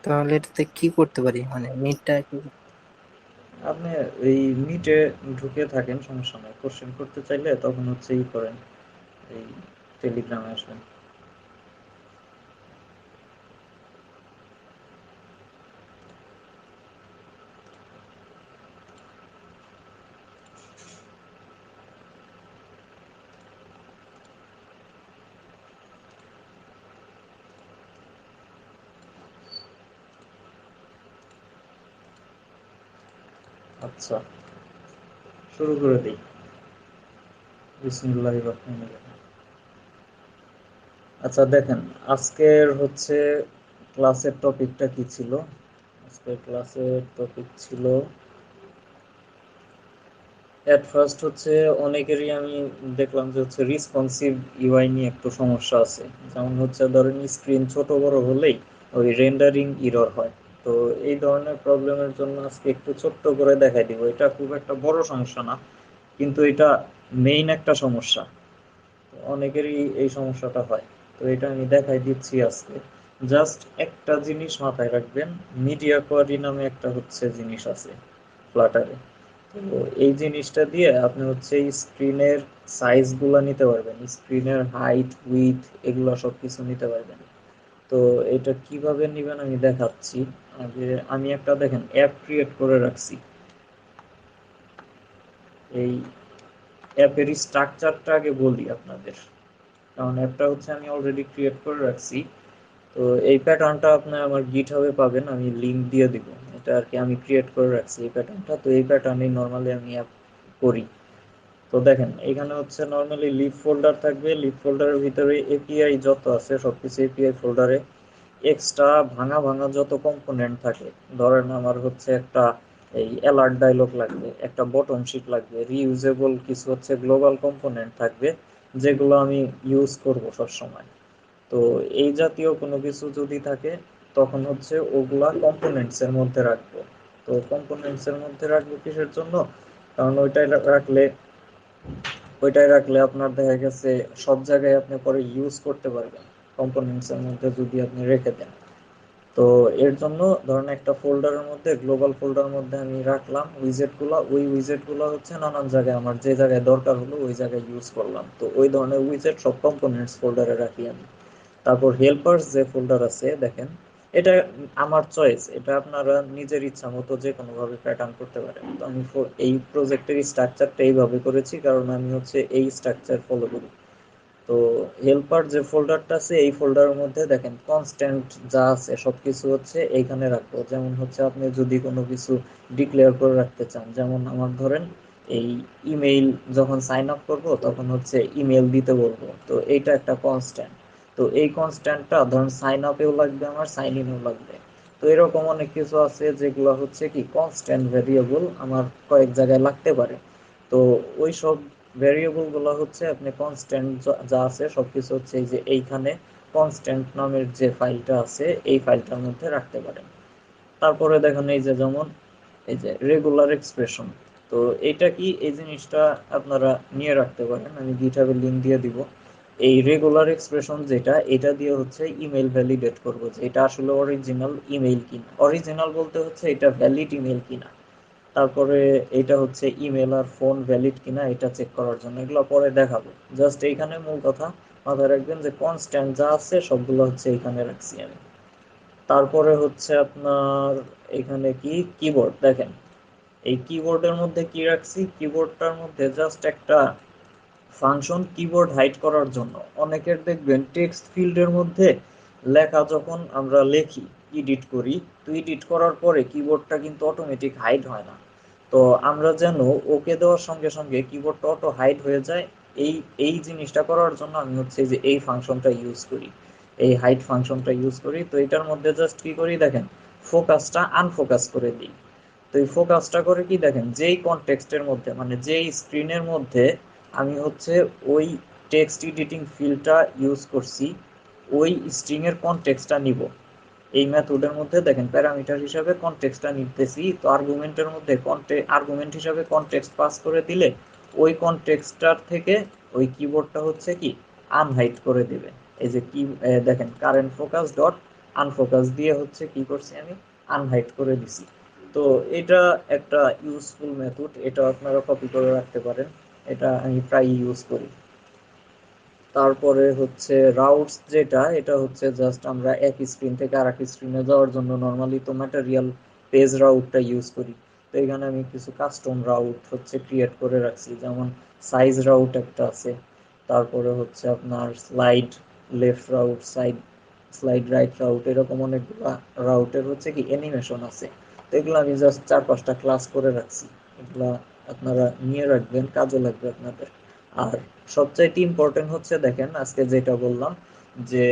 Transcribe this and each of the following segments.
তাহলে এটাতে কি করতে পারি, মানে মিটটা কি? আপনি এই মিটে ঢুকে থাকেন, সমস্যা নাই। কোশ্চেন করতে চাইলে তখন হচ্ছে ই করেন, এই টেলিগ্রামে আসবেন। আচ্ছা, শুরু করে দিই। বিসমিল্লাহির রহমানির রহিম। আচ্ছা দেখেন, আজকের হচ্ছে ক্লাসের টপিকটা কি ছিল? আজকের ক্লাসের টপিক ছিল, এট ফার্স্ট হচ্ছে অনেকেরই আমি দেখলাম যে হচ্ছে রিসপন্সিভ ইউআই নিয়ে একটু সমস্যা আছে। যেমন হচ্ছে ধরেন স্ক্রিন ছোট বড় হলেই ওই রেন্ডারিং ইরর হয়। তো এই ধরনের প্রবলেমের জন্য আজকে একটু ছোট্ট করে দেখাই দিব। এটা খুব একটা বড় সমস্যা না, কিন্তু এটা মেইন একটা সমস্যা। অনেকেরই এই সমস্যাটা হয়। তো এটা আমি দেখাই দিচ্ছি আজকে। জাস্ট একটা জিনিস মাথায় রাখবেন, মিডিয়া কোয়ারি নামে একটা হচ্ছে জিনিস আছে ফ্লাটারে। তো এই জিনিসটা দিয়ে আপনি হচ্ছে স্ক্রিনের সাইজ গুলা নিতে পারবেন, স্ক্রিনের হাইট উইথ এগুলো সবকিছু নিতে পারবেন। তো এটা কিভাবে নিবেন আমি দেখাচ্ছি। আগে আমি একটা দেখেন অ্যাপ ক্রিয়েট করে রাখছি। এই অ্যাপের স্ট্রাকচারটা আগে বলি আপনাদের, কারণ অ্যাপটা হচ্ছে আমি অলরেডি ক্রিয়েট করে রাখছি। তো এই প্যাটার্নটা আপনি আমার গিটহাবে পাবেন, আমি লিংক দিয়ে দিব। এটা আর কি আমি ক্রিয়েট করে রাখছি এই প্যাটার্নটা। তো এই প্যাটার্নেই নর্মালি আমি অ্যাপ করি। তো দেখেন এখানে হচ্ছে নর্মালি লিভ ফোল্ডার থাকবে, লিভ ফোল্ডারের ভিতরে এপিআই যত আছে সবকিছু এপিআই ফোল্ডারে। এক্সট্রা ভাঙা ভাঙা যত কম্পোনেন্ট থাকে, ধরেন আমার হচ্ছে একটা এই অ্যালার্ট ডায়লগ লাগবে, একটা বটন শিট লাগবে, রিইউজেবল কিছু হচ্ছে গ্লোবাল কম্পোনেন্ট থাকবে, যেগুলো আমি ইউজ করব সব সময়। তো এই জাতীয় কোনো কিছু যদি থাকে, তখন হচ্ছে ওগুলা কম্পোনেন্টস এর মধ্যে রাখবো। তো কম্পোনেন্টস এর মধ্যে রাখবো কিসের জন্য? কারণ ওইটাই রাখলে আপনার দেখা গেছে সব জায়গায় আপনি পরে ইউজ করতে পারবেন, কম্পোনেন্টস এর মধ্যে যদি আপনি রেখে দেন। তো এর জন্য ধরেন একটা ফোল্ডারের মধ্যে, গ্লোবাল ফোল্ডারের মধ্যে আমি রাখলাম উইজেট গুলা। ওই উইজেট গুলা হচ্ছে নানান জায়গায় আমার যে জায়গায় দরকার হলো ওই জায়গায় ইউজ করলাম। তো ওই ধরনের উইজেট সব কম্পোনেন্টস ফোল্ডারে রাখি আমি। তারপর হেল্পার্স যে ফোল্ডার আছে দেখেন, এটা আমার চয়েস, এটা আপনারা নিজের ইচ্ছা মতো যে কোনো ভাবে প্যাটার্ন করতে পারেন। তো আমি এই প্রজেক্টের স্ট্রাকচারটা এইভাবে করেছি, কারণ আমি হচ্ছে এই স্ট্রাকচার ফলো করি। তো হেল্পার যে ফোল্ডারটা আছে এই ফোল্ডারের মধ্যে দেখেন কনস্ট্যান্ট যা আছে সবকিছু হচ্ছে এইখানে রাখবো। যেমন হচ্ছে আপনি যদি কোনো কিছু ডিক্লেয়ার করে রাখতে চান, যেমন আমার ধরেন এই ইমেইল যখন সাইন আপ করবো তখন হচ্ছে ইমেল দিতে বলবো, তো এইটা একটা কনস্ট্যান্ট। তো এই কনস্ট্যান্টটা ধরেন সাইন আপেও লাগবে, আমার সাইন ইনেও লাগবে। তো এরকম অনেক কিছু আছে যেগুলো হচ্ছে কি কনস্ট্যান্ট ভেরিয়েবল আমার কয়েক জায়গায় লাগতে পারে। তো ওই সব ভেরিয়েবল গুলো হচ্ছে আপনি কনস্ট্যান্ট যা আছে সবকিছু হচ্ছে এই যে এইখানে কনস্ট্যান্ট নামের যে ফাইলটা আছে এই ফাইলটার মধ্যে রাখতে পারেন। তারপরে দেখেন এই যে যেমন এই যে রেগুলার এক্সপ্রেশন। তো এটা কি, এই জিনিসটা আপনারা নিয়ে রাখতে পারেন, আমি গিটহাবের লিংক দিয়ে দিব। এই রেগুলার এক্সপ্রেশন যেটা, এটা দিয়ে হচ্ছে ইমেল ভ্যালিডেট করবো যে এটা আসলে অরিজিনাল ইমেল কিনা। অরিজিনাল বলতে হচ্ছে এটা ভ্যালিড ইমেল কিনা। তারপরে এটা হচ্ছে ইমেল আর ফোন ভ্যালিড কিনা এটা চেক করার জন্য, এগুলো পরে দেখাবো। জাস্ট এইখানে মূল কথা মাথায় রাখবেন যে কনস্ট্যান্ট যা আছে সবগুলো হচ্ছে এখানে রাখছি আমি। তারপরে হচ্ছে আপনার এখানে কি কিবোর্ড দেখেন, এই কিবোর্ডের মধ্যে কি রাখছি, কিবোর্ডটার মধ্যে জাস্ট একটা ফাংশন কিবোর্ড হাইড করার জন্য। অনেকের দেখবেন টেক্সট ফিল্ডের মধ্যে লেখা যখন আমরা লেখি, এডিট করি, তো এডিট করার পরে কিবোর্ডটা কিন্তু অটোমেটিক হাইড হয় না। তো আমরা যেন ওকে দেওয়ার সঙ্গে সঙ্গে কিবোর্ডটা অটো হাইড হয়ে যায়, এই এই জিনিসটা করার জন্য আমি হচ্ছে যে এই ফাংশনটা ইউজ করি, এই হাইড ফাংশনটা ইউজ করি। তো এটার মধ্যে জাস্ট কি করি দেখেন, ফোকাসটা আনফোকাস করে দিই। তো এই ফোকাসটা করে কি দেখেন, যেই কনটেক্সটের মধ্যে মানে যেই স্ক্রিনের মধ্যে আমি হচ্ছে ওই টেক্সট এডিটিং ফিল্ডটা ইউজ করছি, ওই স্ট্রিং এর কনটেক্সটটা নিব। এই মেথডের মধ্যে দেখেন প্যারামিটার হিসাবে কনটেক্সটটা নিতেছি। তো আর্গুমেন্টের মধ্যে আর্গুমেন্ট হিসাবে কনটেক্সট পাস করে দিলে ওই কনটেক্সটটার থেকে ওই কিবোর্ডটা হচ্ছে কি আনহাইড করে দিবে। এই যে কি দেখেন কারেন্ট ফোকাস ডট আনফোকাস দিয়ে হচ্ছে কি করছি আমি আনহাইড করে দিছি। তো এটা একটা ইউজফুল মেথড, এটা আপনারা কপি করে রাখতে পারেন, এটা আমি প্রায় ইউজ করি। তারপরে হচ্ছে রাউটস, যেটা এটা হচ্ছে জাস্ট আমরা এক স্ক্রিন থেকে আরেক স্ক্রিনে যাওয়ার জন্য নর্মালি তো ম্যাটেরিয়াল পেজ রাউটটা ইউজ করি। তো এখানে আমি কিছু কাস্টম রাউট হচ্ছে ক্রিয়েট করে রাখছি, যেমন সাইজ রাউট একটা আছে, তারপরে হচ্ছে আপনার slide left route, slide right route, এরকম অনেকগুলো রাউটের হচ্ছে কি অ্যানিমেশন আছে। তো এগুলো আমি জাস্ট 4-5টা ক্লাস করে রাখছি, এগুলা আপনারা নিয়ে রাখবেন, কাজে লাগবে আপনাদের। আর সবচাইতে ইম্পর্টেন্ট হচ্ছে দেখেন আজকে যেটা বললাম যে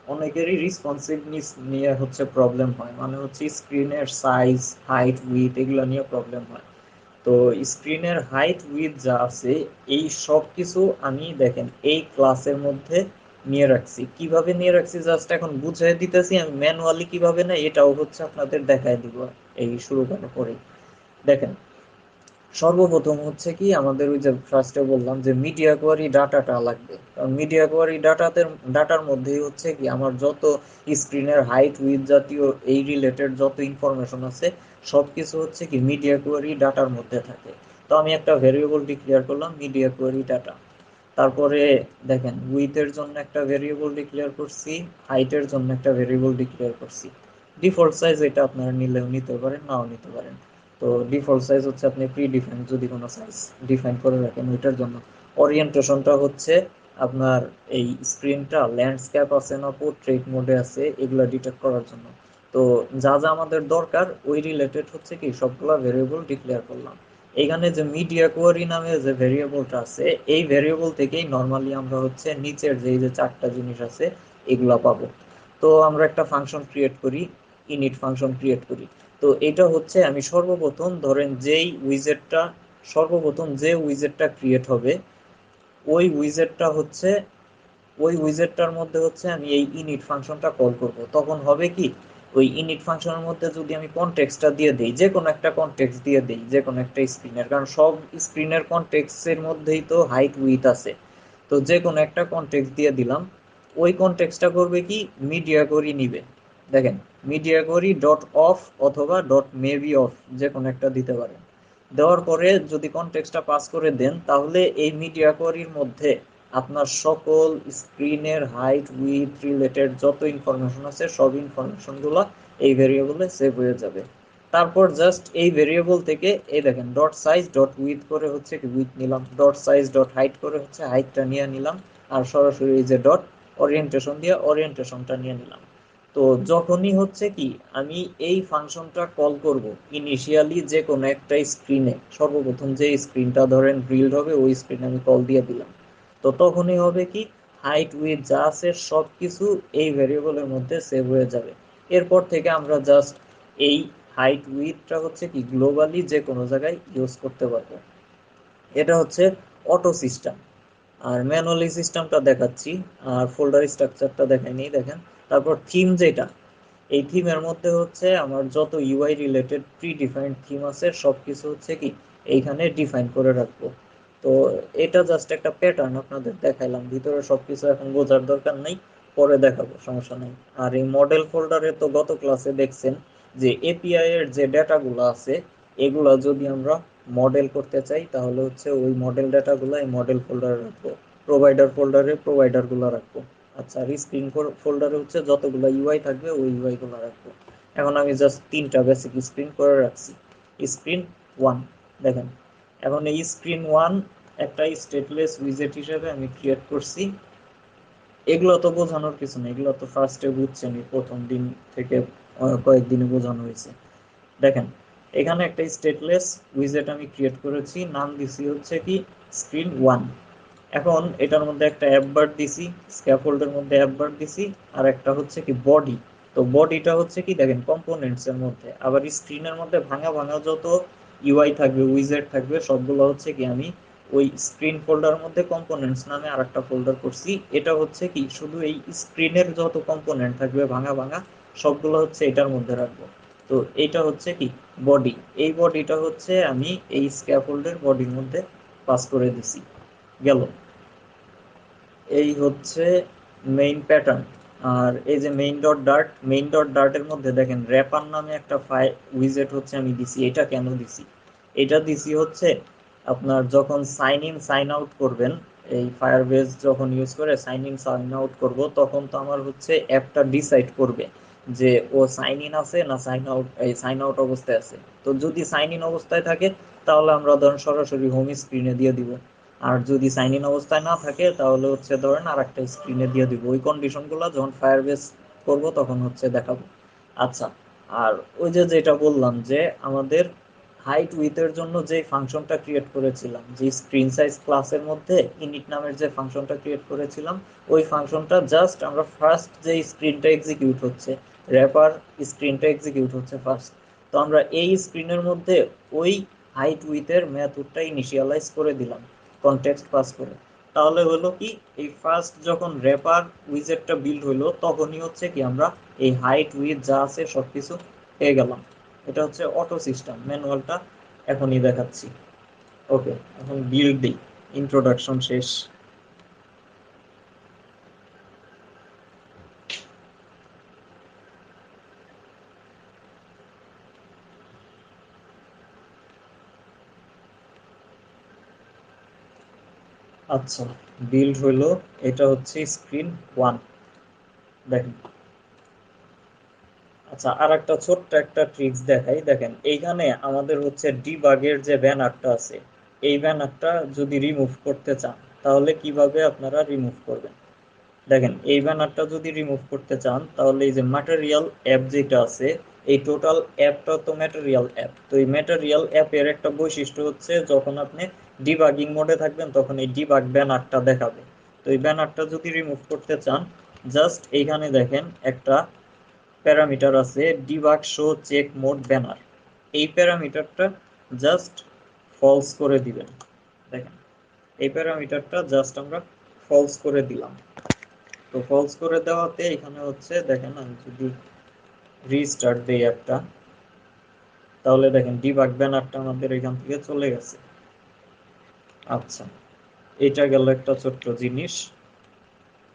অনেকেরই রেসপন্সিভনেস নিয়ে হচ্ছে প্রবলেম হয়, মানে হচ্ছে স্ক্রিনের সাইজ, হাইট, উইডথ এগুলো নিয়ে প্রবলেম হয়। তো স্ক্রিনের হাইট উইডথ যা আছে এই সব কিছু আমি দেখেন এই ক্লাসের মধ্যে নিয়ে রাখছি। কিভাবে নিয়ে রাখছি জাস্ট এখন বুঝিয়ে দিতেছি, আমি ম্যানুয়ালি কিভাবে না এটাও হচ্ছে আপনাদের দেখায় দিব এই শুরু করার পরে। দেখেন সর্বপ্রথম হচ্ছে কি আমাদের ওই যে ফার্স্টে বললাম যে মিডিয়া কোয়ারি ডাটাটা লাগবে, কারণ মিডিয়া কোয়ারি ডাটার মধ্যেই হচ্ছে কি আমার যত স্ক্রিনের হাইট উইথ জাতীয় এই রিলেটেড যত ইনফরমেশন আছে সবকিছু হচ্ছে কি মিডিয়া কোয়ারি ডাটার মধ্যে থাকে। তো আমি একটা ভেরিয়েবল ডিক্লেয়ার করলাম মিডিয়া কোয়ারি ডাটা। তারপরে দেখেন উইথের জন্য একটা ভেরিয়েবল ডিক্লেয়ার করছি, হাইটের জন্য একটা ভেরিয়েবল ডিক্লেয়ার করছি। ডিফল্ট সাইজ এটা আপনারা নিলেও নিতে পারেন, নাও নিতে পারেন। তো ডিফল্ট সাইজ হচ্ছে আপনি প্রি ডিফাইন যদি কোনো সাইজ ডিফাইন করে রাখেন ওইটার জন্য। ওরিয়েন্টেশনটা হচ্ছে আপনার এই স্ক্রিনটা ল্যান্ডস্কেপ আছে না পোর্ট্রেট মোডে আছে এগুলা ডিটেক্ট করার জন্য। তো যা যা আমাদের দরকার ওই রিলেটেড হচ্ছে কি সবগুলা ভেরিয়েবল ডিক্লেয়ার করলাম। এইখানে যে মিডিয়া কোয়ারি নামে যে ভেরিয়েবলটা আছে এই ভেরিয়েবল থেকেই নর্মালি আমরা হচ্ছে নিচের যে এই যে 4টা জিনিস আছে এগুলা পাবো। তো আমরা একটা ফাংশন ক্রিয়েট করি, ইনিট ফাংশন ক্রিয়েট করি। তো এটা হচ্ছে আমি সর্বপ্রথম ধরেন সর্বপ্রথম যে উইজেটটা ক্রিয়েট হবে ওই উইজেটটা হচ্ছে ওই উইজেটটার মধ্যে হচ্ছে আমি এই ইনিট ফাংশনটা কল করব। তখন হবে কি ওই ইনিট ফাংশনের মধ্যে যদি আমি কনটেক্সটটা দিয়ে দেই, যে কোনো একটা কনটেক্সট দিয়ে দেই যে কোনো একটা স্ক্রিনের, কারণ সব স্ক্রিনের কনটেক্সটের মধ্যেই তো হাইট উইথ আছে। তো যে কোনো একটা কনটেক্সট দিয়ে দিলাম, ওই কনটেক্সটটা করবে কি মিডিয়া কোরি নিবে। দেখেন মিডিয়া কোরি ডট অফ অথবা ডট মেবি অফ যে কোনো একটা দিতে পারেন। দেওয়ার পরে যদি কনটেক্সটটা পাস করে দেন তাহলে এই মিডিয়া কোয়ারির মধ্যে আপনার সকল স্ক্রিনের হাইট উইথ রিলেটেড যত ইনফরমেশন আছে সব ইনফরমেশন গুলো এই ভেরিয়েবলে সেভ হয়ে যাবে। তারপর জাস্ট এই ভেরিয়েবল থেকে এই দেখেন ডট সাইজ ডট উইথ করে হচ্ছে কি উইথ নিলাম, ডট সাইজ ডট হাইট করে হচ্ছে হাইটটা নিয়ে নিলাম, আর সরাসরি এই যে ডট ওরিয়েন্টেশন দিয়ে ওরিয়েন্টেশনটা নিয়ে নিলাম। তো যখনই হচ্ছে কি আমি এই ফাংশনটা কল করব ইনিশিয়ালি যে কোনো একটা স্ক্রিনে, সর্বপ্রথম যে স্ক্রিনটা ধরেন গ্রিলড হবে ওই স্ক্রিনে আমি কল দিয়ে দিলাম, তো তখনই হবে কি হাইট উইথ যা আছে সব কিছু এই ভেরিয়েবলের মধ্যে সেভ হয়ে যাবে। এরপর থেকে আমরা জাস্ট এই হাইট উইথটা হচ্ছে কি গ্লোবালি যে কোনো জায়গায় ইউজ করতে পারবো। এটা হচ্ছে অটো সিস্টেম। আর ম্যানুয়ালি সিস্টেমটা দেখাচ্ছি, আর ফোল্ডার স্ট্রাকচারটা দেখাইনি দেখেন। তারপর থিম যেটা, এই থিমের মধ্যে হচ্ছে আমার যত UI related predefined theme আছে সবকিছু হচ্ছে কি এইখানে ডিফাইন করে রাখবো। তো এটা জাস্ট একটা প্যাটার্ন আপনাদের দেখাইলাম, ভিতরে সবকিছু এখন বোঝার দরকার নেই, পরে দেখাবো, সমস্যা নেই। আর এই মডেল ফোল্ডারে তো গত ক্লাসে দেখছেন যে এপিআই এর যে ডেটাগুলো আছে এগুলা যদি আমরা মডেল করতে চাই তাহলে হচ্ছে ওই মডেল ডেটাগুলো এই মডেল ফোল্ডারে রাখবো, প্রোভাইডার ফোল্ডারে প্রোভাইডার গুলো রাখবো। আচ্ছা, আর স্ক্রিন ফোল্ডারে হচ্ছে যতগুলো ইউআই থাকবে ওই ইউআই গুলো রাখবো। এখন আমি জাস্ট 3টা বেসিক স্ক্রিন করে রাখছি। স্ক্রিন ওয়ান দেখেন, এখন এই স্ক্রিন ওয়ান একটা স্টেটলেস উইজেট হিসেবে আমি ক্রিয়েট করছি। এগুলো তো বোঝানোর কিছু নেই, এগুলো তো ফার্স্টে বুঝছেন প্রথম দিন থেকে কয়েকদিনে বোঝানো হয়েছে। দেখেন এখানে একটা স্টেটলেস উইজেট আমি ক্রিয়েট করেছি, নাম দিছি হচ্ছে কি স্ক্রিন ওয়ান। এখন এটার মধ্যে একটা অ্যাপ বার দিছি, স্ক্যাফোল্ডের মধ্যে অ্যাপ বার দিছি, আর একটা হচ্ছে কি বডি। তো বডিটা হচ্ছে কি দেখেন কম্পোনেন্টস এর মধ্যে, আবার স্ক্রিনের মধ্যে ভাঙা ভাঙা যত ইউআই থাকবে উইজেট থাকবে সবগুলো হচ্ছে কি আমি ওই স্ক্রিন ফোল্ডার মধ্যে কম্পোনেন্টস নামে আরেকটা ফোল্ডার করছি। এটা হচ্ছে কি শুধু এই স্ক্রিনের যত কম্পোনেন্ট থাকবে ভাঙা ভাঙা সবগুলো হচ্ছে এটার মধ্যে রাখবো। তো এইটা হচ্ছে কি বডি, এই বডিটা হচ্ছে আমি এই স্ক্যাফোল্ডের বডির মধ্যে পাস করে দিছি। গেল, এই হচ্ছে মেইন প্যাটার্ন। আর এই যে মেইন ডট ডার্টের মধ্যে দেখেন র্যাপার নামে একটা উইজেট হচ্ছে আমি দিছি। এটা কেন দিছি? এটা দিছি হচ্ছে আপনার যখন সাইন ইন সাইন আউট করবেন, এই ফায়ারবেস যখন ইউজ করে সাইন ইন সাইন আউট করব, তখন তো আমার হচ্ছে অ্যাপটা ডিসাইড করবে যে ও সাইন ইন আছে না সাইন আউট অবস্থায় আছে। তো যদি সাইন ইন অবস্থায় থাকে তাহলে আমরা ধরেন সরাসরি হোম স্ক্রিনে দিয়ে দিব। আর যদি সাইন ইন অবস্থায় না থাকে তাহলে হচ্ছে ধরেন আর একটা স্ক্রিনে দিয়ে দিব। ওই কন্ডিশনগুলো যখন ফায়ারবেস করব তখন হচ্ছে দেখাবো। আচ্ছা, আর ওই যে যেটা বললাম যে আমাদের হাইট উইথের জন্য যে ফাংশনটা ক্রিয়েট করেছিলাম, যে স্ক্রিন সাইজ ক্লাসের মধ্যে ইনিট নামের যে ফাংশনটা ক্রিয়েট করেছিলাম, ওই ফাংশনটা জাস্ট আমরা ফার্স্ট যে স্ক্রিনটা এক্সিকিউট হচ্ছে, র্যাপার স্ক্রিনটা এক্সিকিউট হচ্ছে ফার্স্ট, তো আমরা এই স্ক্রিনের মধ্যে ওই হাইট উইথের মেথডটা ইনিশিয়ালাইজ করে দিলাম কনটেক্সট পাস করে। তাহলে হলো কি, এই ফার্স্ট যখন র্যাপার উইজেটটা বিল্ড হলো তখনই হচ্ছে কি আমরা এই হাইট উইথ যা আছে সবকিছু পেয়ে গেলাম। এটা হচ্ছে অটো সিস্টেম। ম্যানুয়ালটা এখনই দেখাচ্ছি। ওকে, এখন বিল্ড দিই। ইন্ট্রোডাকশন শেষ। আচ্ছা, বিল্ড হইলো। এটা হচ্ছে স্ক্রিন 1। দেখেন। আচ্ছা, আর একটা ছোট্ট একটা ট্রিক্স দেখাই। দেখেন এইখানে আমাদের হচ্ছে ডিবাগের যে ব্যানারটা আছে, এই ব্যানারটা যদি রিমুভ করতে চান তাহলে কিভাবে আপনারা রিমুভ করবেন? দেখেন, এই ব্যানারটা যদি রিমুভ করতে চান তাহলে এই যে ম্যাটেরিয়াল অ্যাপ যেটা আছে, এই টোটাল অ্যাপটা তো ম্যাটেরিয়াল অ্যাপ। তো এই ম্যাটেরিয়াল অ্যাপের একটা বৈশিষ্ট্য হচ্ছে যখন আপনি ডিবাগিং মোডে থাকবেন তখন এই ডিবাগ ব্যানারটা দেখাবে। তো এই ব্যানারটা যদি রিমুভ করতে চান, জাস্ট এইখানে দেখেন একটা প্যারামিটার আছে debug show check mode banner. এই প্যারামিটারটা জাস্ট ফলস করে দিবেন। দেখেন, এই প্যারামিটারটা জাস্ট আমরা ফলস করে দিলাম। তো ফলস করে দেওয়াতে এখানে হচ্ছে দেখেন, আমি যদি রিস্টার্ট দেই একটা, তাহলে দেখেন ডিবাগ ব্যানারটা আমাদের এখান থেকে চলে গেছে। আচ্ছা, এটা গেল একটা ছোট্ট জিনিস।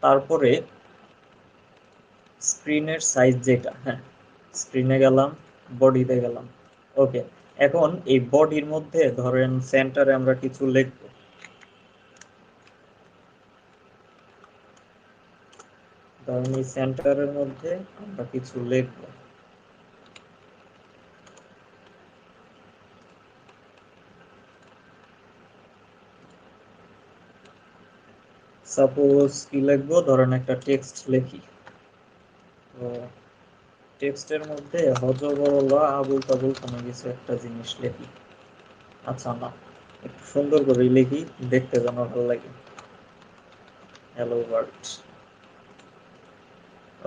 তারপরে স্ক্রিনের সাইজ যেটা, হ্যাঁ, স্ক্রিনে গেলাম, বডিতে গেলাম। ওকে, এখন এই বডির মধ্যে ধরেন সেন্টারে আমরা কিছু লিখব। ধরেন এই সেন্টারের মধ্যে আমরা কিছু লিখব। সাপোজ কি লিখবো, ধরেন একটা টেক্সট লিখি। তো টেক্সটের মধ্যে হযবরল আবুল তাবুল কোনো কিছু একটা জিনিস লিখি। আচ্ছা, না, একটু সুন্দর করে লিখি, দেখতে যেন ভালো লাগে। Hello world.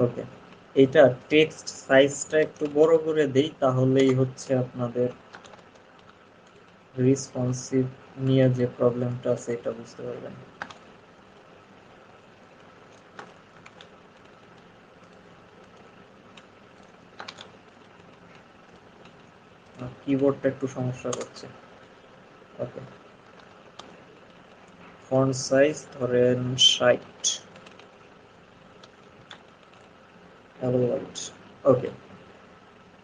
ওকে, এটা টেক্সট সাইজটা একটু বড় করে দেই, তাহলেই হচ্ছে আপনাদের রেসপন্সিভ নিয়ে যে প্রবলেমটা আছে এটা বুঝতে পারবেন। কিবোর্ডটা একটু সমস্যা করছে। ওকে, ফন্ট সাইজ ধরেন 60। Hello world. ওকে,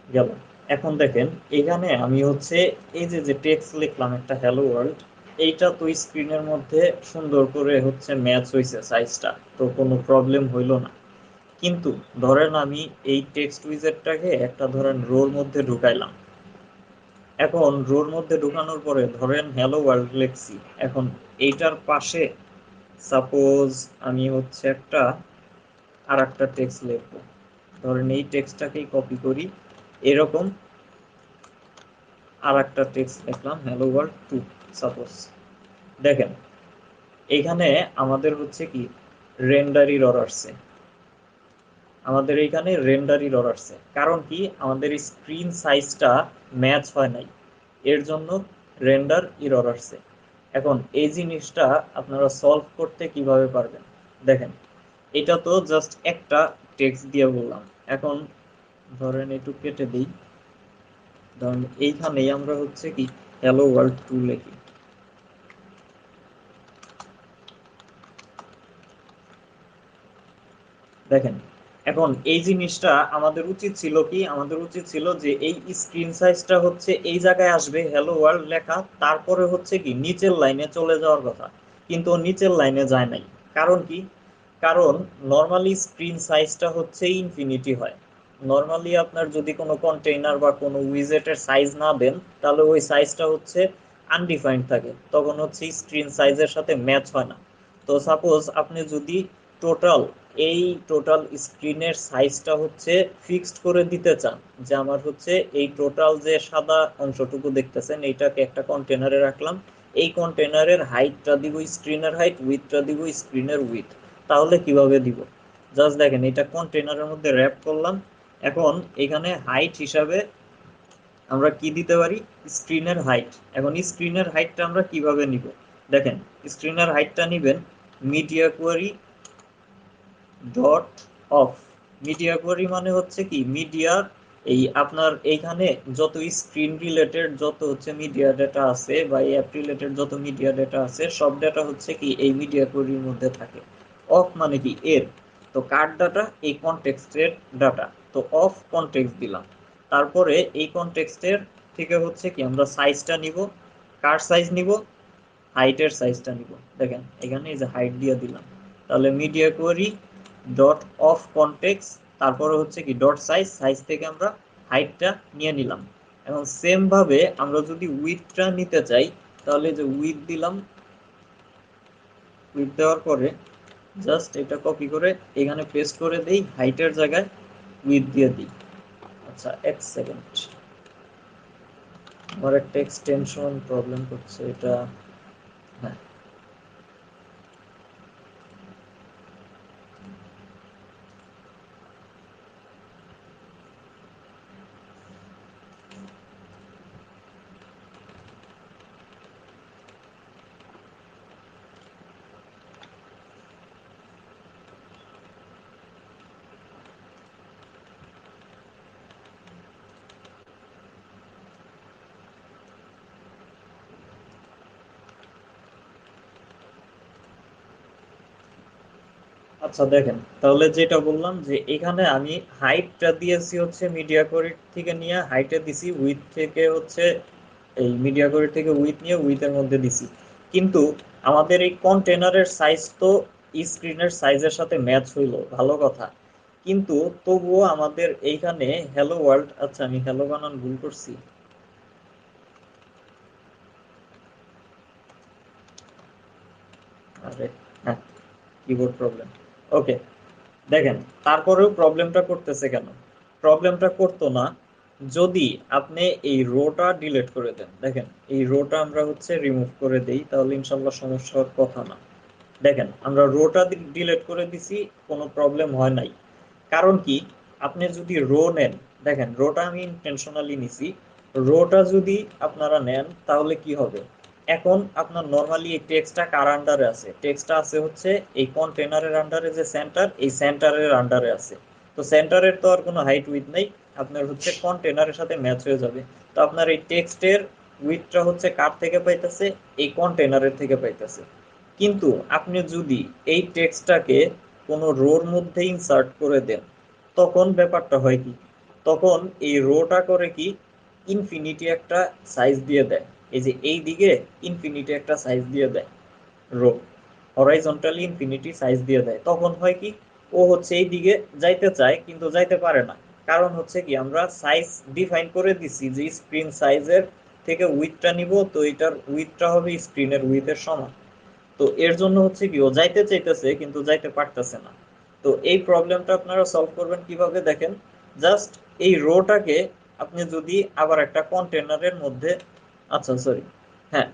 গেল। এখন দেখেন এখানে আমি হচ্ছে এই যে যে টেক্সট লিখলাম একটা হ্যালো ওয়ার্ল্ড, এইটা তো স্ক্রিনের মধ্যে সুন্দর করে হচ্ছে ম্যাচ হয়েছে সাইজটা, তো কোনো প্রবলেম হইলো না। কিন্তু ধরেন আমি এই টেক্সট উইজেটটাকে একটা ধরেন রোর মধ্যে ঢুকাইলাম। এখন রোর মধ্যে ঢুকানোর পরে ধরেন হ্যালো ওয়ার্ল্ড লিখছি। এখন এইটার পাশে সাপোজ আমি হচ্ছে একটা আর একটা টেক্সট লিখবো। ধরেন এই টেক্সটটাকেই কপি করি, এরকম আর একটা টেক্সট লিখলাম হ্যালো ওয়ার্ল্ড 2 সাপোজ। দেখেন এইখানে আমাদের হচ্ছে কি রেন্ডার এরর আসছে। আমাদের এইখানে রেন্ডার এরর আসছে কারণ কি আমাদের স্ক্রিন সাইজটা ম্যাচ হয় নাই, এর জন্য রেন্ডার এরর আসছে। এখন এই জিনিসটা আপনারা সলভ করতে কিভাবে পারবেন? দেখেন, এটা তো জাস্ট একটা টেক্সট দিয়ে বললাম। এখন ধরেন একটু কেটে দিই। ধরেন এইখানেই আমরা হচ্ছে কি হ্যালো ওয়ার্ল্ড 2 লিখি। দেখেন এখন এই জিনিসটা আমাদের উচিত ছিল কি, আমাদের উচিত ছিল যে এই স্ক্রিন সাইজটা হচ্ছে এই জায়গায় আসবে হ্যালো ওয়ার্ল্ড লেখা, তারপরে হচ্ছে কি নিচের লাইনে চলে যাওয়ার কথা, কিন্তু ও নিচের লাইনে যায় নাই। কারণ কি? কারণ নর্মালি স্ক্রিন সাইজটা হচ্ছে ইনফিনিটি হয়। নর্মালি আপনার যদি কোনো কন্টেইনার বা কোনো উইজেটের সাইজ না দেন, তাহলে ওই সাইজটা হচ্ছে আনডিফাইন্ড থাকে, তখন হচ্ছে স্ক্রিন সাইজের সাথে ম্যাচ হয় না। তো সাপোজ আপনি যদি টোটাল এই টোটাল স্ক্রিনের সাইজটা হচ্ছে ফিক্সড করে দিতে চান, যে আমার হচ্ছে এই টোটাল যে সাদা অংশটুকু দেখতেছেন এইটাকে একটা কন্টেনারে রাখলাম, এই কন্টেনারের হাইটটা দিব স্ক্রিনের হাইট, উইথটা দিব স্ক্রিনের উইথ, তাহলে কিভাবে দিব? জাস্ট দেখেন, এটা কন্টেনারের মধ্যে র্যাপ করলাম। এখন এখানে হাইট হিসাবে আমরা কি দিতে পারি? স্ক্রিনের হাইট। এখন স্ক্রিনের হাইটটা আমরা কিভাবে নিব? দেখেন, স্ক্রিনের হাইটটা নিবেন media query dot of. Media query মানে হচ্ছে কি, মিডিয়ার এই আপনার এইখানে যত স্ক্রিন রিলেটেড যত হচ্ছে মিডিয়া ডেটা আছে বা অ্যাপ রিলেটেড যত মিডিয়া ডেটা আছে, সব ডেটা হচ্ছে কি এই মিডিয়া কোয়ারির মধ্যে থাকে। অফ মানে কি এর, তো কার ডাটা? এই কনটেক্সটের ডাটা। তো অফ কনটেক্সট দিলাম। তারপরে এই কনটেক্সটের থেকে হচ্ছে কি আমরা সাইজটা নিব। কার সাইজ নিব? হাইটের সাইজটা নিব। দেখেন এখানে এই যে হাইট দিয়ে দিলাম, তাহলে media query dot of context, তারপরে হচ্ছে কি ডট সাইজ, সাইজ থেকে আমরা হাইটটা নিয়ে নিলাম। এখন সেম ভাবে আমরা যদি উইথটা নিতে চাই, তাহলে যে উইথ দিলাম, উইথ দেওয়ার পরে জাস্ট এটা কপি করে এখানে পেস্ট করে দেই, হাইটের জায়গায় উইথ দিয়ে দিই। আচ্ছা, এক সেকেন্ড, আমার একটা এক্সটেনশন প্রবলেম করছে এটা। হ্যাঁ, আচ্ছা দেখেন, তাহলে যেটা বললাম যে এখানে আমি হাইটটা দিয়েছি হচ্ছে মিডিয়া কোয়ারির থেকে নিয়ে হাইটে দিছি, উইথ থেকে হচ্ছে এই মিডিয়া কোয়ারি থেকে উইথ নিয়ে উইথের মধ্যে দিছি। কিন্তু আমাদের এই কন্টেনারের সাইজ তো স্ক্রিনের সাইজের সাথে ম্যাচ হইলো, ভালো কথা। কিন্তু তবুও আমাদের এইখানে হ্যালো ওয়ার্ল্ড, আচ্ছা আমি হ্যালো বানান ভুল করছি। আরে হ্যাঁ, কিবোর্ড প্রবলেম। ওকে, দেখেন তারপরেও প্রবলেমটা করতেছে কেন? প্রবলেমটা করতো না যদি আপনি এই রোটা ডিলিট করে দেন। দেখেন এই রোটা আমরা হচ্ছে রিমুভ করে দেই, তাহলে ইনশাল্লাহ সমস্যার কথা না। দেখেন আমরা রোটা ডিলিট করে দিছি, কোনো প্রবলেম হয় নাই। কারণ কি? আপনি যদি রো নেন, দেখেন রোটা আমি ইন্টেনশনালি নিছি, রোটা যদি আপনারা নেন তাহলে কি হবে? এখন আপনার নর্মালি এই টেক্সটটা কার আন্ডারে আছে? টেক্সটটা আছে হচ্ছে এই কন্টেনারের আন্ডারে, যে সেন্টার, এই সেন্টারের আন্ডারে আছে। তো সেন্টারের তো আর কোনো হাইট উইথ নেই, আপনার হচ্ছে কন্টেনারের সাথে ম্যাচ হয়ে যাবে। তো আপনার এই টেক্সটের উইথটা হচ্ছে কার থেকে পাইতেছে? এই কন্টেনারের থেকে পাইতেছে। কিন্তু আপনি যদি এই টেক্সটটাকে কোনো রোর মধ্যে ইনসার্ট করে দেন, তখন ব্যাপারটা হয় কি? তখন এই রোটা করে কি, ইনফিনিটি একটা সাইজ দিয়ে দেয়। এই যে এই দিকে ইনফিনিটি একটা সাইজ দিয়ে দেয় রো, হরাইজন্টালি ইনফিনিটি সাইজ দিয়ে দেয়। তখন হয় কি, ও হচ্ছে এই দিকে যাইতে চায় কিন্তু যাইতে পারে না। কারণ হচ্ছে কি, আমরা সাইজ ডিফাইন করে দিছি যে স্ক্রিন সাইজের থেকে উইথটা নিব, তো এটার উইথটা হবে স্ক্রিনের উইথের সমান। তো এর জন্য হচ্ছে কি, ও যাইতে চাইতেছে কিন্তু যাইতে পারতেছে না। তো এই প্রবলেমটা আপনারা সলভ করবেন কিভাবে? দেখেন, জাস্ট এই রোটাকে আপনি যদি আবার একটা কন্টেনারের মধ্যে, আচ্ছা সরি, হ্যাঁ,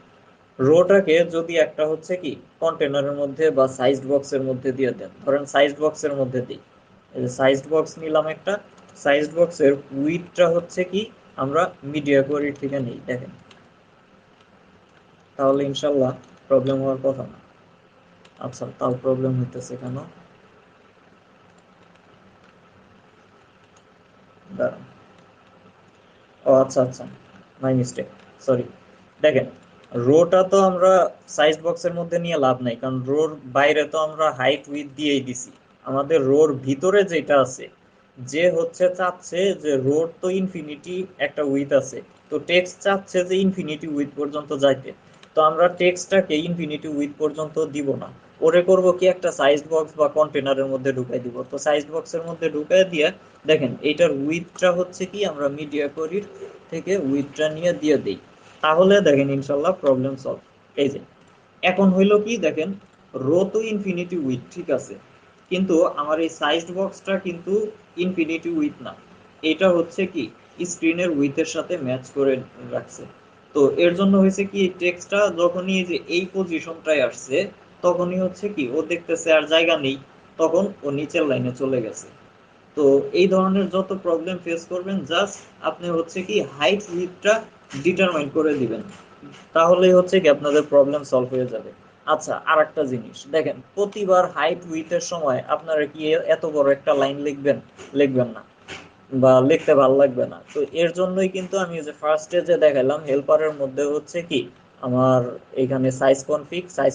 রোটাকে যদি একটা হচ্ছে কি কন্টেনারের মধ্যে বা সাইজড বক্সের মধ্যে দিয়ে দেন, ধরেন সাইজড বক্সের মধ্যে দিই। এই যে সাইজড বক্স নিলাম একটা, সাইজড বক্সের উইথটা হচ্ছে কি আমরা মিডিয়া কোয়ারির থেকে নেই। দেখেন, তাহলে ইনশাল্লাহ প্রবলেম হওয়ার কথা না। আচ্ছা, তাও প্রবলেম হইতেছে কেন? দাঁড়ান। ও আচ্ছা আচ্ছা, মাই মিস্টেক, সরি। দেখেন, রোটা তো আমরা সাইজ বক্সের মধ্যে নিয়ে লাভ নাই, কারণ রোর বাইরে তো আমরা হাইট উইথ দিয়েই দিছি। আমাদের রোর ভিতরে যেটা আছে, যে হচ্ছে চাচ্ছে যে রোর তো ইনফিনিটি একটা উইথ আছে, তো টেক্সট চাচ্ছে যে ইনফিনিটি উইথ পর্যন্ত যাইতে। তো আমরা টেক্সটটাকে ইনফিনিটি উইথ পর্যন্ত দিব না, ওরে করব কি একটা সাইজ বক্স বা কন্টেনারের মধ্যে ঢুকাই দিব। তো সাইজ বক্সের মধ্যে ঢুকাই দিয়ে দেখেন এইটার উইথটা হচ্ছে কি আমরা মিডিয়া কোয়ারির থেকে উইথটা নিয়ে দিয়ে দেই, তাহলে দেখেন ইনশাল্লাহ প্রবলেম সলভ। এই যে এখন হইলো কি দেখেন, রো তো ইনফিনিটি উইথ ঠিক আছে, কিন্তু আমার এই সাইজড বক্সটা কিন্তু ইনফিনিটি উইথ না, এটা হচ্ছে কি স্ক্রিনের উইথের সাথে ম্যাচ করে রাখছে। তো এর জন্য হয়েছে কি এই টেক্সটটা যখনই এই যে এই পজিশনটায় আসছে, তখনই হচ্ছে কি ও দেখতেছে আর জায়গা নেই, তখন ও নিচের লাইনে চলে গেছে। তো এই ধরনের যত প্রবলেম ফেস করবেন, জাস্ট আপনি হচ্ছে কি হাইট উইথটা ডিটারমাইন করে দিবেন, তাহলেই হচ্ছে কি আপনাদের প্রবলেম সলভ হয়ে যাবে। আচ্ছা, আর একটা জিনিস দেখেন, প্রতিবার হাইট উইথের সময় আপনারা কি এত বড় একটা লাইন লিখবেন? লিখবেন না, বা লিখতে ভালো লাগবে না। তো এর জন্যই কিন্তু আমি যে ফার্স্টে যে দেখালাম হেল্পারের মধ্যে হচ্ছে কি আমার এখানে সাইজ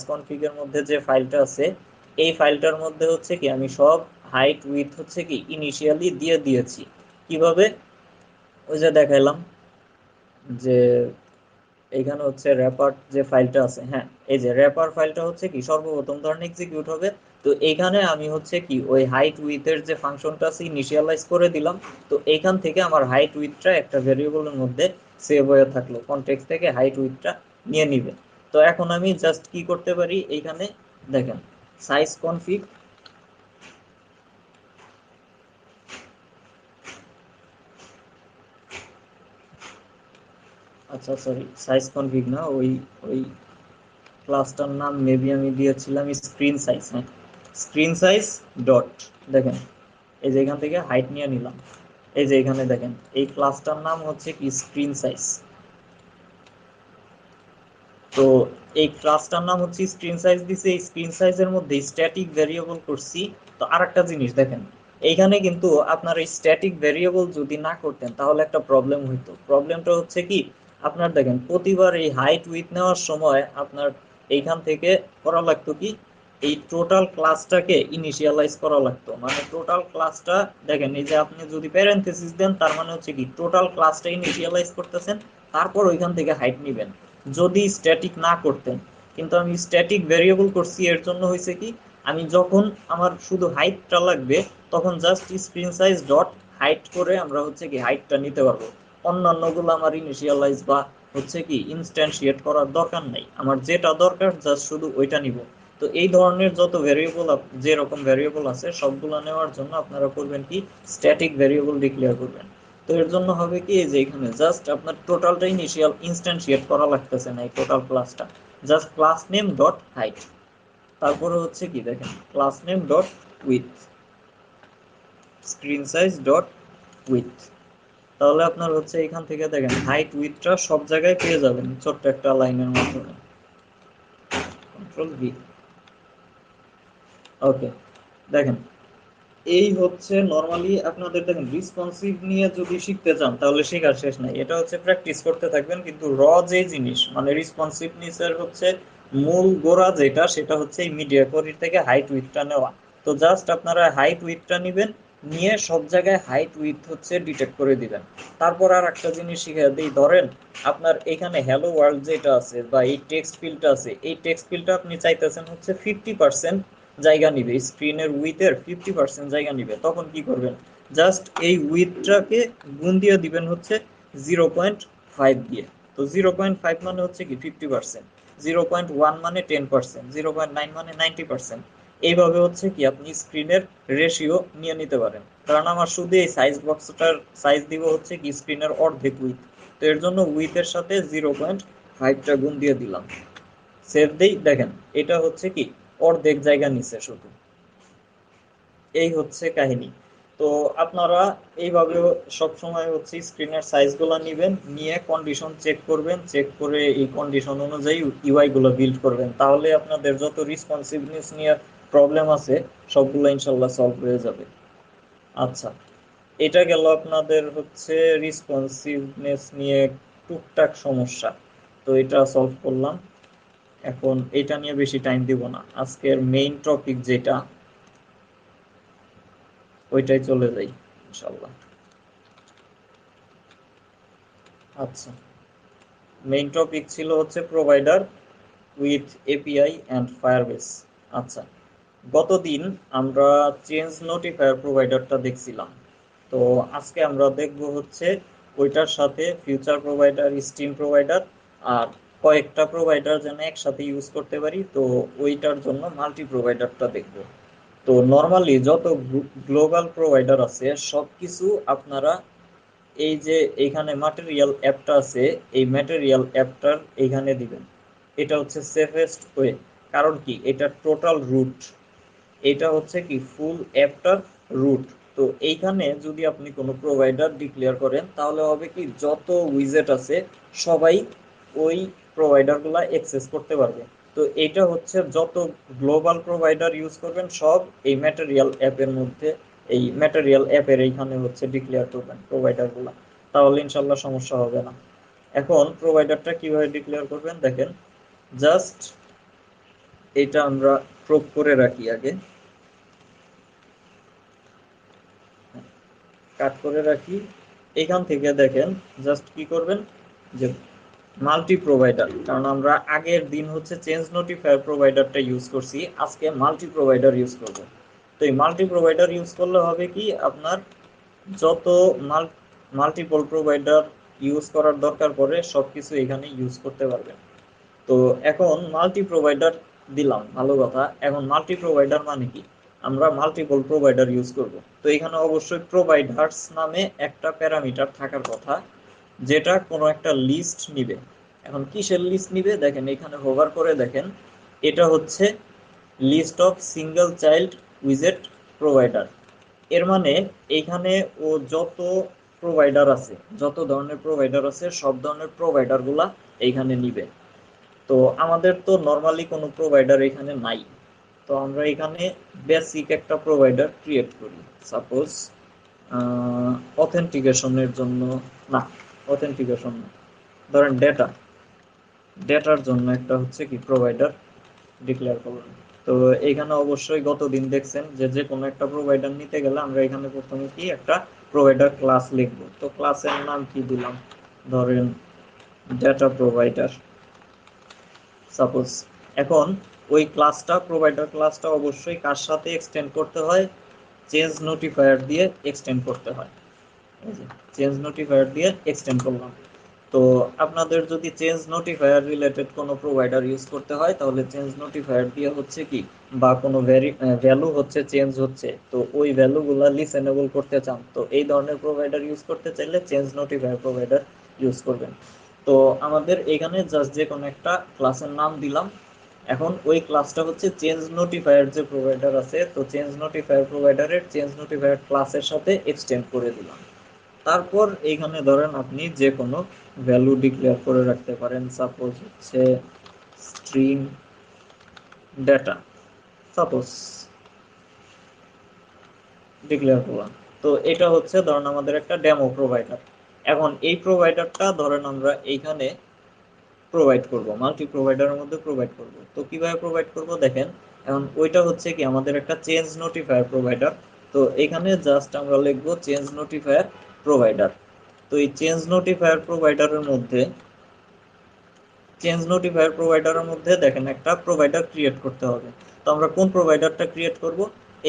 কনফিগ এর মধ্যে যে ফাইলটা আছে, এই ফাইলটার মধ্যে হচ্ছে কি আমি সব হাইট উইথ হচ্ছে কি ইনিশিয়ালি দিয়ে দিয়েছি। কিভাবে? ওই যে দেখাইলাম যে এখানে হচ্ছে র্যাপার যে ফাইলটা আছে, হ্যাঁ এই যে র্যাপার ফাইলটা হচ্ছে কি সর্বপ্রথম ধরেন এক্সিকিউট হবে। তো এইখানে আমি হচ্ছে কি ওই হাইট উইথের যে ফাংশনটা আছে ইনিশিয়ালাইজ করে দিলাম। তো এইখান থেকে আমার হাইট উইথটা একটা ভেরিয়েবলের মধ্যে সেভ হয়ে থাকলো, কনটেক্সট থেকে হাইট উইথটা নিয়ে নিবে। তো এখন আমি জাস্ট কি করতে পারি এইখানে দেখেন, সাইজ কনফিগ, আচ্ছা সরি সাইজ কনফিগ না, ওই ওই ক্লাসটার নাম মেবি আমি দিয়েছিলাম স্ক্রিন সাইজ, হ্যাঁ স্ক্রিন সাইজ ডট, দেখেন এই যে এখান থেকে হাইট নিয়ে নিলাম। এই যে এখানে দেখেন এই ক্লাসটার নাম হচ্ছে কি স্ক্রিন সাইজ। তো এই ক্লাসটার নাম হচ্ছে স্ক্রিন সাইজ দিছে, এই স্ক্রিন সাইজের মধ্যে স্ট্যাটিক ভেরিয়েবল করছি। তো আরেকটা জিনিস দেখেন, এইখানে কিন্তু আপনার এই স্ট্যাটিক ভেরিয়েবল যদি না করতেন তাহলে একটা প্রবলেম হইতো। প্রবলেমটা হচ্ছে কি আপনার দেখেন প্রতিবার এই হাইট উইথ নেওয়ার সময় আপনার এইখান থেকে করা লাগতো কি এই টোটাল ক্লাসটাকে ইনিশিয়ালাইজ করা লাগতো, মানে টোটাল ক্লাসটা দেখেন এই যে আপনি যদি প্যারেনথেসিস দেন তার মানে হচ্ছে কি টোটাল ক্লাসটা ইনিশিয়ালাইজ করতেছেন, তারপর ওইখান থেকে হাইট নিবেন যদি স্ট্যাটিক না করতেন। কিন্তু আমি স্ট্যাটিক ভেরিয়েবল করছি, এর জন্য হয়েছে কি আমি যখন আমার শুধু হাইটটা লাগবে তখন just screen size dot height করে আমরা হচ্ছে কি হাইটটা নিতে পারবো। অন্যান্যগুলো আমার ইনিশিয়ালাইজ বা হচ্ছে কি ইনস্ট্যান্সিয়েট করার দরকার নাই, আমার যেটা দরকার জাস্ট শুধু ওইটা নিব। তো এই ধরনের যত ভেরিয়েবল যেরকম ভেরিয়েবল আছে সবগুলো নেওয়ার জন্য আপনারা করবেন কি স্ট্যাটিক ভেরিয়েবল ডিক্লেয়ার করবেন। তো এর জন্য হবে কি যে এখানে জাস্ট আপনার টোটালটা ইনিশিয়াল ইনস্ট্যান্সিয়েট করা লাগতেছে না, এই টোটাল ক্লাসটা just class name dot height, তারপরে হচ্ছে কি দেখেন class name dot with screen size dot with, তাহলে আপনার হচ্ছে এখান থেকে দেখেন হাইট উইথটা সব জায়গায় পেয়ে যাবেন ছোট্ট একটা লাইনের মাধ্যমে। কন্ট্রোল ভি, ওকে দেখেন এই হচ্ছে নরমালি আপনাদের দেখেন রিসপন্সিভ নিয়ে যদি শিখতে চান তাহলে শেখার শেষ নাই, এটা হচ্ছে প্র্যাকটিস করতে থাকবেন। কিন্তু যে জিনিস মানে রিসপন্সিভনেস এর হচ্ছে মূল গোড়া যেটা, সেটা হচ্ছে এই মিডিয়া কোয়ারি থেকে হাইট উইথটা নেওয়া। তো জাস্ট আপনারা হাইট উইথটা নিবেন, নিয়ে সব জায়গায় হাইট উইথ হচ্ছে ডিটেক্ট করে দিবেন। তারপর আর একটা জিনিস শিখে দিই, ধরেন আপনার এখানে হ্যালো ওয়ার্ল্ড যেটা আছে বা এই টেক্সট ফিল্ডটা আছে, এই টেক্সট ফিল্ডটা আপনি চাইতেছেন হচ্ছে 50% জায়গা নিবে, স্ক্রিনের উইথের 50% জায়গা নিবে। তখন কি করবেন, জাস্ট এই উইথটাকে গুণ দিয়ে দিবেন হচ্ছে 0.5 দিয়ে। তো 0.5 মানে হচ্ছে কি 50%, 0.1 মানে 10%, 0.9 মানে 90%। এইভাবে হচ্ছে কি আপনি স্ক্রিনের রেশিও নিয়ে নিতে পারেন। কারণ আমার শুধু এই সাইজ বক্সটার সাইজ দিব হচ্ছে কি স্ক্রিনের অর্ধেক উইথ, তো এর জন্য উইথের সাথে 0.5টা গুণ দিয়ে দিলাম। সেভ দেই, দেখেন এটা হচ্ছে কি অর্ধেক জায়গা নিচ্ছে শুধু। এই হচ্ছে কাহিনী। তো আপনারা এইভাবে সব সময় হচ্ছে স্ক্রিনের সাইজগুলো নেবেন, নিয়ে কন্ডিশন চেক করবেন, চেক করে এই কন্ডিশন অনুযায়ী ইউআই গুলো বিল্ড করবেন, তাহলে আপনাদের যত রেসপন্সিভনেস নিয়ে প্রবলেম আছে সবগুলো ইনশাল্লাহ সলভ হয়ে যাবে। আচ্ছা, এটা গেল আপনাদের হচ্ছে রেসপন্সিভনেস নিয়ে টুকটাক সমস্যা, তো এটা সলভ করলাম। এখন এটা নিয়ে বেশি টাইম দিব না, আজকের মেইন টপিক যেটা ওইটাই চলে যাই ইনশাল্লাহ। আচ্ছা, মেইন টপিক ছিল হচ্ছে provider with API and Firebase. আচ্ছা, গতদিন আমরা চেঞ্জ নোটিফায়ার প্রোভাইডারটা দেখছিলাম। তো আজকে আমরা দেখব হচ্ছে ওইটার সাথে ফিউচার প্রোভাইডার, স্ট্রিম প্রোভাইডার আর কয়েকটা প্রোভাইডার যেন একসাথে ইউজ করতে পারি, তো ওইটার জন্য মাল্টি প্রোভাইডারটা দেখব। তো নর্মালি যত গ্লোবাল প্রোভাইডার আছে সব কিছু আপনারা এই যে এইখানে ম্যাটেরিয়াল অ্যাপটা আছে, এই ম্যাটেরিয়াল অ্যাপটার এইখানে দিবেন। এটা হচ্ছে সেফেস্ট ওয়ে। কারণ কি, এটা টোটাল রুট, এটা হচ্ছে কি ফুল অ্যাপটার রুট। তো এইখানে যদি আপনি কোনো প্রোভাইডার ডিক্লেয়ার করেন তাহলে হবে কি, যত উইজেট আছে সবাই ওই প্রোভাইডারগুলো অ্যাক্সেস করতে পারবে। তো এটা হচ্ছে যত গ্লোবাল প্রোভাইডার ইউজ করবেন সব এই ম্যাটেরিয়াল অ্যাপের মধ্যে, এই ম্যাটেরিয়াল অ্যাপের এইখানে হচ্ছে ডিক্লেয়ার করবেন প্রোভাইডারগুলো, তাহলে ইনশাল্লাহ সমস্যা হবে না। এখন প্রোভাইডারটা কিভাবে ডিক্লেয়ার করবেন দেখেন, জাস্ট এটা আমরা প্রুভ করে রাখি আগে, কাট করে রাখি। এখান থেকে দেখেন জাস্ট কি করবেন, যে মাল্টি প্রোভাইডার, কারণ আমরা আগের দিন হচ্ছে চেঞ্জ নোটিফায়ার প্রোভাইডারটা ইউজ করছি, আজকে মাল্টি প্রোভাইডার ইউজ করব। তো এই মাল্টি প্রোভাইডার ইউজ করলে হবে কি, আপনার যত মাল্টিপল প্রোভাইডার ইউজ করার দরকার পড়ে সবকিছু এখানে ইউজ করতে পারবেন। তো এখন মাল্টি প্রোভাইডার দিলাম, ভালো কথা। এখন মাল্টি প্রোভাইডার মানে কি, আমরা মাল্টিপল প্রোভাইডার ইউজ করব। তো এখানে অবশ্যই প্রোভাইডার্স নামে একটা প্যারামিটার থাকার কথা, যেটা কোনো একটা লিস্ট নিবে। এখন কিসের লিস্ট নিবে দেখেন, এখানে হোভার করে দেখেন, এটা হচ্ছে লিস্ট অফ সিঙ্গেল চাইল্ড উইজেট প্রোভাইডার। এর মানে এইখানে ও যত প্রোভাইডার আছে, যত ধরনের প্রোভাইডার আছে সব ধরনের প্রোভাইডারগুলা এইখানে নিবে। তো আমাদের তো নর্মালি কোনো প্রোভাইডার এখানে নাই, তো আমরা এখানে বেসিক একটা প্রোভাইডার ক্রিয়েট করি। সাপোজ অথেন্টিকেশনের জন্য, না অথেন্টিকেশন না, ধরেন ডেটার জন্য একটা হচ্ছে কি প্রোভাইডার ডিক্লেয়ার করলাম। তো এখানে অবশ্যই গতদিন দেখছেন যে যে কোনো একটা প্রোভাইডার নিতে গেলে আমরা এখানে প্রথমে কি একটা প্রোভাইডার ক্লাস লিখবো। তো ক্লাসের নাম কি দিলাম, ধরেন ডেটা প্রোভাইডার সাপোজ। এখন ওই ক্লাসটা, প্রোভাইডার ক্লাসটা অবশ্যই কার সাথে এক্সটেন্ড করতে হয়, চেঞ্জ নোটিফায়ার দিয়ে এক্সটেন্ড করতে হয়। এই যে চেঞ্জ নোটিফায়ার দিয়ে এক্সটেন্ড করলাম। তো আপনাদের যদি চেঞ্জ নোটিফায়ার রিলেটেড কোনো প্রোভাইডার ইউজ করতে হয় তাহলে চেঞ্জ নোটিফায়ার দিয়ে হচ্ছে কি, বা কোনো ভ্যালু হচ্ছে চেঞ্জ হচ্ছে, তো ওই ভ্যালুগুলা লিসেনেবল করতে চান, তো এই ধরনের প্রোভাইডার ইউজ করতে চাইলে চেঞ্জ নোটিফায়ার প্রোভাইডার ইউজ করবেন। তো আমাদের এখানে জাস্ট যে কোনো একটা ক্লাসের নাম দিলাম। এখন ওই ক্লাসটা হচ্ছে চেঞ্জ নোটিফায়ার যে প্রোভাইডার আছে, তো চেঞ্জ নোটিফায়ার প্রোভাইডারের চেঞ্জ নোটিফায়ার ক্লাসের সাথে এক্সটেন্ড করে দিলাম। তারপর এইখানে ধরেন আপনি যে কোনো ভ্যালু ডিক্লেয়ার করে রাখতে পারেন, সাপোজ হচ্ছে স্ট্রিং ডেটা সাপোজ ডিক্লেয়ার করলাম। তো এটা হচ্ছে ধরেন আমাদের একটা ডেমো প্রোভাইডার। এখন এই প্রোভাইডারটা ধরেন আমরা এইখানে প্রোভাইড করব, মাল্টি প্রোভাইডারের মধ্যে প্রোভাইড করব। তো কিভাবে প্রোভাইড করব দেখেন, এখন ওইটা হচ্ছে কি আমাদের একটা চেঞ্জ নোটিফায়ার প্রোভাইডার। তো এখানে জাস্ট আমরা লিখবো চেঞ্জ নোটিফায়ার প্রোভাইডার। তো এই চেঞ্জ নোটিফায়ার প্রোভাইডারের মধ্যে দেখেন একটা প্রোভাইডার ক্রিয়েট করতে হবে। তো আমরা কোন প্রোভাইডারটা ক্রিয়েট করব,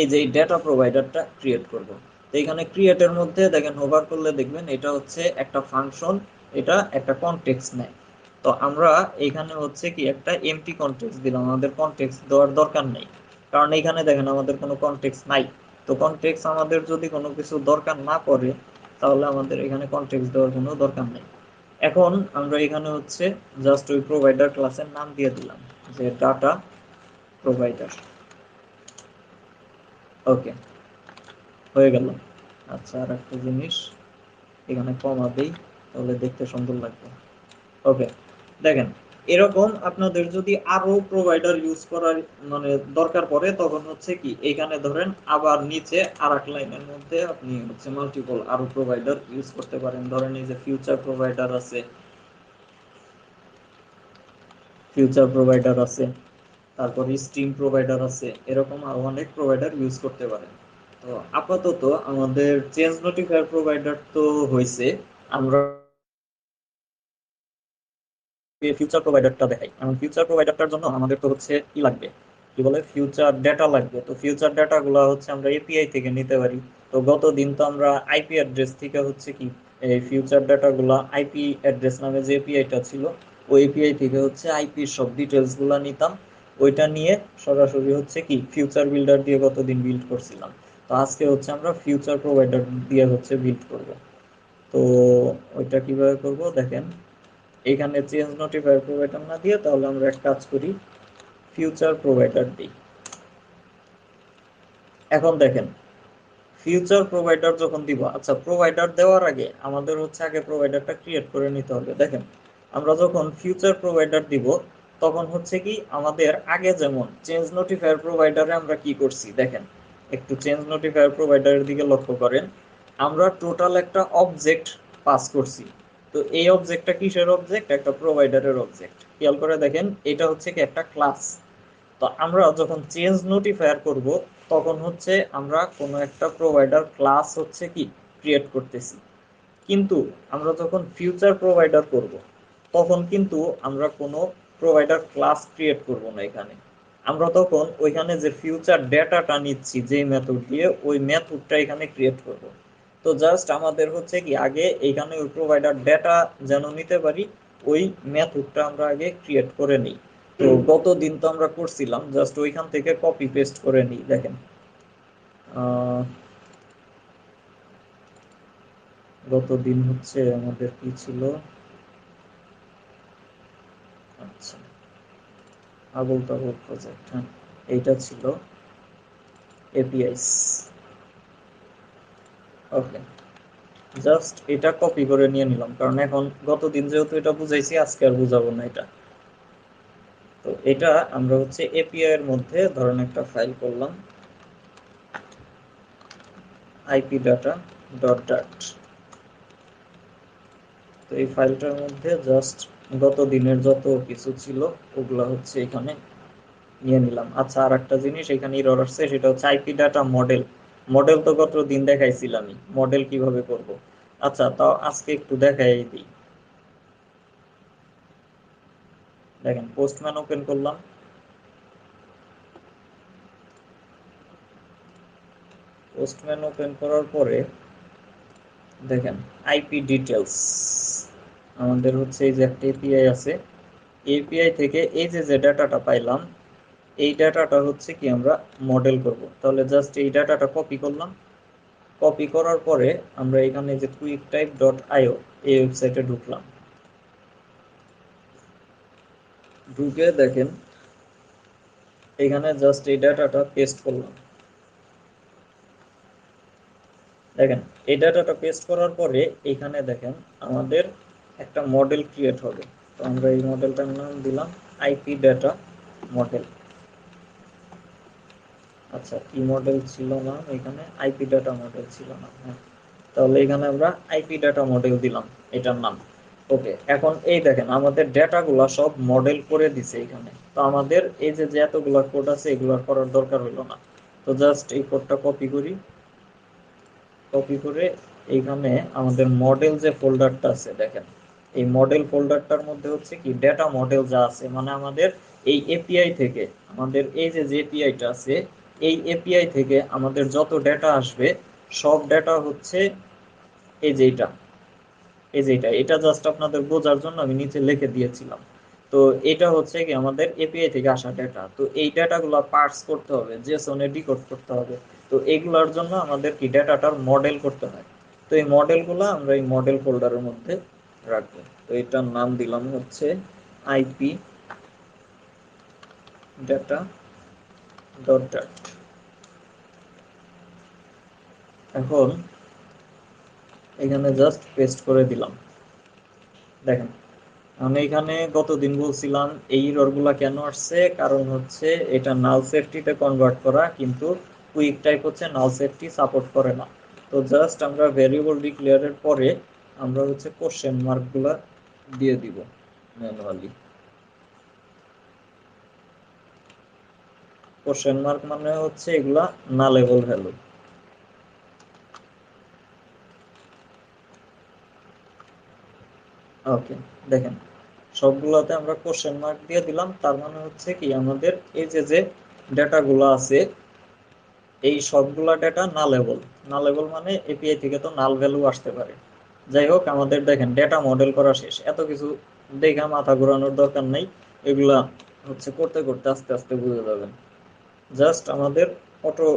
এই যে ডেটা প্রোভাইডারটা ক্রিয়েট করব। তো এখানে ক্রিয়েটের মধ্যে দেখেন হোভার করলে দেখবেন এটা হচ্ছে একটা ফাংশন, এটা একটা কনটেক্সট নেয়। তো আমরা এখানে হচ্ছে কি একটা এমটি কনটেক্সট দিলাম, আমাদের কনটেক্সট দেওয়ার দরকার নেই, কারণ এখানে দেখেন আমাদের কোনো কনটেক্সট নাই। তো কনটেক্সট আমাদের যদি কোনো কিছু দরকার না পড়ে তাহলে আমাদের এখানে কনটেক্সট দেওয়ার কোনো দরকার নেই। এখন আমরা এখানে হচ্ছে জাস্ট ওই প্রোভাইডার ক্লাসের নাম দিয়ে দিলাম যে ডাটা প্রোভাইডার। ওকে, হয়ে গেল। আচ্ছা, আর একটা জিনিস এখানে কমা দেই, তাহলে দেখতে সুন্দর লাগবে। ওকে, দেখেন এরকম আপনাদের যদি আরো প্রোভাইডার ইউজ করার মানে দরকার পড়ে তখন হচ্ছে কি, এখানে ধরেন আবার নিচে আর এক লাইনের মধ্যে আপনি হচ্ছে মাল্টিপল আরো প্রোভাইডার ইউজ করতে পারেন। ধরেন এই যে ফিউচার প্রোভাইডার আছে, তারপর স্ট্রিম প্রোভাইডার আছে, এরকম আরো অনেক প্রোভাইডার ইউজ করতে পারেন। তো আপাতত আমাদের চেঞ্জ নোটিফায়ার প্রোভাইডার তো হয়েছে। আমরা ফিউচার প্রোভাইডারটা দেখাই। এখন ফিউচার প্রোভাইডারটার জন্য আমাদের তো হচ্ছে কি লাগবে, কি বলে, ফিউচার ডেটা লাগবে। তো ফিউচার ডেটা গুলা হচ্ছে আমরা এপিআই থেকে নিতে পারি। তো গত দিন তো আমরা আইপি অ্যাড্রেস থেকে হচ্ছে কি এই ফিউচার ডেটা গুলা, আইপি অ্যাড্রেস নামে যে এপিআইটা ছিল, ওই এপিআই থেকে হচ্ছে আইপির সব ডিটেলস গুলা নিতাম। ওইটা নিয়ে সরাসরি হচ্ছে কি ফিউচার বিল্ডার দিয়ে গতদিন বিল্ড করছিলাম। তো আজকে হচ্ছে আমরা ফিউচার প্রোভাইডার দিয়ে হচ্ছে বিল্ড করব। তো ওইটা কিভাবে করব দেখেন, এখানে চেঞ্জ নোটিফায়ার প্রোভাইডার না দিয়ে তাহলে আমরা এক কাজ করি, ফিউচার প্রোভাইডার দিই। এখন দেখেন, ফিউচার প্রোভাইডার যখন দিব, আচ্ছা প্রোভাইডার দেওয়ার আগে আমাদের হচ্ছে আগে প্রোভাইডারটা ক্রিয়েট করে নিতে হবে। দেখেন, আমরা যখন ফিউচার প্রোভাইডার দিব তখন হচ্ছে কি আমাদের আগে যেমন চেঞ্জ নোটিফায়ার প্রোভাইডারে আমরা কি করছি দেখেন, একটু চেঞ্জ নোটিফায়ার প্রোভাইডারের দিকে লক্ষ্য করেন। আমরা টোটাল একটা অবজেক্ট পাস করছি। তো এই অবজেক্টটা কিসের অবজেক্ট? একটা প্রোভাইডারের অবজেক্ট। খেয়াল করে দেখেন, এটা হচ্ছে কি একটা ক্লাস। তো আমরা যখন চেঞ্জ নোটিফায়ার করব তখন হচ্ছে আমরা কোনো একটা প্রোভাইডার ক্লাস হচ্ছে কি ক্রিয়েট করতেছি। কিন্তু আমরা যখন ফিউচার প্রোভাইডার করব তখন কিন্তু আমরা কোনো প্রোভাইডার ক্লাস ক্রিয়েট করব না। এখানে আমরা তখন ওইখানে যে ফিউচার ডেটাটা নিচ্ছি যেই মেথড দিয়ে, ওই মেথডটা এখানে ক্রিয়েট করব। তো জাস্ট আমাদের হচ্ছে কি আগে এইখানে ওই প্রোভাইডার ডেটা যেন নিতে পারি, ওই মেথডটা আমরা আগে ক্রিয়েট করে নিই। তো গত দিন তো আমরা করছিলাম, জাস্ট ওইখান থেকে কপি পেস্ট করে নিই। দেখেন, গত দিন হচ্ছে আমাদের কি ছিল, আচ্ছা আবুল তাবুল প্রজেক্ট, হ্যাঁ এইটা ছিল এপিআইস। ওকে, জাস্ট এটা কপি করে নিয়ে নিলাম, কারণ এখন গতদিন যেহেতু এটা বুঝাইছি আজকে আর বুঝাবো না এটা। তো এটা আমরা হচ্ছে এপিআই এর মধ্যে ধরেন একটা ফাইল করলাম, আইপি ডাটা ডট ডাট। তো এই ফাইলটার মধ্যে জাস্ট গত দিনের যত কিছু ছিল ওগুলা হচ্ছে এখানে নিয়ে নিলাম। আচ্ছা, আর একটা জিনিস এখানে এরর আসছে, সেটা হচ্ছে আইপি ডাটা মডেল। মডেল তো গত দিন দেখাইছিলামই, মডেল কিভাবে করব। আচ্ছা, তাও আজকে একটু দেখাই দিই। দেখেন, পোস্টম্যান ওপেন করলাম। পোস্টম্যান ওপেন করার পরে দেখেন আইপি ডিটেলস, আমাদের হচ্ছে এই যে একটা এপিআই আছে, এপিআই থেকে এই যে যে ডাটাটা পাইলাম, এই ডাটাটা হচ্ছে কি আমরা মডেল করব। তাহলে জাস্ট এই ডাটাটা কপি করলাম। কপি করার পরে আমরা এখানে যে কুইক টাইপ ডট আইও এই ওয়েবসাইটে ঢুকলাম। ঢুকে দেখেন এখানে জাস্ট এই ডাটাটা পেস্ট করলাম। দেখেন, এই ডাটাটা পেস্ট করার পরে এখানে দেখেন আমাদের একটা মডেল ক্রিয়েট হবে। তো আমরা এই মডেলটার নাম দিলাম আইপি ডাটা মডেল। আচ্ছা, কি মডেল ছিল না এখানে? আইপি ডাটা মডেল ছিল না, হ্যাঁ। তাহলে এখানে আমরা আইপি ডাটা মডেল দিলাম এটার নাম। ওকে, এখন এই দেখেন আমাদের ডেটাগুলা সব মডেল করে দিছে এখানে। তো আমাদের এই যে যে এতগুলা কোড আছে এগুলার করার দরকার হইলো না। তো জাস্ট এই কোডটা কপি করি। কপি করে এইখানে আমাদের মডেল যে ফোল্ডারটা আছে দেখেন, এই মডেল ফোল্ডারটার মধ্যে হচ্ছে কি ডেটা মডেল যা আছে, মানে আমাদের এই এপিআই থেকে, আমাদের এই যে যে এপিআইটা আছে, এই এপিআই থেকে আমাদের যত ডেটা আসবে সব ডেটা হচ্ছে এই যে এটা, এই যে এটা জাস্ট আপনাদের বোঝার জন্য আমি নিচে লিখে দিয়েছিলাম। তো এটা হচ্ছে কি আমাদের এপিআই থেকে আসা ডেটা। তো এই ডেটাগুলো পার্স করতে হবে, জেসনে ডিকোড করতে হবে। তো এগুলোর জন্য আমাদের কি ডেটাটার মডেল করতে হয়। তো এই মডেলগুলো আমরা এই মডেল ফোল্ডারের মধ্যে রাখবো। তো এটার নাম দিলাম হচ্ছে আইপি ডাটা ডট ডাট। এখন এখানে জাস্ট পেস্ট করে দিলাম। দেখেন, আমি এখানে গতদিন বলছিলাম এই এরর গুলা কেন আসছে, কারণ হচ্ছে এটা নাল সেফটিতে কনভার্ট করা, কিন্তু কুইক টাইপ হচ্ছে নাল সেফটি সাপোর্ট করে না। তো জাস্ট আমরা ভেরিয়েবল ডিক্লেয়ারের পরে আমরা হচ্ছে কোশ্চেন মার্ক গুলা দিয়ে দিব ম্যানুয়ালি। কোশ্চেন মার্ক মানে হচ্ছে এগুলা নালেবল ভ্যালু। ওকে, দেখেন সবগুলোতে আমরা কোশ্চেন মার্ক দিয়ে দিলাম, তার মানে হচ্ছে কি আমাদের এই যে যে ডেটাগুলো আছে এই সবগুলা ডেটা নালেবল। নালেবল মানে এপিআই থেকে তো নাল ভ্যালু আসতে পারে। যাই হোক, আমাদের দেখেন ডেটা মডেল করা শেষ, এত কিছু দেখা মাথা ঘোরানোর দরকার নাই, এগুলা হচ্ছে করতে করতে আস্তে আস্তে বুঝে যাবেন। জাস্ট আমাদের অটো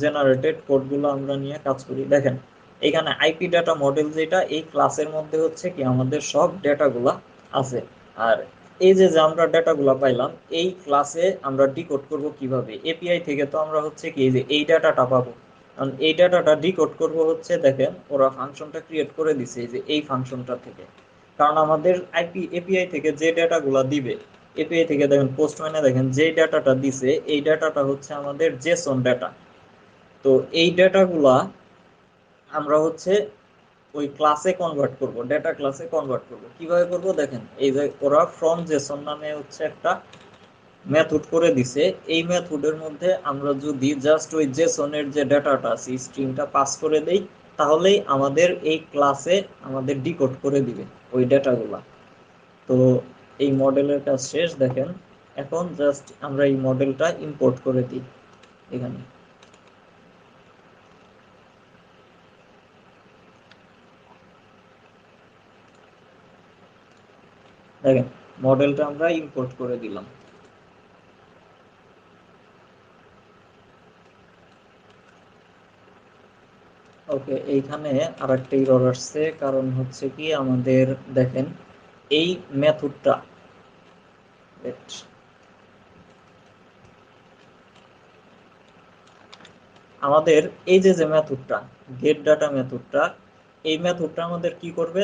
জেনারেটেড কোডগুলো আমরা নিয়ে কাজ করি। দেখেন এখানে আইপি ডাটা মডেল যেটা, এই ক্লাসের মধ্যে হচ্ছে কি আমাদের সব ডেটাগুলা আছে। আর এই যে যে আমরা ডেটাগুলা পাইলাম এই ক্লাসে আমরা ডিকোড করব কিভাবে, এপিআই থেকে তো আমরা হচ্ছে কি এই যে এই ডাটাটা পাবো। কারণ এই ডাটাটা ডিকোড করব হচ্ছে, দেখেন ওরা ফাংশনটা ক্রিয়েট করে দিছে এই যে এই ফাংশনটা থেকে। কারণ আমাদের এপিআই থেকে যে ডেটাগুলা দিবে, এপিআই থেকে দেখেন পোস্টম্যানে দেখেন যে ডাটাটা দিছে এই ডাটাটা হচ্ছে আমাদের জেসন ডাটা। তো এই ডাটাগুলা আমরা হচ্ছে ওই ক্লাসে কনভার্ট করব, ডেটা ক্লাসে কনভার্ট করব। কিভাবে করব দেখেন, এই যে ওরা ফ্রম জেসন নামে হচ্ছে একটা মেথড করে দিছে। এই মেথডের মধ্যে আমরা যদি জাস্ট ওই জেসনের যে ডাটাটা আছে স্ট্রিংটা পাস করে দেই, তাহলেই আমাদের এই ক্লাসে আমাদের ডিকোড করে দিবে ওই ডেটাগুলা। তো এই মডেলের কাজ শেষ। দেখেন এখন জাস্ট আমরা এই মডেলটা ইম্পোর্ট করে দিই এখানে। দেখেন মডেলটা আমরা ইম্পোর্ট করে দিলাম। ওকে, এইখানে আরেকটা এরর আসছে, কারণ হচ্ছে কি আমাদের দেখেন এই মেথডটা, আমাদের এই যে যে মেথডটা গেট ডাটা মেথডটা, এই মেথডটা আমাদের কি করবে,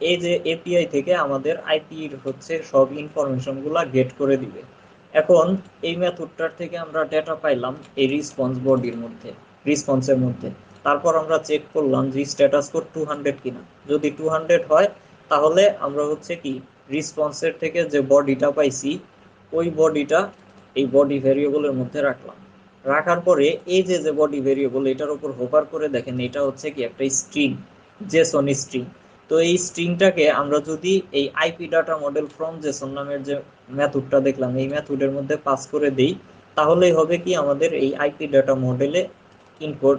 এই যে এপিআই থেকে আমাদের আইপির হচ্ছে সব ইনফরমেশন গুলা গেট করে দিবে। এখন এই মেথডটার থেকে আমরা ডেটা পাইলাম এই রিসপন্স বডির মধ্যে, রিসপন্সের মধ্যে। তারপর আমরা চেক করলাম যে স্ট্যাটাস কোড 200 কিনা। যদি 200 হয় তাহলে আমরা হচ্ছে কি রিসপন্সের থেকে যে বডিটা পাইছি ওই বডিটা এই বডি ভেরিয়েবলের মধ্যে রাখলাম। রাখার পরে এই যে যে বডি ভেরিয়েবল এটার উপর হোভার করে দেখেন এটা হচ্ছে কি একটা স্ট্রিং, জেসন স্ট্রিং। তো এই স্ট্রিংটাকে আমরা যদি এই IP data model from Jason নামের যে মেথডটা দেখলাম এই মেথডের মধ্যে পাস করে দেই, তাহলেই হবে কি আমাদের এই আইপি ডাটা মডেলে ইনকোড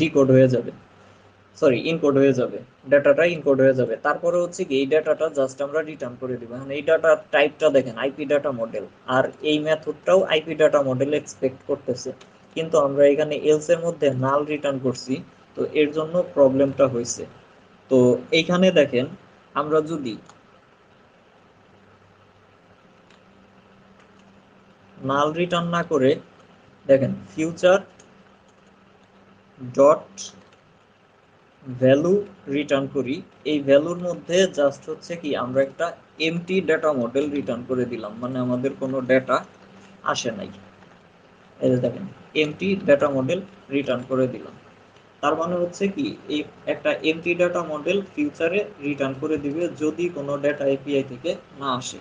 ডিকোড হয়ে যাবে, সরি ইনকোড হয়ে যাবে, ডাটাটা ইনকোড হয়ে যাবে। তারপরে হচ্ছে কি এই ডাটাটা জাস্ট আমরা রিটার্ন করে দিব। এখন এই ডাটা টাইপটা দেখেন আইপি ডাটা মডেল, আর এই মেথডটাও আইপি ডাটা মডেল এক্সপেক্ট করতেছে, কিন্তু আমরা এখানে এলস এর মধ্যে নাল রিটার্ন করছি। তো এর জন্য প্রবলেমটা হয়েছে। তো এইখানে দেখেন আমরা যদি নাল রিটার্ন না করে দেখেন ফিউচার ডট ভ্যালু রিটার্ন করি, এই ভ্যালুর মধ্যে জাস্ট হচ্ছে কি আমরা একটা এমটি ডেটা মডেল রিটার্ন করে দিলাম, মানে আমাদের কোনো ডেটা আসে নাই। এই যে দেখেন এমটি ডেটা মডেল রিটার্ন করে দিলাম। তার মানে হচ্ছে কি এই একটা এমটি ডেটা মডেল ফিউচারে রিটার্ন করে দিবে যদি কোনো ডেটা এপিআই থেকে না আসে।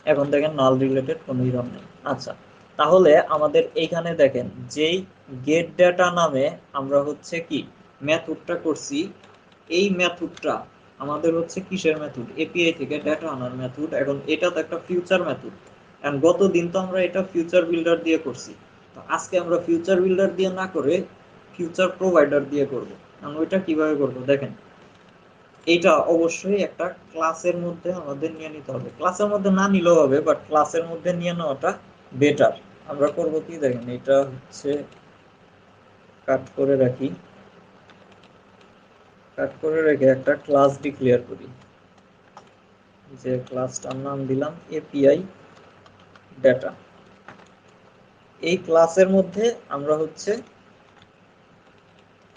এখন দেখেন নাল রিলেটেড কোনো ইরর নেই। আচ্ছা, তাহলে আমাদের এইখানে দেখেন যেই গেট ডেটা নামে আমরা হচ্ছে কি মেথডটা করছি, এই মেথডটা আমাদের হচ্ছে কিসের মেথড, এপিআই থেকে ডেটা আনার মেথড। এখন এটা তো একটা ফিউচার মেথড, এন্ড গত দিন তো আমরা এটা ফিউচার বিল্ডার দিয়ে করছি। তো আজকে আমরা ফিউচার বিল্ডার দিয়ে না করে ফিউচার প্রোভাইডার দিয়ে করব। কারণ ওইটা কিভাবে করব দেখেন, এইটা অবশ্যই একটা ক্লাসের মধ্যে আমাদের নিয়ে নিতে হবে, ক্লাসের মধ্যে না নিলেও হবে বাট ক্লাসের মধ্যে নিয়ে নেওয়াটা বেটার। আমরা করব কি দেখেন, এটা হচ্ছে কাট করে রাখি, কাট করে রেখে একটা ক্লাস ডিক্লেয়ার করি, যে ক্লাসটার নাম দিলাম এপিআই ডেটা। এই ক্লাসের মধ্যে আমরা হচ্ছে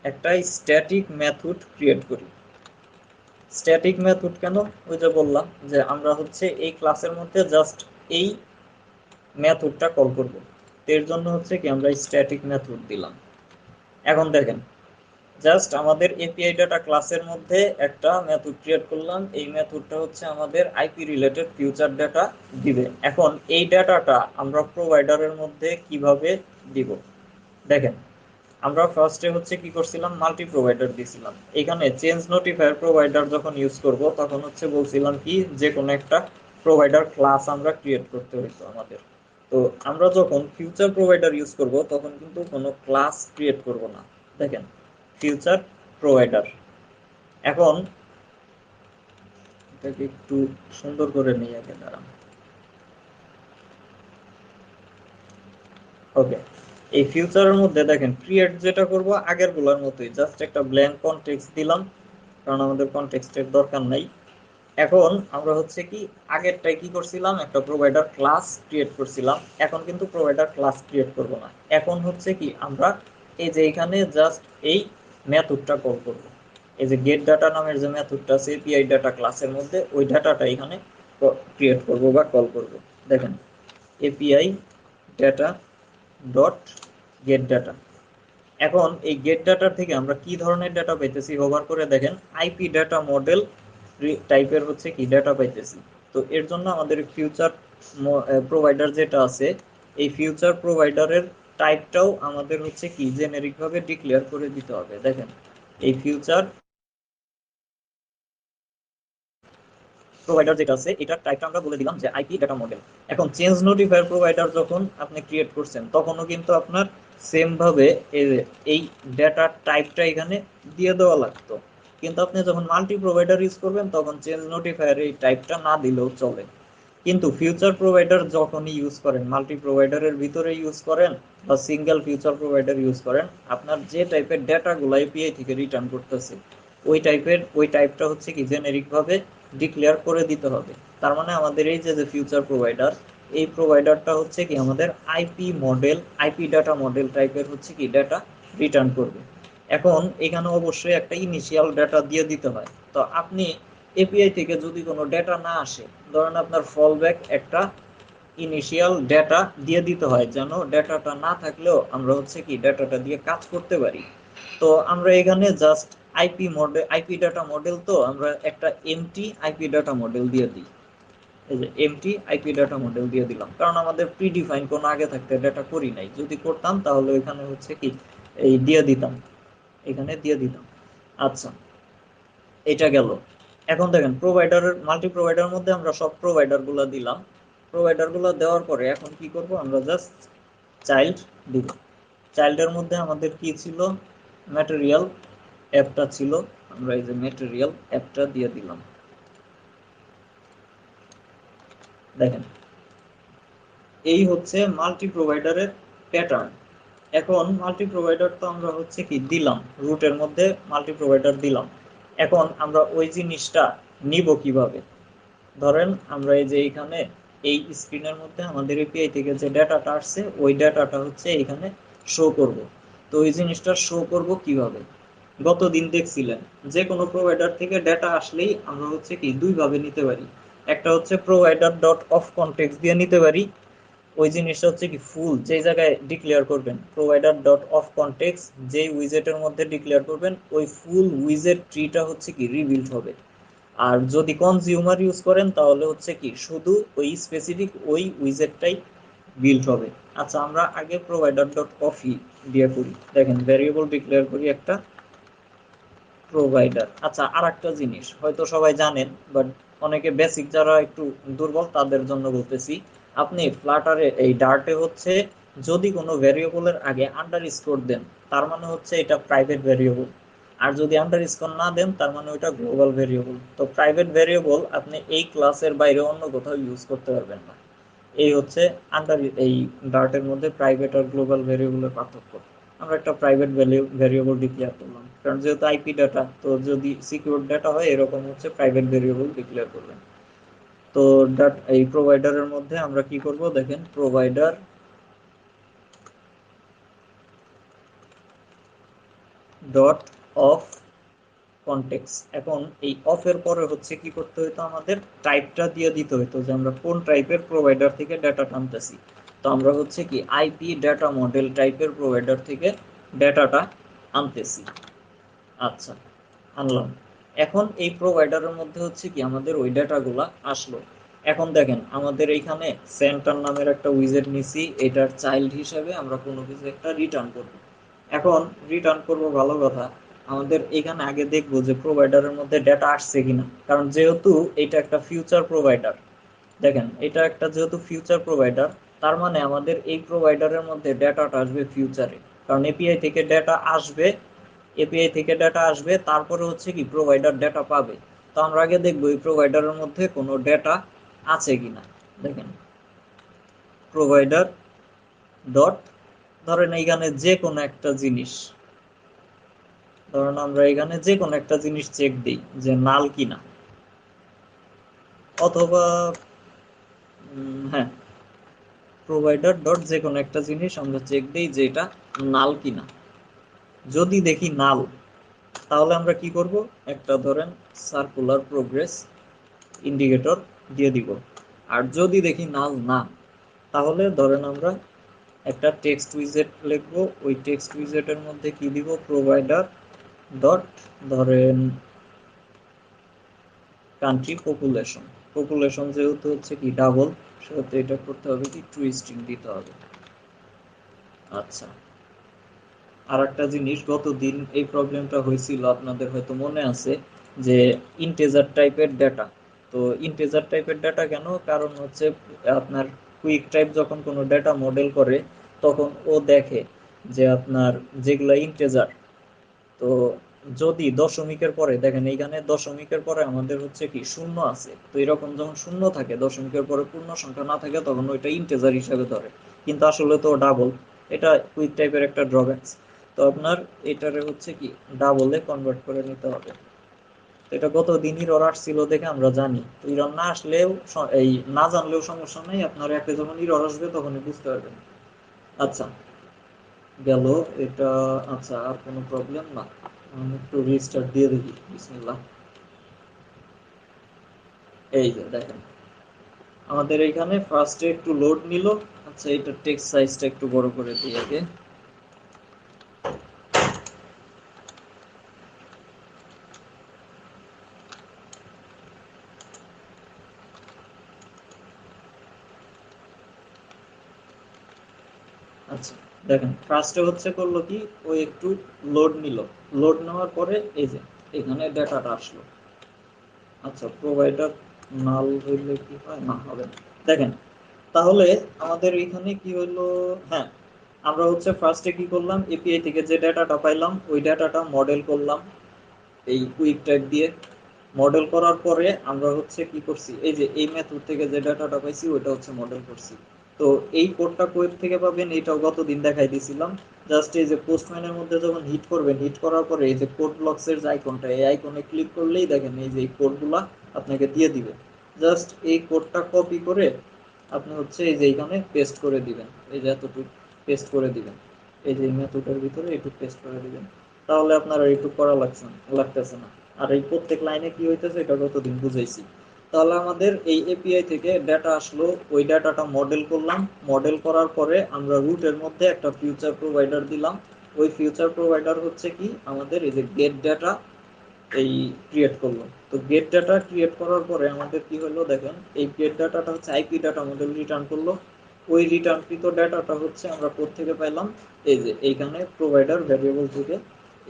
একটা স্ট্যাটিক মেথড ক্রিয়েট করি। স্ট্যাটিক মেথড কেন, ওই যে বললাম যে আমরা হচ্ছে এই ক্লাসের মধ্যে জাস্ট এই মেথডটা কল করব, এর জন্য হচ্ছে কি আমরা স্ট্যাটিক মেথড দিলাম। এখন দেখেন জাস্ট আমাদের এপিআই ডাটা ক্লাসের মধ্যে একটা মেথড ক্রিয়েট করলাম, এই মেথডটা হচ্ছে আমাদের আইপি রিলেটেড ফিউচার ডাটা দিবে। এখন এই ডাটাটা আমরা প্রোভাইডারের মধ্যে কিভাবে দিব দেখেন, আমরা ফার্স্টে হচ্ছে কি করছিলাম, মাল্টি প্রোভাইডার দিছিলাম। এখানে চেঞ্জ নোটিফায়ার প্রোভাইডার যখন ইউজ করব তখন হচ্ছে বলছিলাম কি যে কোনো একটা প্রোভাইডার ক্লাস আমরা ক্রিয়েট করতে হইতো আমাদের। তো আমরা যখন ফিউচার প্রোভাইডার ইউজ করব তখন কিন্তু কোনো ক্লাস ক্রিয়েট করব না। দেখেন, ফিউচার প্রোভাইডার। এখন এটাকে একটু সুন্দর করে নিয়ে আগে দাঁড়ান। ওকে, এই ফিউচারের মধ্যে দেখেন ক্রিয়েট যেটা করব আগের গুলোর মতোই, জাস্ট একটা ব্ল্যাঙ্ক কনটেক্সট দিলাম, কারণ আমাদের কনটেক্সটের দরকার নাই। এখন আমরা হচ্ছে কি আগেরটাই কি করছিলাম, একটা প্রোভাইডার ক্লাস ক্রিয়েট করছিলাম, এখন কিন্তু প্রোভাইডার ক্লাস ক্রিয়েট করব না। এখন হচ্ছে কি আমরা এই যে এখানে জাস্ট এই মেথডটা কল করব। এই যে গেট ডাটা নামের যে মেথডটা আছে এপিআই ডাটা ক্লাসের মধ্যে, ওই ডাটাটা এখানে ক্রিয়েট করব বা কল করব। দেখেন, API data dot gate data. এখন এই গেট ডাটার থেকে আমরা কি ধরনের ডাটা পাইতেছি, হোভার করে দেখেন আইপি ডাটা মডেল টাইপের হচ্ছে কি ডাটা পাইতেছি। তো এর জন্য আমাদের ফিউচার প্রোভাইডার যেটা আছে, এই ফিউচার প্রোভাইডারের টাইপটাও আমাদের হচ্ছে কি জেনেরিক ভাবে ডিক্লেয়ার করে দিতে হবে। দেখেন, এই ফিউচার প্রোভাইডার যেটা আছে এটার টাইপটা আমরা বলে দিলাম যে আইপি ডাটা মডেল। এখন চেঞ্জ নোটিফায়ার প্রোভাইডার যখন আপনি ক্রিয়েট করছেন তখনও কিন্তু আপনার সেম ভাবে এই ডাটা টাইপটা এখানে দিয়ে দেওয়া লাগতো। কিন্তু আপনি যখন মাল্টি প্রোভাইডার ইউজ করবেন তখন চেঞ্জ নোটিফায়ার এই টাইপটা না দিলেও চলে। কিন্তু ফিউচার প্রোভাইডার যখনই ইউজ করেন, মাল্টি প্রোভাইডারের ভিতরে ইউজ করেন বা সিঙ্গেল ফিউচার প্রোভাইডার ইউজ করেন, আপনার যে টাইপের ডেটাগুলো এপিআই থেকে রিটার্ন করতেছে ওই টাইপটা হচ্ছে কি জেনেরিক ভাবে ডিক্লেয়ার করে দিতে হবে। তার মানে আমাদের এই যে ফিউচার প্রোভাইডার, এই প্রোভাইডারটা হচ্ছে কি আমাদের IP model, IP data model টাইপের হচ্ছে কি ডাটা রিটার্ন করবে। এখন এখানে অবশ্যই একটা ইনিশিয়াল ডাটা দিয়ে দিতে হয়। তো আপনি এপিআই থেকে যদি কোনো ডেটা না আসে, ধরেন আপনার ফলব্যাক একটা ইনিশিয়াল ডেটা দিয়ে দিতে হয়, যেন ডেটাটা না থাকলেও আমরা হচ্ছে কি ডেটাটা দিয়ে কাজ করতে পারি। তো আমরা এখানে just IP model, IP data model, তো আমরা একটা এমটি আইপি ডাটা মডেল দিয়ে দিই। এই যে এমটি আইপি ডাটা মডেল দিয়ে দিলাম, কারণ আমাদের প্রিডিফাইন কোনো আগে থাকতে ডাটা করি নাই। যদি করতাম তাহলে এখানে হচ্ছে কি এই দিয়ে দিতাম, এখানে দিয়ে দিতাম। আচ্ছা, এটা গেল। এখন দেখেন প্রোভাইডারের মাল্টি প্রোভাইডারের মধ্যে আমরা সব প্রোভাইডার গুলো দিলাম। প্রোভাইডার গুলো দেওয়ার পরে এখন কি করব, আমরা জাস্ট চাইল্ড দিব। চাইল্ডের মধ্যে আমাদের কি ছিল, ম্যাটেরিয়াল অ্যাপটা ছিল, আমরা এই যে ম্যাটেরিয়াল অ্যাপটা দিয়ে দিলাম। দেখেন, এই হচ্ছে মাল্টি প্রোভাইডারের প্যাটার্ন। এখন মাল্টি প্রোভাইডার তো আমরা হচ্ছে কি দিলাম, রুটের মধ্যে মাল্টি প্রোভাইডার দিলাম। এখন আমরা ওই জিনিসটা নিব কিভাবে, ধরেন আমরা এই যে এখানে এই স্ক্রিনের মধ্যে আমাদের এপিআই থেকে যে ডাটাটা আসছে ওই ডাটাটা হচ্ছে এখানে শো করব। তো ওই জিনিসটা শো করব কিভাবে, গতদিন দেখছিলেন যে কোনো প্রোভাইডার থেকে ডেটা আসলেই আমরা হচ্ছে কি দুই ভাবে নিতে পারি। একটা হচ্ছে প্রোভাইডার ডট অফ কনটেক্সট দিয়ে নিতে পারি, ওই জিনিসটা হচ্ছে কি ফুল যেই জায়গায় ডিক্লেয়ার করবেন প্রোভাইডার ডট অফ কনটেক্সট, যেই উইজেটের মধ্যে ডিক্লেয়ার করবেন ওই ফুল উইজেট ট্রিটা হচ্ছে কি রিবিল্ড হবে। আর যদি কনজিউমার ইউজ করেন তাহলে হচ্ছে কি শুধু ওই স্পেসিফিক ওই উইজেটটাই বিল্ড হবে। আচ্ছা, আমরা আগে প্রোভাইডার ডট কফি দিয়ে করি। দেখেন, ভ্যারিয়েবল ডিক্লেয়ার করি একটা প্রোভাইডার। আচ্ছা, আর একটা জিনিস হয়তো সবাই জানেন, বাট অনেকে বেসিক যারা একটু দুর্বল তাদের জন্য বলতেছি। আপনি ফ্লাটারে এই ডার্টে হচ্ছে যদি কোনো ভ্যারিয়েবলের আগে আন্ডার স্কোর দেন তার মানে হচ্ছে এটা প্রাইভেট ভ্যারিয়েবল, আর যদি আন্ডার স্কোর না দেন তার মানে ওটা গ্লোবাল ভ্যারিয়েবল। তো প্রাইভেট ভ্যারিয়েবল আপনি এই ক্লাসের বাইরে অন্য কোথাও ইউজ করতে পারবেন না। এই হচ্ছে আন্ডার এই ডার্টের মধ্যে প্রাইভেট আর গ্লোবাল ভ্যারিয়েবলের পার্থক্য। আমরা একটা প্রাইভেট ভ্যারিয়েবল ডিক্লেয়ার করলাম, কারণ যেহেতু আইপি ডাটা, তো যদি সিকিউর ডাটা হয় এরকম হচ্ছে প্রাইভেট ভ্যারিয়েবল ডিক্লেয়ার করবেন। তো এই প্রোভাইডারের মধ্যে আমরা কি করব, দেখেন প্রোভাইডার ডট অফ কনটেক্সট। এখন এই অফ এর পরে হচ্ছে কি করতে হতো, আমাদের টাইপটা দিয়ে দিতে হতো যে আমরা কোন টাইপের প্রোভাইডার থেকে ডাটা টানতেছি। তো আমরা হচ্ছে কি আইপি ডাটা মডেল টাইপের প্রোভাইডার থেকে ডাটাটা আনতেছি। আচ্ছা, আনলাম। এখন এই প্রোভাইডারের মধ্যে হচ্ছে কি আমাদের ওই ডাটাগুলা আসলো। এখন দেখেন আমাদের এইখানে সেন্টার নামের একটা উইজেট নিছি, এটার চাইল্ড হিসেবে আমরা কোনো কিছু একটা রিটার্ন করব। এখন রিটার্ন করব, ভালো কথা। আমাদের এখানে আগে দেখবো যে প্রোভাইডারের মধ্যে ডেটা আসছে কিনা, কারণ যেহেতু এটা একটা ফিউচার প্রোভাইডার, দেখেন এটা একটা যেহেতু ফিউচার প্রোভাইডার, তার মানে আমাদের এই প্রোভাইডারের মধ্যে ডেটাটা আসবে ফিউচারে, কারণ এপিআই থেকে ডেটা আসবে। এপিআই থেকে ডেটা আসবে, তারপরে হচ্ছে কি প্রোভাইডার ডেটা পাবে। তো আমরা আগে দেখবো এই প্রোভাইডারের মধ্যে কোনো ডেটা আছে কিনা। দেখেন প্রোভাইডার ডট, ধরেন এইখানে যে কোনো একটা জিনিস, ধরেন আমরা এখানে যে কোনো একটা জিনিস চেক দিই যে নাল কিনা, অথবা হ্যাঁ, প্রোভাইডার ডট যে কোনো একটা জিনিস আমরা চেক দিই যে এটা নাল কিনা। যদি দেখি নাল, তাহলে আমরা কি করব, একটা ধরেন সার্কুলার প্রোগ্রেস ইন্ডিকেটর দিয়ে দিব। আর যদি দেখি নাল না, তাহলে ধরেন আমরা একটা টেক্সট উইজেট লিখবো, ওই টেক্সট উইজেটের মধ্যে কি দিব, প্রোভাইডার ডট, ধরেন কান্ট্রি পপুলেশন। পপুলেশন যেহেতু হচ্ছে কি ডাবল, সেহেতু এটা করতে হবে কি ট্রু স্ট্রিং দিতে হবে। আচ্ছা, আর একটা জিনিস, গতদিন এই প্রবলেমটা হয়েছিল, আপনাদের হয়তো মনে আছে, যে ইন্টেজার টাইপের ডেটা। তো ইন্টেজার টাইপের ডেটা কেন, কারণ হচ্ছে আপনার কুইক টাইপ যখন কোনো ডেটা মডেল করে, তখন ও দেখে যে আপনার যেগুলা ইন্টেজার, তো যদি দশমিকের পরে, দেখেন এইখানে দশমিকের পরে আমাদের হচ্ছে কি শূন্য আছে, তো এরকম যখন শূন্য থাকে, দশমিকের পরে পূর্ণ সংখ্যা না থাকে, তখন ওইটা ইন্টেজার হিসাবে ধরে। কিন্তু আসলে তো ডাবল, এটা কুইক টাইপের একটা ড্রব্যাকস। তো আপনার এটারে হচ্ছে কি ডাবলে কনভার্ট করে নিতে হবে। তো এটা গত দিন ইরর আসছিল দেখে আমরা জানি, তো ইরর না আসলেও এই না জানলেও সমস্যা নেই, আপনার একটা যখন ইরর আসবে তখনই বুঝতে পারবেন। আচ্ছা, গেল এটা। আচ্ছা, আর কোনো প্রবলেম না, আমি একটু রিস্টার্ট দিয়ে দেখি, বিসমিল্লাহ। এই যে দেখেন, আমাদের এখানে ফার্স্টে একটু লোড নিল। আচ্ছা, এটা টেক্সট সাইজটা একটু বড় করে দিই আগে। আচ্ছা, দেখেন ফার্স্টে হচ্ছে করলো কি, ও একটু লোড নিল। লোড নেওয়ার পরে এই যে এখানে ডেটাটা আসলো। আচ্ছা, প্রোভাইডার নাল হইলে কি হয়, না হবে না। দেখেন, তাহলে আমাদের এখানে কি হলো, হ্যাঁ, আমরা হচ্ছে ফার্স্টে কি করলাম, এপিআই থেকে যে ডাটাটা পাইলাম ওই ডাটাটা মডেল করলাম এই কুইক টাইপ দিয়ে। মডেল করার পরে আমরা হচ্ছে কি করছি, এই যে এই মেথড থেকে যে ডাটাটা পাইছি ওটা হচ্ছে মডেল করছি। তো এই কোডটা কোয়েব থেকে পাবেন, এটাও গতদিন দেখাই দিয়েছিলাম। জাস্ট এই যে পোস্টম্যানের মধ্যে যখন হিট করবেন, হিট করার পরে এই যে কোড ব্লকস এর যে আইকনটা, এই আইকনে ক্লিক করলেই দেখেন এই যে এই কোডগুলা আপনাকে দিয়ে দিবে। জাস্ট এই কোডটা কপি করে আপনি হচ্ছে এই যে এইখানে পেস্ট করে দিবেন, এই যে এতটুকু পেস্ট করে দিবেন, এই যে মেথডের ভিতরে একটু পেস্ট করে দিবেন। তাহলে আপনার আর একটু করা লাগতেছে না। আর এই প্রত্যেক লাইনে কি হইতেছে এটা কতদিন বুঝাইছি। তাহলে আমাদের এই এপিআই থেকে ডেটা আসলো, ওই ডাটাটা মডেল করলাম। মডেল করার পরে আমরা রুটের মধ্যে একটা ফিউচার প্রোভাইডার দিলাম। ওই ফিউচার প্রোভাইডার হচ্ছে কি আমাদের এই যে গেট ডাটা এই ক্রিয়েট করলো। তো গেট ডাটা ক্রিয়েট করার পরে আমাদের কি হলো, দেখেন এই গেট ডাটাটা হচ্ছে আইপি ডাটা মডেল রিটার্ন করলো। ওই রিটার্নকৃত ডাটাটা হচ্ছে আমরা কোত্থেকে পাইলাম, এই যে এইখানে প্রোভাইডার ভ্যারিয়েবল থেকে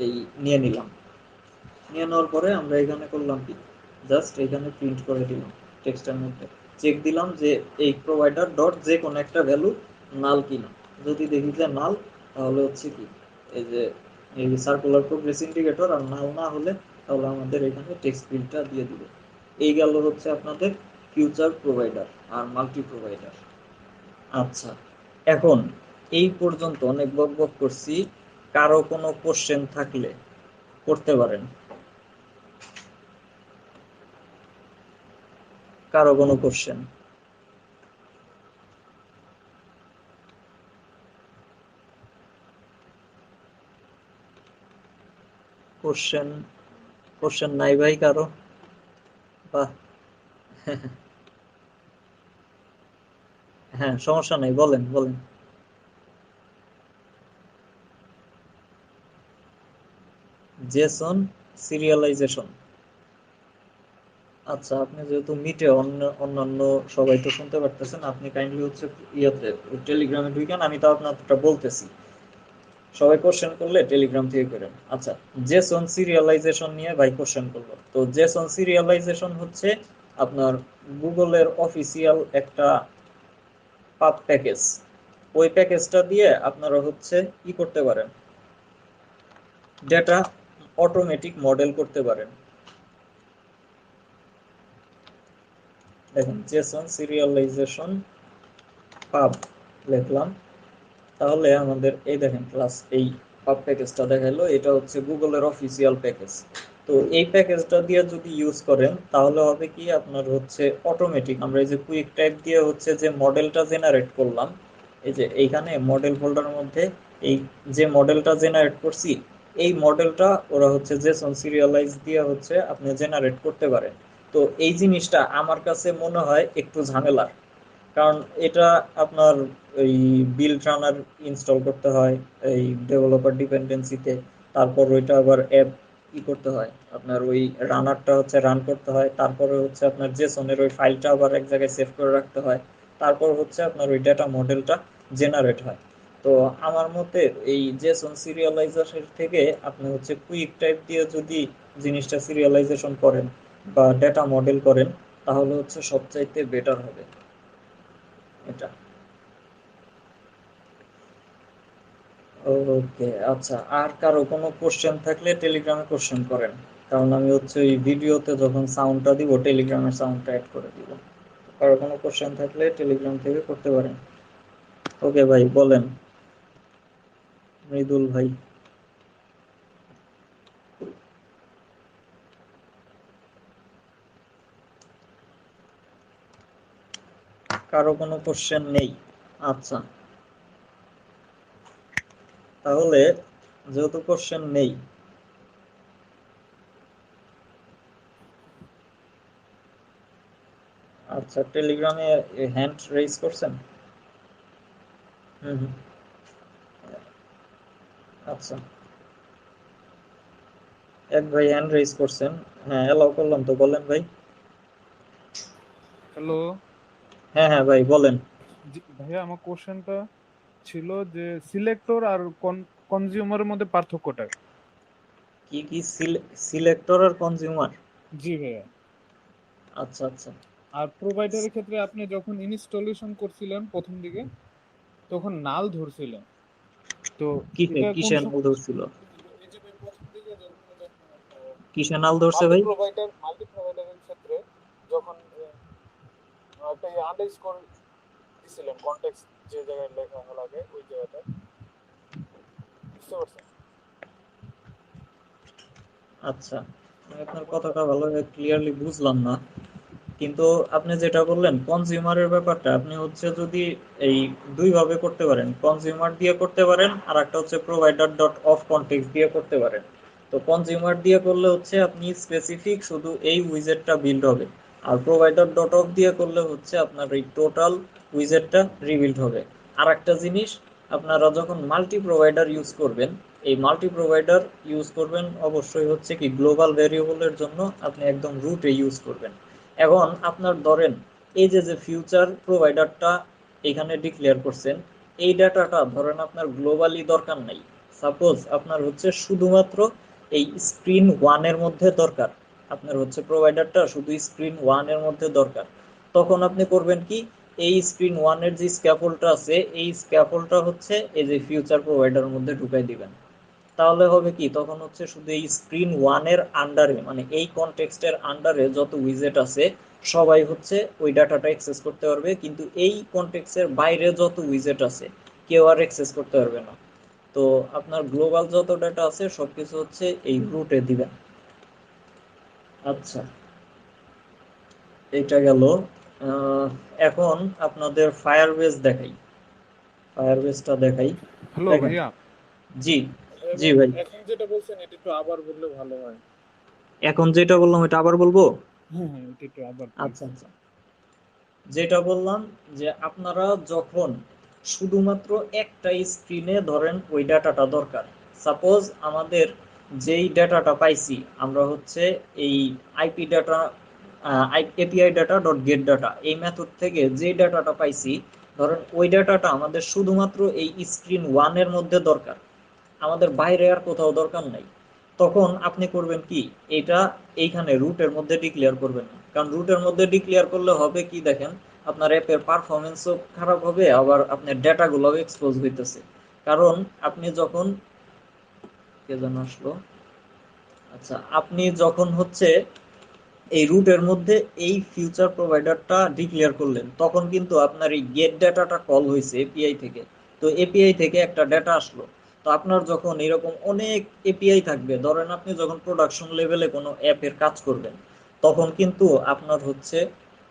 এই নিয়ে নিলাম। নিয়ে নেওয়ার পরে আমরা এখানে করলাম কি, জাস্ট এখানে প্রিন্ট করে দিলাম টেক্সটের মধ্যে। চেক দিলাম যে এই প্রোভাইডার ডট যে কোনো একটা ভ্যালু নাল কিনা। যদি দেখি যে নাল, তাহলে হচ্ছে কি এই যে এই সার্কুলার প্রোগ্রেস ইন্ডিকেটর, আর নাল না হলে তাহলে আমাদের এখানে টেক্সট প্রিন্টটা দিয়ে দিবে। এই গেল হচ্ছে আপনাদের ফিউচার প্রোভাইডার আর মাল্টি প্রোভাইডার। আচ্ছা, এখন এই পর্যন্ত অনেক বক বক করছি, কারো কোনো কোশ্চেন থাকলে করতে পারেন। কারো কোনো কোশ্চেন? কোশ্চেন? কোশ্চেন নাই ভাই কারো? বাহ। হ্যাঁ, সমস্যা নাই, বলেন বলেন। Jason serialisation. আচ্ছা, আপনি যেহেতু মিটে অন্যান্য সবাই তো শুনতে পারতেছেন, আপনি কাইন্ডলি হচ্ছে ইয়েতে টেলিগ্রামে ঢুকেন, আমি তো আপনারটা বলতেছি। সবাই কোশ্চেন করলে টেলিগ্রাম থেকে করেন। আচ্ছা, জেসন সিরিয়ালাইজেশন নিয়ে ভাই কোশ্চেন করলো। তো জেসন সিরিয়ালাইজেশন হচ্ছে আপনার গুগলের অফিসিয়াল একটা পাব প্যাকেজ। ওই প্যাকেজটা দিয়ে আপনারা হচ্ছে কি করতে পারেন, ডেটা অটোমেটিক মডেল করতে পারেন। দেখেন জেসন সিরিয়ালাইজেশন পাব লিখলাম, তাহলে আমাদের এই দেখেন ক্লাস এই পাব প্যাকেজটা দেখাইলো, এটা হচ্ছে গুগলের অফিসিয়াল প্যাকেজ। তো এই প্যাকেজটা দিয়ে যদি ইউজ করেন তাহলে হবে কি আপনার হচ্ছে অটোমেটিক, আমরা এই যে কুইক টাইপ দিয়ে হচ্ছে যে মডেলটা জেনারেট করলাম, এই যে এইখানে মডেল ফোল্ডারের মধ্যে এই যে মডেলটা জেনারেট করছি, এই মডেলটা ওরা হচ্ছে জেসন সিরিয়ালাইজ দিয়ে হচ্ছে আপনি জেনারেট করতে পারেন। তো এই জিনিসটা আমার কাছে মনে হয় একটু ঝামেলার, কারণ এটা আপনার এই বিল্ড রানার ইনস্টল করতে হয় এই ডেভেলপার ডিপেন্ডেন্সিতে, তারপর ওইটা আবার অ্যাপ ই করতে হয়, আপনার ওই রানারটা হচ্ছে রান করতে হয়, তারপরে হচ্ছে আপনার জেসনের ওই ফাইলটা আবার এক জায়গায় সেভ করে রাখতে হয়, তারপর হচ্ছে আপনার ওই ডেটা মডেলটা জেনারেট হয়। তো আমার মতে এই জেসন সিরিয়ালাইজেশন থেকে আপনি হচ্ছে কুইক টাইপ দিয়ে যদি জিনিসটা সিরিয়ালাইজেশন করেন বা ডেটা মডেল করেন তাহলে হচ্ছে সবচাইতে বেটার হবে এটা। ওকে, আচ্ছা, আর কারো কোনো কোশ্চেন থাকলে টেলিগ্রামে কোশ্চেন করেন, কারণ আমি হচ্ছে ওই ভিডিওতে যখন সাউন্ডটা দিব টেলিগ্রামের সাউন্ডটা অ্যাড করে দিব। কারো কোনো কোশ্চেন থাকলে টেলিগ্রাম থেকে করতে পারেন। ওকে ভাই, বলেন মৃদুল ভাই। কারো কোনো কোশ্চেন নেই? আচ্ছা, তাহলে যেহেতু কোশ্চেন নেই, আচ্ছা টেলিগ্রামে হ্যান্ড রেইজ করছেন? হুম হুম, আচ্ছা, এক ভাই হ্যান্ড রেইজ করছেন, হ্যাঁ অ্যালাউ করলাম, তো বলেন ভাই। হ্যালো। হ্যাঁ হ্যাঁ ভাই বলেন। জি ভাইয়া, আমার কোশ্চেনটা ছিল যে সিলেক্টর আর কনজিউমারের মধ্যে পার্থক্যটা। কি কি সিলেক্টর আর কনজিউমার? জি ভাইয়া। আচ্ছা আচ্ছা। আর প্রোভাইডারের ক্ষেত্রে আপনি যখন ইনস্টলেশন করছিলেন প্রথম দিকে তখন নাল ধরছিলেন, তো কিসে এটা কোন কিসে নাল ধরছিল? এই যে ভাই প্রথম দিকে যখন কিসে নাল ধরছে ভাই? মাল্টি প্রোভাইডারের ক্ষেত্রে যখন একটা আন্ডারস্কোর দিছিলেন কনটেক্সট যে জায়গায় লেখা লাগে ওই জায়গাটা, বুঝতে পারছেন? আচ্ছা, আমি আপনার কথাটা ভালোভাবে ক্লিয়ারলি বুঝলাম না, কিন্তু আপনি যেটা বললেন কনজিউমারের ব্যাপারটা, আপনি হচ্ছে যদি এই দুই ভাবে করতে পারেন, কনজিউমার দিয়ে করতে পারেন আর একটা হচ্ছে প্রোভাইডার ডট অফ কনটেক্সট দিয়ে করতে পারেন। তো কনজিউমার দিয়ে করলে হচ্ছে আপনি স্পেসিফিক শুধু এই উইজেটটা বিল্ড হবে, আর প্রোভাইডার ডট অফ দিয়ে করলে হচ্ছে আপনার এই টোটাল উইজেটটা রিবিল্ড হবে। আর একটা জিনিস, আপনারা যখন মাল্টি প্রোভাইডার ইউজ করবেন, এই মাল্টি প্রোভাইডার ইউজ করবেন অবশ্যই হচ্ছে কি গ্লোবাল ভেরিয়েবলের জন্য আপনি একদম রুটে ইউজ করবেন। এখন আপনার ধরেন এই যে যে ফিউচার প্রোভাইডারটা এখানে ডিক্লেয়ার করছেন, এই ডাটাটা ধরেন আপনার গ্লোবালি দরকার নাই, সাপোজ আপনার হচ্ছে শুধুমাত্র এই স্ক্রিন ওয়ানের মধ্যে দরকার, আপনার হচ্ছে প্রোভাইডারটা শুধু স্ক্রিন ওয়ানের মধ্যে দরকার, তখন আপনি করবেন কি, এই স্ক্রিন ওয়ানের যে স্ক্যাফোল্ডটা আছে এই স্ক্যাফোল্ডটা হচ্ছে এই যে ফিউচার প্রোভাইডারের মধ্যে ঢুকাই দিবেন। তাহলে হবে কি, তখন হচ্ছে শুধু এই স্ক্রিন ওয়ানের আন্ডারে, মানে এই কনটেক্সটের আন্ডারে যত উইজেট আছে সবাই হচ্ছে ওই ডাটাটা অ্যাক্সেস করতে পারবে, কিন্তু এই কনটেক্সটের বাইরে যত উইজেট আছে কেউ আর অ্যাক্সেস করতে পারবে না। তো আপনার গ্লোবাল যত ডাটা আছে সবকিছু হচ্ছে এই রুটে দিবেন। আচ্ছা, এটা গেল। আহ, এখন আপনাদের ফায়ারবেস দেখাই, ফায়ারবেসটা দেখাই। হ্যালো দেখেন, ভাইয়া। জি, জি এবং ভাই, এখন যেটা বলছেন এটা একটু আবার বললে ভালো হয়। এখন যেটা বললাম এটা আবার বলবো। হ্যাঁ হ্যাঁ, এটা একটু আবার প্লিজ। আচ্ছা আচ্ছা, যেটা বললাম যে আপনারা যখন শুধুমাত্র একটা স্ক্রিনে ধরেন ওই ডাটাটা দরকার, সাপোজ আমাদের যেই ডাটাটা পাইছি আমরা হচ্ছে এই IP data, API data dot gate data এই মেথড থেকে যে ডাটাটা পাইছি, ধরেন ওই ডাটাটা আমাদের শুধুমাত্র এই স্ক্রিন ওয়ানের মধ্যে দরকার, আমাদের বাইরে আর কোথাও দরকার নাই, তখন আপনি করবেন কি, এটা এইখানে রুটের মধ্যে ডিক্লেয়ার করবেন না। কারণ রুটের মধ্যে ডিক্লেয়ার করলে হবে কি দেখেন, আপনার অ্যাপের পারফরমেন্সও খারাপ হবে, আবার আপনার ডেটাগুলো এক্সপোজ হইতেছে। কারণ আপনি যখন, কে যেন আসলো, আচ্ছা, আপনি যখন হচ্ছে এই রুটের মধ্যে এই ফিউচার প্রোভাইডারটা ডিক্লেয়ার করলেন, তখন কিন্তু আপনার এই গেট ডাটাটা কল হয়েছে এপিআই থেকে। তো এপিআই থেকে একটা ডাটা আসলো। তো আপনার যখন এরকম অনেক এপিআই থাকবে, ধরেন আপনি যখন প্রোডাকশন লেভেলে কোনো অ্যাপের কাজ করবেন, তখন কিন্তু আপনার হচ্ছে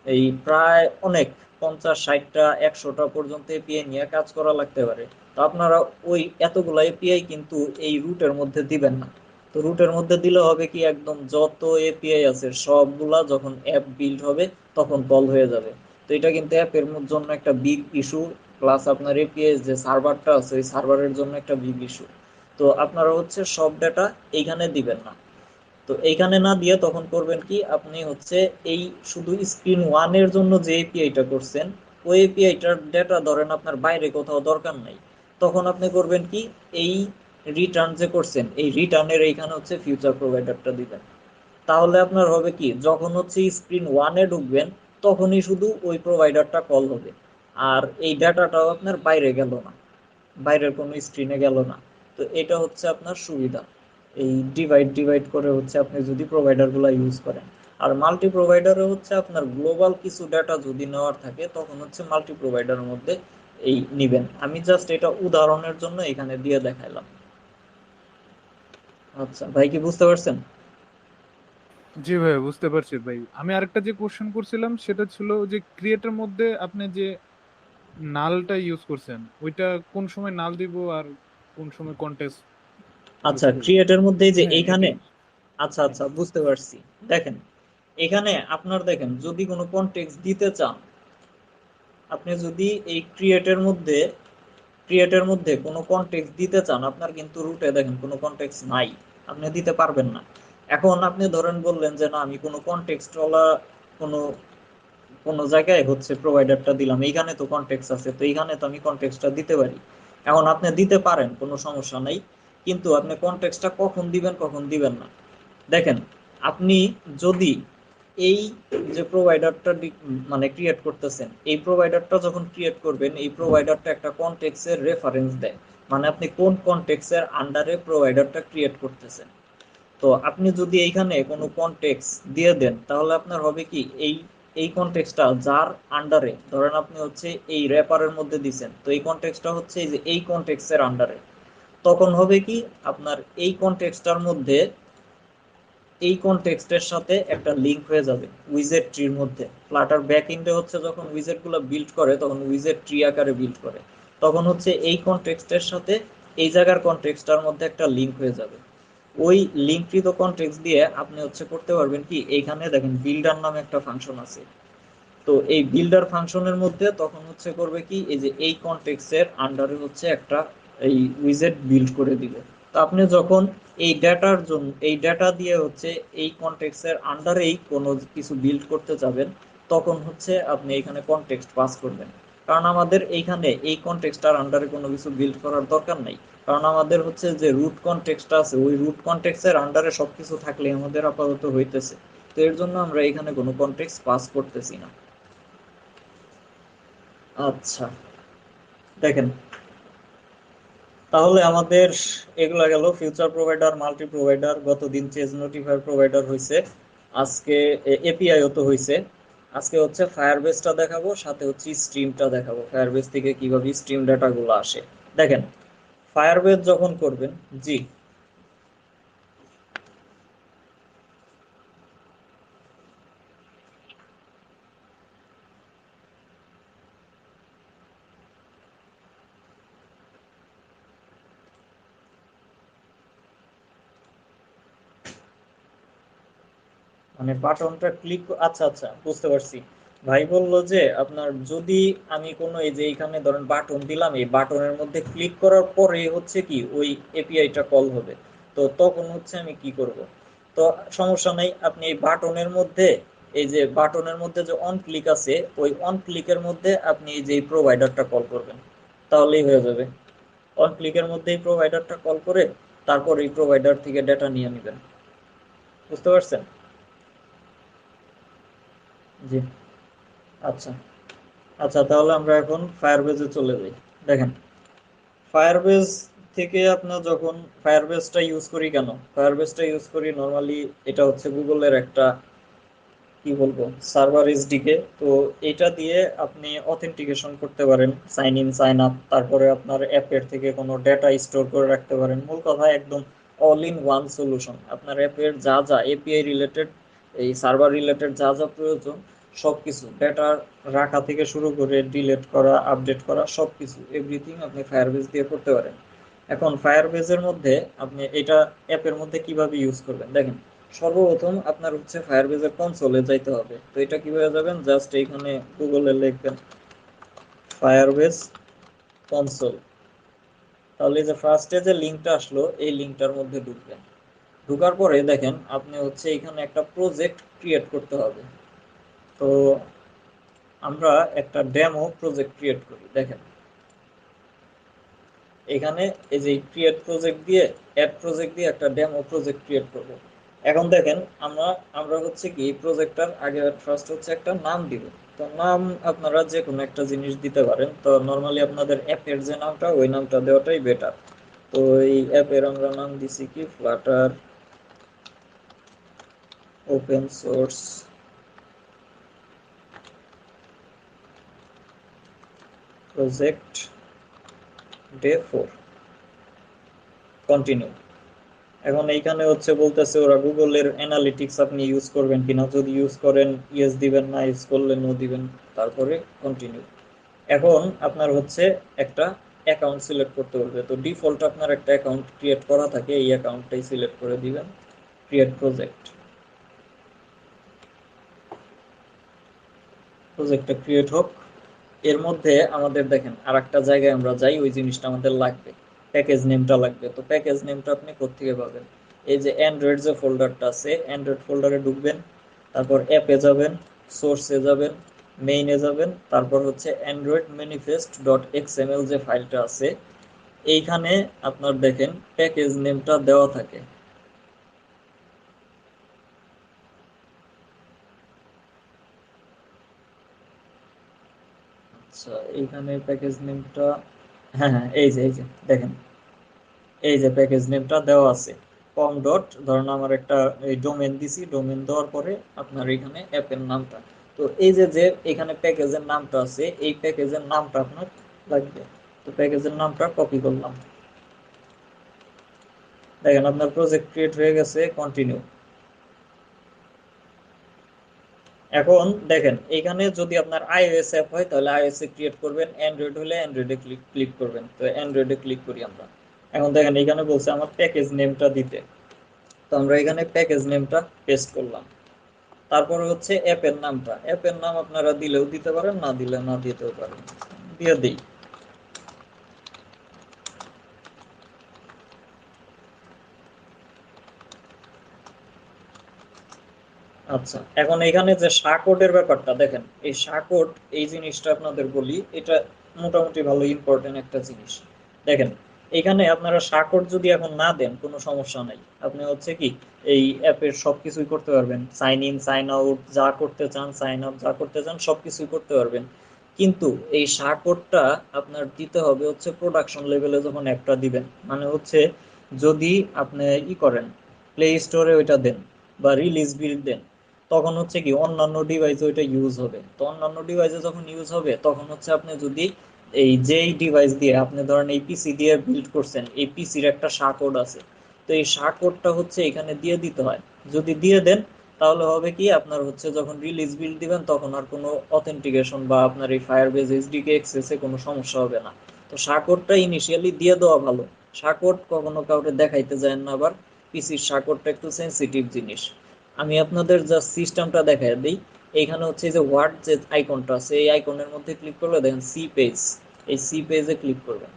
এই প্রায় অনেক 50, 60টা, 100টা পর্যন্ত এপিআই নিয়ে কাজ করা লাগতে পারে। তো আপনারা ওই এতগুলা এপিআই কিন্তু এই রুটের মধ্যে দিবেন না। তো রুটের মধ্যে দিলে হবে কি, একদম যত এপিআই আছে সবগুলা যখন অ্যাপ বিল্ড হবে তখন কল হয়ে যাবে। তো এটা কিন্তু অ্যাপের জন্য একটা বিগ ইস্যু, প্লাস আপনার এপিআই যে সার্ভারটা আছে ওই সার্ভারের জন্য একটা বিগ ইস্যু। তো আপনারা হচ্ছে সব ডেটা এইখানে দিবেন না। তো এইখানে না দিয়ে তখন করবেন কি, আপনি হচ্ছে এই শুধু স্ক্রিন ওয়ানের জন্য যে এপিআইটা করছেন, ওই এপিআইটার ডেটা ধরেন আপনার বাইরে কোথাও দরকার নাই, তখন আপনি করবেন কি, এই রিটার্ন যে করছেন এই রিটার্নের এইখানে হচ্ছে ফিউচার প্রোভাইডারটা দিবেন। তাহলে আপনার হবে কি, যখন হচ্ছে স্ক্রিন ওয়ানে ঢুকবেন তখনই শুধু ওই প্রোভাইডারটা কল হবে, আর এই ডাটাটাও আপনার বাইরে গেল না, বাইরের কোনো স্ক্রিনে গেল না। তো এটা হচ্ছে আপনার সুবিধা, এই ডিভাইড ডিভাইড করে হচ্ছে আপনি যদি প্রোভাইডারগুলো ইউজ করেন। আর মাল্টি প্রোভাইডারে হচ্ছে আপনার গ্লোবাল কিছু ডাটা যদি নেওয়ার থাকে তখন হচ্ছে মাল্টি প্রোভাইডারের মধ্যে এই নিবেন। আমি জাস্ট এটা উদাহরণের জন্য এখানে দিয়ে দেখাইলাম। আচ্ছা ভাই, কি বুঝতে পারছেন? জি ভাই, বুঝতে পারছি ভাই। আমি আরেকটা যে কোশ্চেন করছিলাম সেটা ছিল যে ক্রিয়েটের মধ্যে আপনি যে নালটা ইউজ করছেন, ওইটা কোন সময় নাল দিব আর কোন সময় কন্টেস্ট ইউজ আচ্ছা, করব? ক্রিয়েটের মধ্যে যে হ্যাঁ, এইখানে, এটাই। আচ্ছা হ্যাঁ। আচ্ছা, বুঝতে পারছি। দেখেন, এখানে আপনার দেখেন যদি কোনো কনটেক্সট দিতে চান, আপনি যদি এই ক্রিয়েটের মধ্যে কোনো কনটেক্সট দিতে চান, আপনার কিন্তু রুটে দেখেন কোনো কনটেক্সট নাই, আপনি দিতে পারবেন না। এখন আপনি ধরেন বললেন যে না, আমি কোনো কনটেক্সট ওয়ালা কোনো কোনো জায়গায় হচ্ছে প্রোভাইডারটা দিলাম, এইখানে তো কনটেক্সট আছে, তো এইখানে তো আমি কনটেক্সটটা দিতে পারি। এখন আপনি দিতে পারেন, কোনো সমস্যা নাই, কিন্তু আপনি কনটেক্সটটা কখন দিবেন কখন দিবেন না, দেখেন, আপনি যদি এই যে প্রোভাইডারটা মানে ক্রিয়েট করতেছেন, এই প্রোভাইডারটা যখন ক্রিয়েট করবেন, এই প্রোভাইডারটা একটা কনটেক্সের রেফারেন্স দেয়, মানে আপনি কোন কনটেক্সের আন্ডারে প্রোভাইডারটা ক্রিয়েট করতেছেন। তো আপনি যদি এইখানে কোনো কনটেক্সট দিয়ে দেন, তাহলে আপনার হবে কি, এই এই কনটেক্সটটা যার আন্ডারে, ধরেন আপনি হচ্ছে এই র্যাপারের মধ্যে দিছেন, তো এই কনটেক্সটটা হচ্ছে এই যে এই কনটেক্সটের আন্ডারে, তখন হবে কি, আপনার এই কনটেক্সটটার মধ্যে এই কনটেক্সটের সাথে একটা লিংক হয়ে যাবে উইজেট ট্রির মধ্যে। ফ্লাটার ব্যাক এন্ডে হচ্ছে যখন উইজেট গুলো বিল্ড করে তখন উইজেট ট্রি আকারে বিল্ড করে, তখন হচ্ছে এই কনটেক্সটের সাথে এই জায়গার কনটেক্সটার মধ্যে একটা লিংক হয়ে যাবে। ওই লিঙ্ককৃত কনটেক্সট দিয়ে আপনি হচ্ছে করতে পারবেন কি, এইখানে দেখেন বিল্ডার নামে একটা ফাংশন আছে। তো এই বিল্ডার ফাংশনের মধ্যে তখন হচ্ছে করবে কি, এই যে এই কনটেক্সটের আন্ডারে হচ্ছে একটা এই উইজেট বিল্ড করে দিবে। তো আপনি যখন এই ডেটার জন্য এই ডেটা দিয়ে হচ্ছে এই কনটেক্সটের আন্ডারেই কোনো কিছু বিল্ড করতে যাবেন, তখন হচ্ছে আপনি এখানে কনটেক্সট পাস করবেন। কারণ আমাদের এইখানে এই কনটেক্সটার আন্ডারে কোনো কিছু বিল্ড করার দরকার নাই, কারণ আমাদের হচ্ছে যে রুট কনটেক্সটটা আছে ওই রুট কনটেক্সটের আন্ডারে সবকিছু থাকলে আমাদের আপাতত হইতেছে। তো এর জন্য আমরা এখানে কোনো কনটেক্সট পাস করতেছি না। আচ্ছা, দেখেন, তাহলে আমাদের এগুলা গেল ফিউচার প্রোভাইডার, মাল্টি প্রোভাইডার, গতদিন চেজ নোটিফায়ার প্রোভাইডার হয়েছে, আজকে এপিআই তো হয়েছে। আজকে হচ্ছে ফায়ারবেসটা দেখাবো, সাথে হচ্ছে স্ট্রিমটা দেখাবো, ফায়ারবেস থেকে কিভাবে স্ট্রিম ডাটা গুলো আসে। দেখেন, ফায়ারবেস যখন করবেন, জি, মানে বাটনটা ক্লিক, আচ্ছা আচ্ছা, বুঝতে পারছি। ভাই বললো যে আপনার যদি আমি কোনো এই যে এইখানে ধরেন বাটন দিলাম, এই বাটনের মধ্যে ক্লিক করার পরে হচ্ছে কি ওই এপিআইটা কল হবে, তো তখন হচ্ছে আমি কি করব। তো সমস্যা নাই, আপনি এই বাটনের মধ্যে, এই যে বাটনের মধ্যে যে অন ক্লিক আছে ওই অন ক্লিকের মধ্যে আপনি এই যে প্রোভাইডারটা কল করবেন, তাহলেই হয়ে যাবে। অন ক্লিকের মধ্যে এই প্রোভাইডারটা কল করে তারপর এই প্রোভাইডার থেকে ডেটা নিয়ে নেবেন। বুঝতে পারছেন? জি। আচ্ছা আচ্ছা, তাহলে আমরা এখন ফায়ারবেজে চলে যাই। দেখেন, ফায়ারবেজ থেকে আপনার যখন ফায়ারবেজটা ইউজ করি, কেন ফায়ারবেজটা ইউজ করি নর্মালি, এটা হচ্ছে গুগলের একটা কি বলবো সার্ভার এসডিকে। তো এটা দিয়ে আপনি অথেন্টিকেশন করতে পারেন, সাইন ইন সাইন আপ, তারপরে আপনার অ্যাপের থেকে কোনো ডেটা স্টোর করে রাখতে পারেন। মূল কথা একদম অল ইন ওয়ান সলিউশন। আপনার অ্যাপের যা যা এপিআই রিলেটেড, এই সার্ভার রিলেটেড যা যা প্রয়োজন সবকিছু, ডেটা রাখা থেকে শুরু করে ডিলিট করা, আপডেট করা, সবকিছু এভরিথিং আপনি ফায়ারবেজ দিয়ে করতে পারেন। এখন ফায়ারবেজের মধ্যে আপনি এটা অ্যাপের মধ্যে কিভাবে ইউজ করবেন দেখেন। সর্বপ্রথম আপনার হচ্ছে ফায়ারবেজের কনসোলে যাইতে হবে। তো এটা কিভাবে যাবেন, জাস্ট এইখানে গুগলে লিখবেন ফায়ারবেজ কনসোল। তাহলে যে ফার্স্টে যে লিঙ্কটা আসলো এই লিঙ্কটার মধ্যে ঢুকবেন। ঢুকার পরে দেখেন আপনি হচ্ছে এখানে একটা প্রজেক্ট ক্রিয়েট করতে হবে। তো আমরা একটা ডেমো প্রজেক্ট ক্রিয়েট করি। দেখেন এখানে এই যে ক্রিয়েট প্রজেক্ট দিয়ে অ্যাড প্রজেক্ট দিয়ে একটা ডেমো প্রজেক্ট ক্রিয়েট করব। এখন দেখেন আমরা আমরা হচ্ছে কি প্রজেক্টটার আগে ফার্স্ট হচ্ছে একটা নাম দিব। তো নাম আপনারা যে কোনো একটা জিনিস দিতে পারেন। তো নর্মালি আপনাদের অ্যাপের যে নামটা ওই নামটা দেওয়াটাই বেটার। তো এই অ্যাপের আমরা নাম দিছি কি Flutter open source project day 4 continue. এখন এইখানে হচ্ছে বলতেছে ওরা গুগলের অ্যানালিটিক্স আপনি ইউজ করবেন কিনা, যদি ইউজ করেন ইয়েস দিবেন, না ইউজ করলে নো দিবেন, তারপরে কন্টিনিউ। এখন আপনার হচ্ছে একটা অ্যাকাউন্ট সিলেক্ট করতে হবে। তো ডিফল্ট আপনার একটা অ্যাকাউন্ট ক্রিয়েট করা থাকে, এই অ্যাকাউন্টটাই সিলেক্ট করে দিবেন। ক্রিয়েট প্রজেক্ট, প্রজেক্টটা ক্রিয়েট হোক। এর মধ্যে আমাদের দেখেন আর একটা জায়গায় আমরা যাই, ওই জিনিসটা আমাদের লাগবে, প্যাকেজ নেমটা লাগবে। তো প্যাকেজ নেমটা আপনি কোত্থেকে পাবেন, এই যে অ্যান্ড্রয়েড যে ফোল্ডারটা আছে অ্যান্ড্রয়েড ফোল্ডারে ঢুকবেন, তারপর অ্যাপে যাবেন, সোর্সে যাবেন, মেইনে যাবেন, তারপর হচ্ছে অ্যান্ড্রয়েড ম্যানিফেস্ট ডট এক্সএমএল যে ফাইলটা আছে এইখানে আপনার দেখেন প্যাকেজ নেমটা দেওয়া থাকে। আচ্ছা, এইখানে প্যাকেজ নেমটা, হ্যাঁ হ্যাঁ, এই যে দেখেন এই যে প্যাকেজ নেমটা দেওয়া আছে কম ডট, ধরুন আমার একটা এই ডোমেন দিছি, ডোমেন দেওয়ার পরে আপনার এখানে অ্যাপের নামটা। তো এই যে যে এখানে প্যাকেজের নামটা আছে এই প্যাকেজের নামটা আপনার লাগবে। তো প্যাকেজের নামটা কপি করলাম। দেখেন আপনার প্রজেক্ট ক্রিয়েট হয়ে গেছে, কন্টিনিউ। এখন দেখেন এখানে যদি আপনার আইওএস অ্যাপ হয় তাহলে আইওএস এ ক্রিয়েট করবেন, অ্যান্ড্রয়েড হলে অ্যান্ড্রয়েডে ক্লিক করবেন। তো অ্যান্ড্রয়েডে ক্লিক করি আমরা। এখন দেখেন এখানে বলছে আমার প্যাকেজ নেমটা দিতে। তো আমরা এখানে প্যাকেজ নেমটা পেস্ট করলাম। তারপরে হচ্ছে অ্যাপের নামটা, অ্যাপের নাম আপনারা দিলেও দিতে পারেন, না দিলে না দিতেও পারেন, দিয়ে দিই। আচ্ছা, এখন এখানে যে শাকোটের ব্যাপারটা দেখেন, এই শাকোট এই জিনিসটা আপনাদের বলি, এটা মোটামুটি ভালো ইম্পর্টেন্ট একটা জিনিস। দেখেন এখানে আপনারা শাকোট যদি এখন না দেন কোনো সমস্যা নাই, আপনি হচ্ছে কি এই অ্যাপের সবকিছুই করতে পারবেন, সাইন ইন সাইন আউট যা করতে চান, সাইন আপ যা করতে চান সবকিছুই করতে পারবেন। কিন্তু এই শাকোটটা আপনার দিতে হবে হচ্ছে প্রোডাকশন লেভেলে যখন অ্যাপটা দিবেন, মানে হচ্ছে যদি আপনি করেন প্লে স্টোরে ওইটা দেন বা রিলিজ বিল দেন, তখন হচ্ছে কি অন্যান্য ডিভাইসে ওইটা ইউজ হবে। তো অন্যান্য ডিভাইসে যখন ইউজ হবে তখন হচ্ছে আপনি যদি এই যেই ডিভাইস দিয়ে আপনি ধরেন এই পিসি দিয়ে বিল্ড করছেন, এই পিসির একটা শা কোড আছে। তো এই শা কোডটা হচ্ছে এখানে দিয়ে দিতে হয়। যদি দিয়ে দেন তাহলে হবে কি আপনার হচ্ছে যখন রিলিজ বিল্ড দিবেন তখন আর কোনো অথেন্টিকেশন বা আপনার এই ফায়ারবেজ এসডিকে অ্যাক্সেসে কোনো সমস্যা হবে না। তো শা কোডটা ইনিশিয়ালি দিয়ে দেওয়া ভালো। শা কোড কখনো কাউকে দেখাইতে যায় না, আবার পিসির শা কোডটা একটু সেন্সিটিভ জিনিস। আমি আপনাদের জাস্ট সিস্টেমটা দেখাই দিই। এইখানে হচ্ছে যে ওয়ার্ড যে আইকনটা আছে এই আইকনের মধ্যে ক্লিক করলে দেখেন সি পেজ, এই সি পেজে ক্লিক করবেন।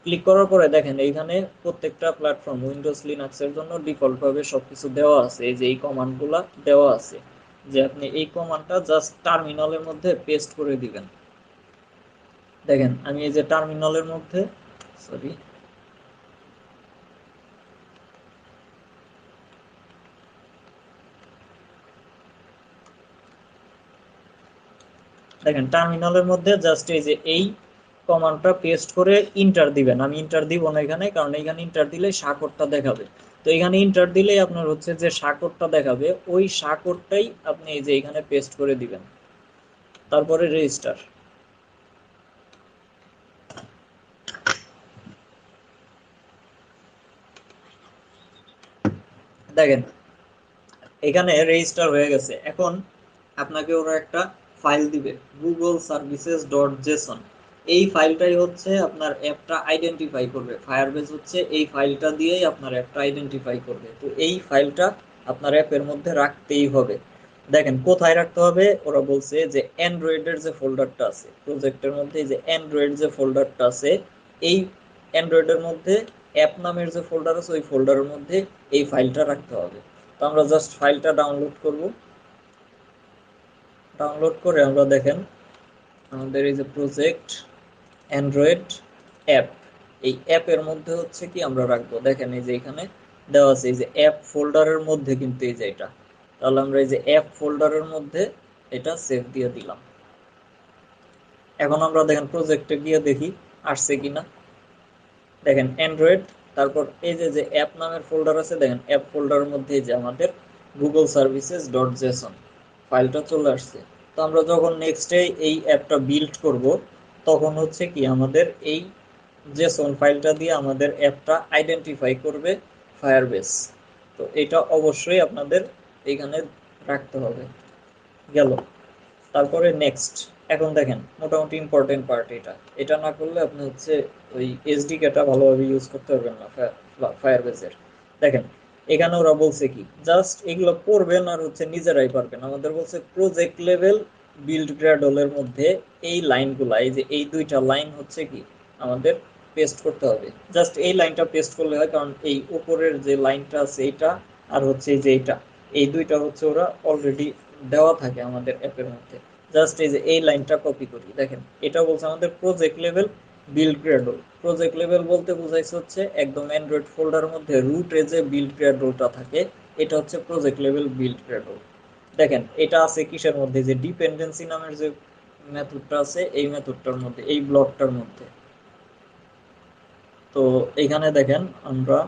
ক্লিক করার পরে দেখেন এইখানে প্রত্যেকটা প্ল্যাটফর্ম উইন্ডোজ লিনাক্স এর জন্য ডিফল্ট ভাবে সবকিছু দেওয়া আছে, এই যে এই কমান্ডগুলা দেওয়া আছে, যে আপনি এই কমান্ডটা জাস্ট টার্মিনালের মধ্যে পেস্ট করে দিবেন। দেখেন আমি এই যে টার্মিনালের মধ্যে সরি, দেখেন টার্মিনালের মধ্যে জাস্ট এই যে এই কমান্ডটা পেস্ট করে ইন্টার দিবেন। আমি ইন্টার দিব না এখানে, কারণ এখানে ইন্টার দিলে সাকরটা দেখাবে। তো এখানে ইন্টার দিলেই আপনার হচ্ছে যে সাকরটা দেখাবে, ওই সাকরটাই আপনি এই যে এখানে পেস্ট করে দিবেন, তারপরে রেজিস্টার। দেখেন এখানে রেজিস্টার হয়ে গেছে। এখন আপনাকে ওরা একটা ফাইল দিবে, গুগল সার্ভিসেস ডট জেসন। এই ফাইলটাই হচ্ছে আপনার অ্যাপটা আইডেন্টিফাই করবে। ফায়ারবেস হচ্ছে এই ফাইলটা দিয়েই আপনার অ্যাপটা আইডেন্টিফাই করবে। তো এই ফাইলটা আপনার অ্যাপের মধ্যে রাখতেই হবে। দেখেন কোথায় রাখতে হবে, ওরা বলছে যে অ্যান্ড্রয়েডের যে ফোল্ডারটা আছে প্রজেক্টের মধ্যে, যে অ্যান্ড্রয়েড যে ফোল্ডারটা আছে, এই অ্যান্ড্রয়েডের মধ্যে অ্যাপ নামের যে ফোল্ডার আছে ওই ফোল্ডারের মধ্যে এই ফাইলটা রাখতে হবে। তো আমরা জাস্ট ফাইলটা ডাউনলোড করব। ডাউনলোড করে আমরা দেখেন আমাদের এই যে প্রজেক্ট অ্যান্ড্রয়েড অ্যাপ, এই অ্যাপের মধ্যে হচ্ছে কি আমরা রাখবো, দেখেন এই যে এখানে দেওয়া আছে এই যে অ্যাপ ফোল্ডারের মধ্যে, কিন্তু এই যে এটা, তাহলে আমরা এই যে অ্যাপ ফোল্ডারের মধ্যে এটা সেভ দিয়ে দিলাম। এখন আমরা দেখেন প্রজেক্টে গিয়ে দেখি আসছে কিনা। দেখেন অ্যান্ড্রয়েড, তারপর এই যে যে অ্যাপ নামের ফোল্ডার আছে, দেখেন অ্যাপ ফোল্ডারের মধ্যে এই যে আমাদের গুগল সার্ভিসেস ডট জেসন ফাইলটা চলে আসছে। তো আমরা যখন নেক্সটে এই অ্যাপটা বিল্ড করব, তখন হচ্ছে কি আমাদের এই জেসন ফাইলটা দিয়ে আমাদের অ্যাপটা আইডেন্টিফাই করবে ফায়ারবেস। তো এটা অবশ্যই আপনাদের এখানে রাখতে হবে। গেল, তারপরে নেক্সট। এখন দেখেন মোটামুটি ইম্পর্টেন্ট পার্ট এটা, এটা না করলে আপনি হচ্ছে ওই এসডিকেটা ভালোভাবে ইউজ করতে পারবেন না ফায়ারবেসের। দেখেন এখানে ওরা বলছে কি, জাস্ট এগুলো পড়বেন আর হচ্ছে নিজেরাই পারবেন। আমাদের বলছে প্রজেক্ট লেভেল বিল্ড গ্র্যাডলের মধ্যে এই লাইনগুলা, এই যে এই দুইটা লাইন হচ্ছে কি আমাদের পেস্ট করতে হবে। জাস্ট এই লাইনটা পেস্ট করলে হয়, কারণ এই উপরের যে লাইনটা আছে এইটা আর হচ্ছে এই যে এইটা, এই দুইটা হচ্ছে ওরা অলরেডি দেওয়া থাকে আমাদের অ্যাপের মধ্যে। জাস্ট এই যে এই লাইনটা কপি করি। দেখেন এটা বলছে আমাদের project level build gradle. Project level বলতে বোঝাইছে হচ্ছে একদম অ্যান্ড্রয়েড ফোল্ডারের মধ্যে রুটে যে বিল্ড গ্র্যাডলটা থাকে, এটা হচ্ছে প্রজেক্ট লেভেল বিল্ড গ্র্যাডল। দেখেন এটা আছে কিসের মধ্যে, যে ডিপেন্ডেন্সি নামের যে মেথডটা আছে এই মেথডটার মধ্যে, এই ব্লকটার মধ্যে। তো এখানে দেখেন আমরা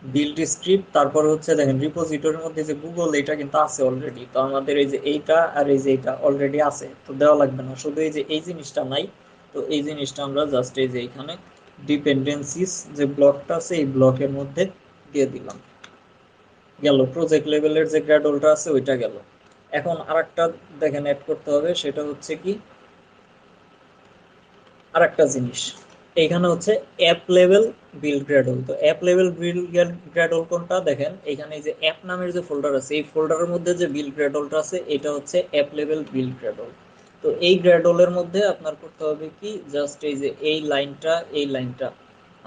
বিল্ড স্ক্রিপ্ট, তারপরে হচ্ছে দেখেন রিপোজিটরির মধ্যে যে গুগল, এটা কিন্তু আছে অলরেডি। তো আমাদের এই যে এইটা আর এই যে এইটা অলরেডি আছে, তো দেওয়া লাগবে না। শুধু এই যে এই জিনিসটা নাই, তো এই জিনিসটা আমরা জাস্ট এই যে এখানে ডিপেন্ডেন্সিস যে ব্লকটা আছে এই ব্লকের মধ্যে দিয়ে দিলাম। গেল, প্রজেক্ট লেভেলের যে গ্র্যাডলটা আছে ওইটা গেল। এখন আরেকটা দেখেন অ্যাড করতে হবে, সেটা হচ্ছে কি আরেকটা জিনিস, এখানে হচ্ছে অ্যাপ লেভেল বিল্ড গ্র্যাডল। তো অ্যাপ লেভেল বিল্ড গ্র্যাডল কোনটা, দেখেন এখানে যে অ্যাপ নামের যে ফোল্ডার আছে এই ফোল্ডারের মধ্যে যে বিল্ড গ্র্যাডলটা আছে এটা হচ্ছে অ্যাপ লেভেল বিল্ড গ্র্যাডল। তো এই গ্র্যাডলের মধ্যে আপনার করতে হবে কি, জাস্ট এই যে এই লাইনটা, এই লাইনটা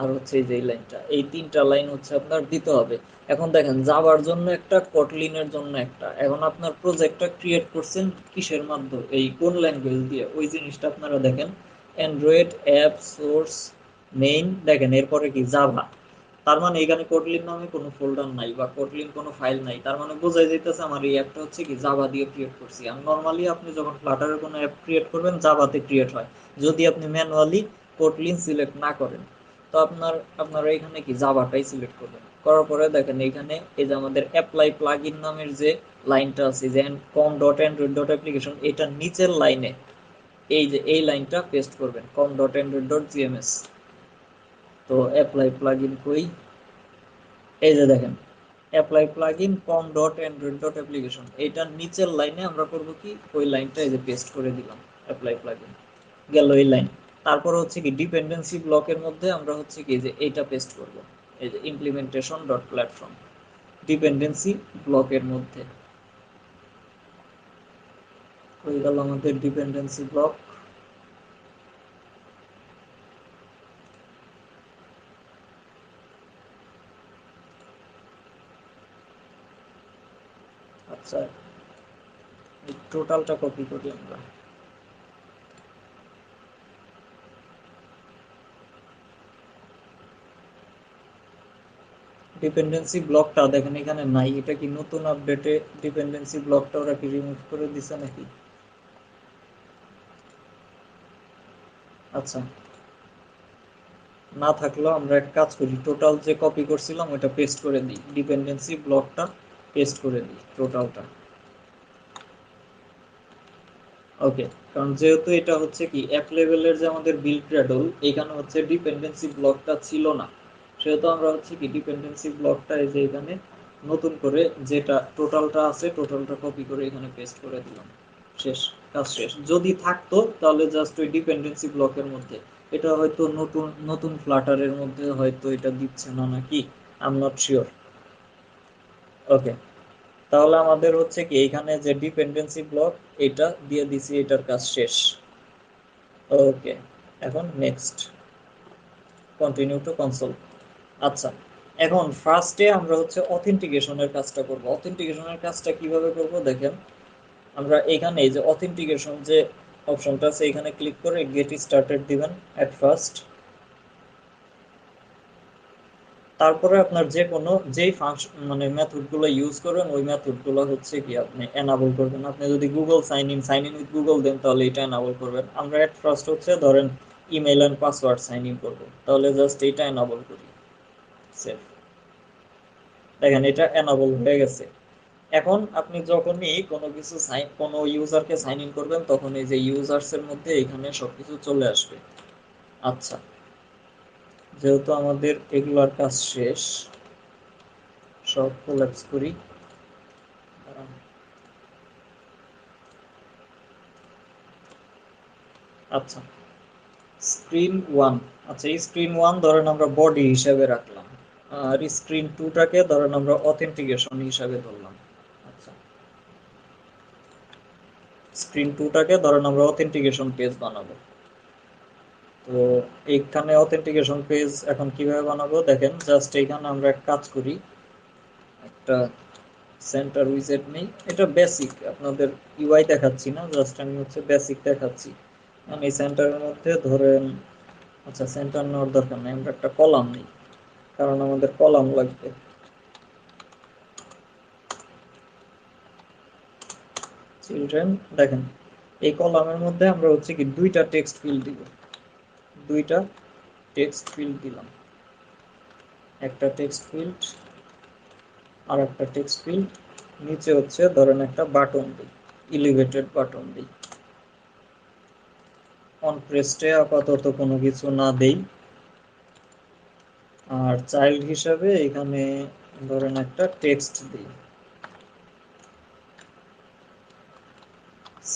আর হচ্ছে এই যে এই লাইনটা, এই তিনটা লাইন হচ্ছে আপনার দিতে হবে। এখন দেখেন জাভার জন্য একটা, কটলিনের জন্য একটা। এখন আপনার প্রজেক্টটা ক্রিয়েট করছেন কিসের মাধ্যমে, এই কোন ল্যাঙ্গুয়েজ দিয়ে, ওই জিনিসটা আপনারা দেখেন। অ্যান্ড্রয়েড অ্যাপ সোর্স মেইন, দেখেন এরপরে কি জাভা। তার মানে এখানে কোটলিন নামে কোনো ফোল্ডার নাই বা কোটলিন কোনো ফাইল নাই, তার মানে বোঝাই যাইতেছে আমার এই অ্যাপটা হচ্ছে কি জাভা দিয়ে ক্রিয়েট করছি। আর নর্মালি আপনি যখন ফ্লাটারের কোনো অ্যাপ ক্রিয়েট করবেন জাভাতে ক্রিয়েট হয়, যদি আপনি ম্যানুয়ালি কোটলিন সিলেক্ট না করেন। তো আপনারা এখানে কি জাভাটাই সিলেক্ট করবেন। করার পরে দেখেন এখানে এই যে আমাদের অ্যাপ্লাই প্লাগইন নামের যে লাইনটা আছে, যে com dot Android dot application, এটার নিচের লাইনে এই যে এই লাইনটা পেস্ট করবেন, com dot Android dot GMS. তো অ্যাপ্লাই প্লাগইন কই, এই যে দেখেন apply plugin com dot Android dot application, এইটার নিচের লাইনে আমরা করব কি, ওই লাইনটা এই যে পেস্ট করে দিলাম, অ্যাপ্লাই প্লাগইন। গেল এই লাইন। তারপর হচ্ছে কি ডিপেন্ডেন্সি ব্লকের মধ্যে আমরা হচ্ছে কি যে এইটা পেস্ট করব, এই যে ইমপ্লিমেন্টেশন ডট প্ল্যাটফর্ম, ডিপেন্ডেন্সি ব্লকের মধ্যে হয়ে গেল আমাদের ডিপেন্ডেন্সি ব্লক। আচ্ছা টোটালটা কপি করি আমরা। ডিপেন্ডেন্সি ব্লকটা দেখেন এখানে নাই, এটা কি নতুন আপডেটে ডিপেন্ডেন্সি ব্লকটা ওরা কি রিমুভ করে দিছে নাকি? আচ্ছা, না থাকলেও আমরা এক কাজ করি, টোটাল যে কপি করছিলাম ওটা পেস্ট করে দিই, ডিপেন্ডেন্সি ব্লকটা পেস্ট করে দিই টোটালটা। ওকে, কারণ যেহেতু এটা হচ্ছে কি অ্যাপ লেভেলের যে আমাদের বিল্ড ক্র্যাডল, এখানে হচ্ছে ডিপেন্ডেন্সি ব্লকটা ছিল না, সেহেতু আমরা হচ্ছে কি ডিপেন্ডেন্সি ব্লকটা এই যে এখানে নতুন করে যেটা টোটালটা আছে টোটালটা কপি করে এখানে পেস্ট করে দিলাম। শেষ, কাজ শেষ। যদি থাকতো তাহলে জাস্ট ওই ডিপেন্ডেন্সি ব্লকের মধ্যে, এটা হয়তো নতুন নতুন ফ্লাটারের মধ্যে হয়তো এটা দিচ্ছে না নাকি, আই এম নট শিওর। ওকে, তাহলে আমাদের হচ্ছে কি এখানে যে ডিপেন্ডেন্সি ব্লক এটা দিয়ে দিছি, এটার কাজ শেষ। ওকে, এখন নেক্সট, কন্টিনিউ টু কনসোল। আচ্ছা, এখন ফার্স্টে আমরা হচ্ছে অথেন্টিকেশনের কাজটা করব। অথেন্টিকেশনের কাজটা কিভাবে করব দেখেন, আমরা এখানে এই যে অথেন্টিকেশন যে অপশনটা আছে এখানে ক্লিক করে গেট স্টার্টেড দিবেন এট ফার্স্ট। তারপরে আপনার যে কোনো যেই ফাংশন মানে মেথডগুলো ইউজ করবেন ওই মেথডগুলো হচ্ছে কি আপনি এনাবল করবেন। আপনি যদি Google sign in with Google দেন তাহলে এটা এনাবল করবেন। আমরা এট ফার্স্ট হচ্ছে ধরেন email and password sign in করবো, তাহলে জাস্ট এটা এনাবল করি। সেভ, দেখেন এটা এনাবল হয়ে গেছে। এখন আপনি যখনই কোনো কিছু কোনো ইউজারকে সাইন ইন করবেন তখন এই যে ইউজার্স এর মধ্যে এখানে সবকিছু চলে আসবে। আচ্ছা, যেহেতু আমাদের এগুলার কাজ শেষ, সব কোল্যাপস করি। আচ্ছা, স্ক্রিন ওয়ান, আচ্ছা এই স্ক্রিন ওয়ান ধরেন আমরা বডি হিসাবে রাখলাম, আর স্ক্রিন টুটাকে ধরেন আমরা অথেন্টিকেশন হিসাবে ধরলাম। আচ্ছা, স্ক্রিন টুটাকে ধরেন আমরা অথেন্টিকেশন পেজ বানাবো। তো এইখানে অথেন্টিকেশন পেজ এখন কিভাবে বানাবো দেখেন, জাস্ট এইখানে আমরা এক কাজ করি, একটা সেন্টার উইজেট নেই, এটা বেসিক আপনাদের ইউআই দেখাচ্ছি না, জাস্ট আমি হচ্ছে বেসিক দেখাচ্ছি। আমি সেন্টারের মধ্যে ধরেন, আচ্ছা সেন্টার নেওয়ার দরকার নেই, আমরা একটা কলাম নিই কারণ আমাদের কলাম লাগবে। চিলড্রেন, দেখেন এই কলামের মধ্যে আমরা হচ্ছে কি দুইটা টেক্সট ফিল্ড দিব, দুইটা টেক্সট ফিল্ড দিলাম, একটা টেক্সট ফিল্ড আর একটা টেক্সট ফিল্ড, নিচে হচ্ছে ধরেন একটা বাটন দিই, এলিভেটেড বাটন দিই। অন প্রেসটে আপাতত কোনো কিছু না দেই, আর চাইল্ড হিসাবে এখানে ধরেন একটা টেক্সট দিই,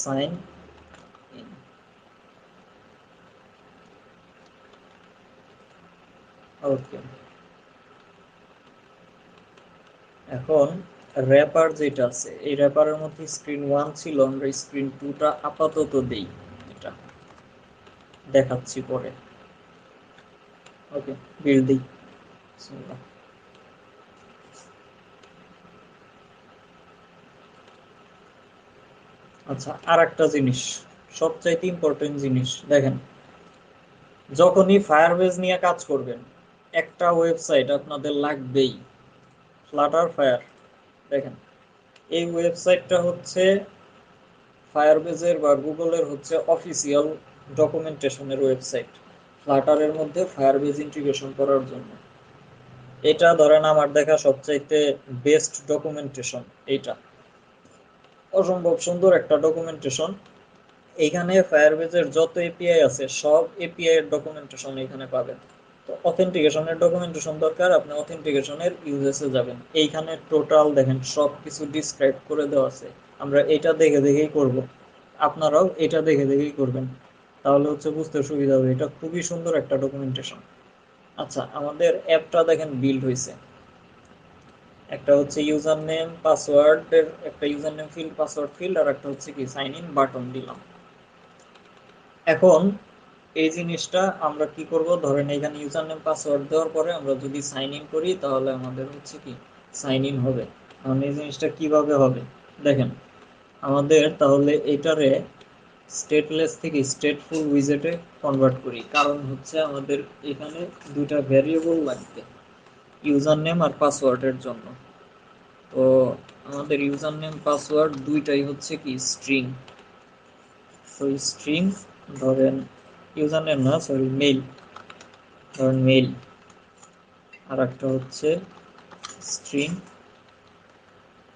সাইন ইন। ওকে, এখন র্যাপার যেটা আছে এই র্যাপারের মধ্যে স্ক্রিন ওয়ান ছিল, আমরা স্ক্রিন টুটা আপাতত দেই, এটা দেখাচ্ছি পরে। ওকে, বিল দিই। আচ্ছা, আর একটা জিনিস, সবচাইতে ইম্পর্টেন্ট জিনিস দেখেন, যখনই ফায়ারবেজ নিয়ে কাজ করবেন একটা ওয়েবসাইট আপনাদের লাগবেই, ফ্লাটার ফায়ার। দেখেন এই ওয়েবসাইটটা হচ্ছে ফায়ারবেজের বা গুগলের হচ্ছে অফিসিয়াল ডকুমেন্টেশনের ওয়েবসাইট ফ্লাটারের মধ্যে ফায়ারবেজ ইন্টিগ্রেশন করার জন্য। এটা ধরেন আমার দেখা সবচাইতে বেস্ট ডকুমেন্টেশন, এইটা অসম্ভব সুন্দর একটা ডকুমেন্টেশন। এইখানে ফায়ারবেজের যত এপিআই আছে সব এপিআই এর ডকুমেন্টেশন এখানে পাবেন। তো অথেন্টিকেশনের ডকুমেন্টেশন দরকার, আপনি অথেন্টিকেশনের ইউজেসে যাবেন, এইখানে টোটাল দেখেন সব কিছু ডিসক্রাইব করে দেওয়া আছে। আমরা এটা দেখে দেখেই করব, আপনারাও এটা দেখে দেখেই করবেন, তাহলে হচ্ছে বুঝতে সুবিধা হবে। এটা খুবই সুন্দর একটা ডকুমেন্টেশন। আচ্ছা, আমাদের অ্যাপটা দেখেন বিল্ড হয়েছে, একটা হচ্ছে ইউজার নেম পাসওয়ার্ডের একটা user name field password field, আর একটা হচ্ছে কি সাইন ইন বাটন দিলাম। এখন এই জিনিসটা আমরা কি করব, ধরেন এখানে ইউজার নেম পাসওয়ার্ড দেওয়ার পরে আমরা যদি সাইন ইন করি তাহলে আমাদের হচ্ছে কি সাইন ইন হবে। এখন এই জিনিসটা কিভাবে হবে দেখেন, আমাদের তাহলে এটারে স্টেটলেস থেকে স্টেটফুল উইজেটে কনভার্ট করি, কারণ হচ্ছে আমাদের এখানে দুইটা ভ্যারিয়েবল লাগবে। ইউজার নেম আর পাসওয়ার্ডের জন্য। তো আমাদের ইউজার নেম পাসওয়ার্ড দুইটাই হচ্ছে কি স্ট্রিং। তো স্ট্রিং ধরেন ইউজার নেম না, সরি মেইল, ধরেন মেইল, আর একটা হচ্ছে স্ট্রিং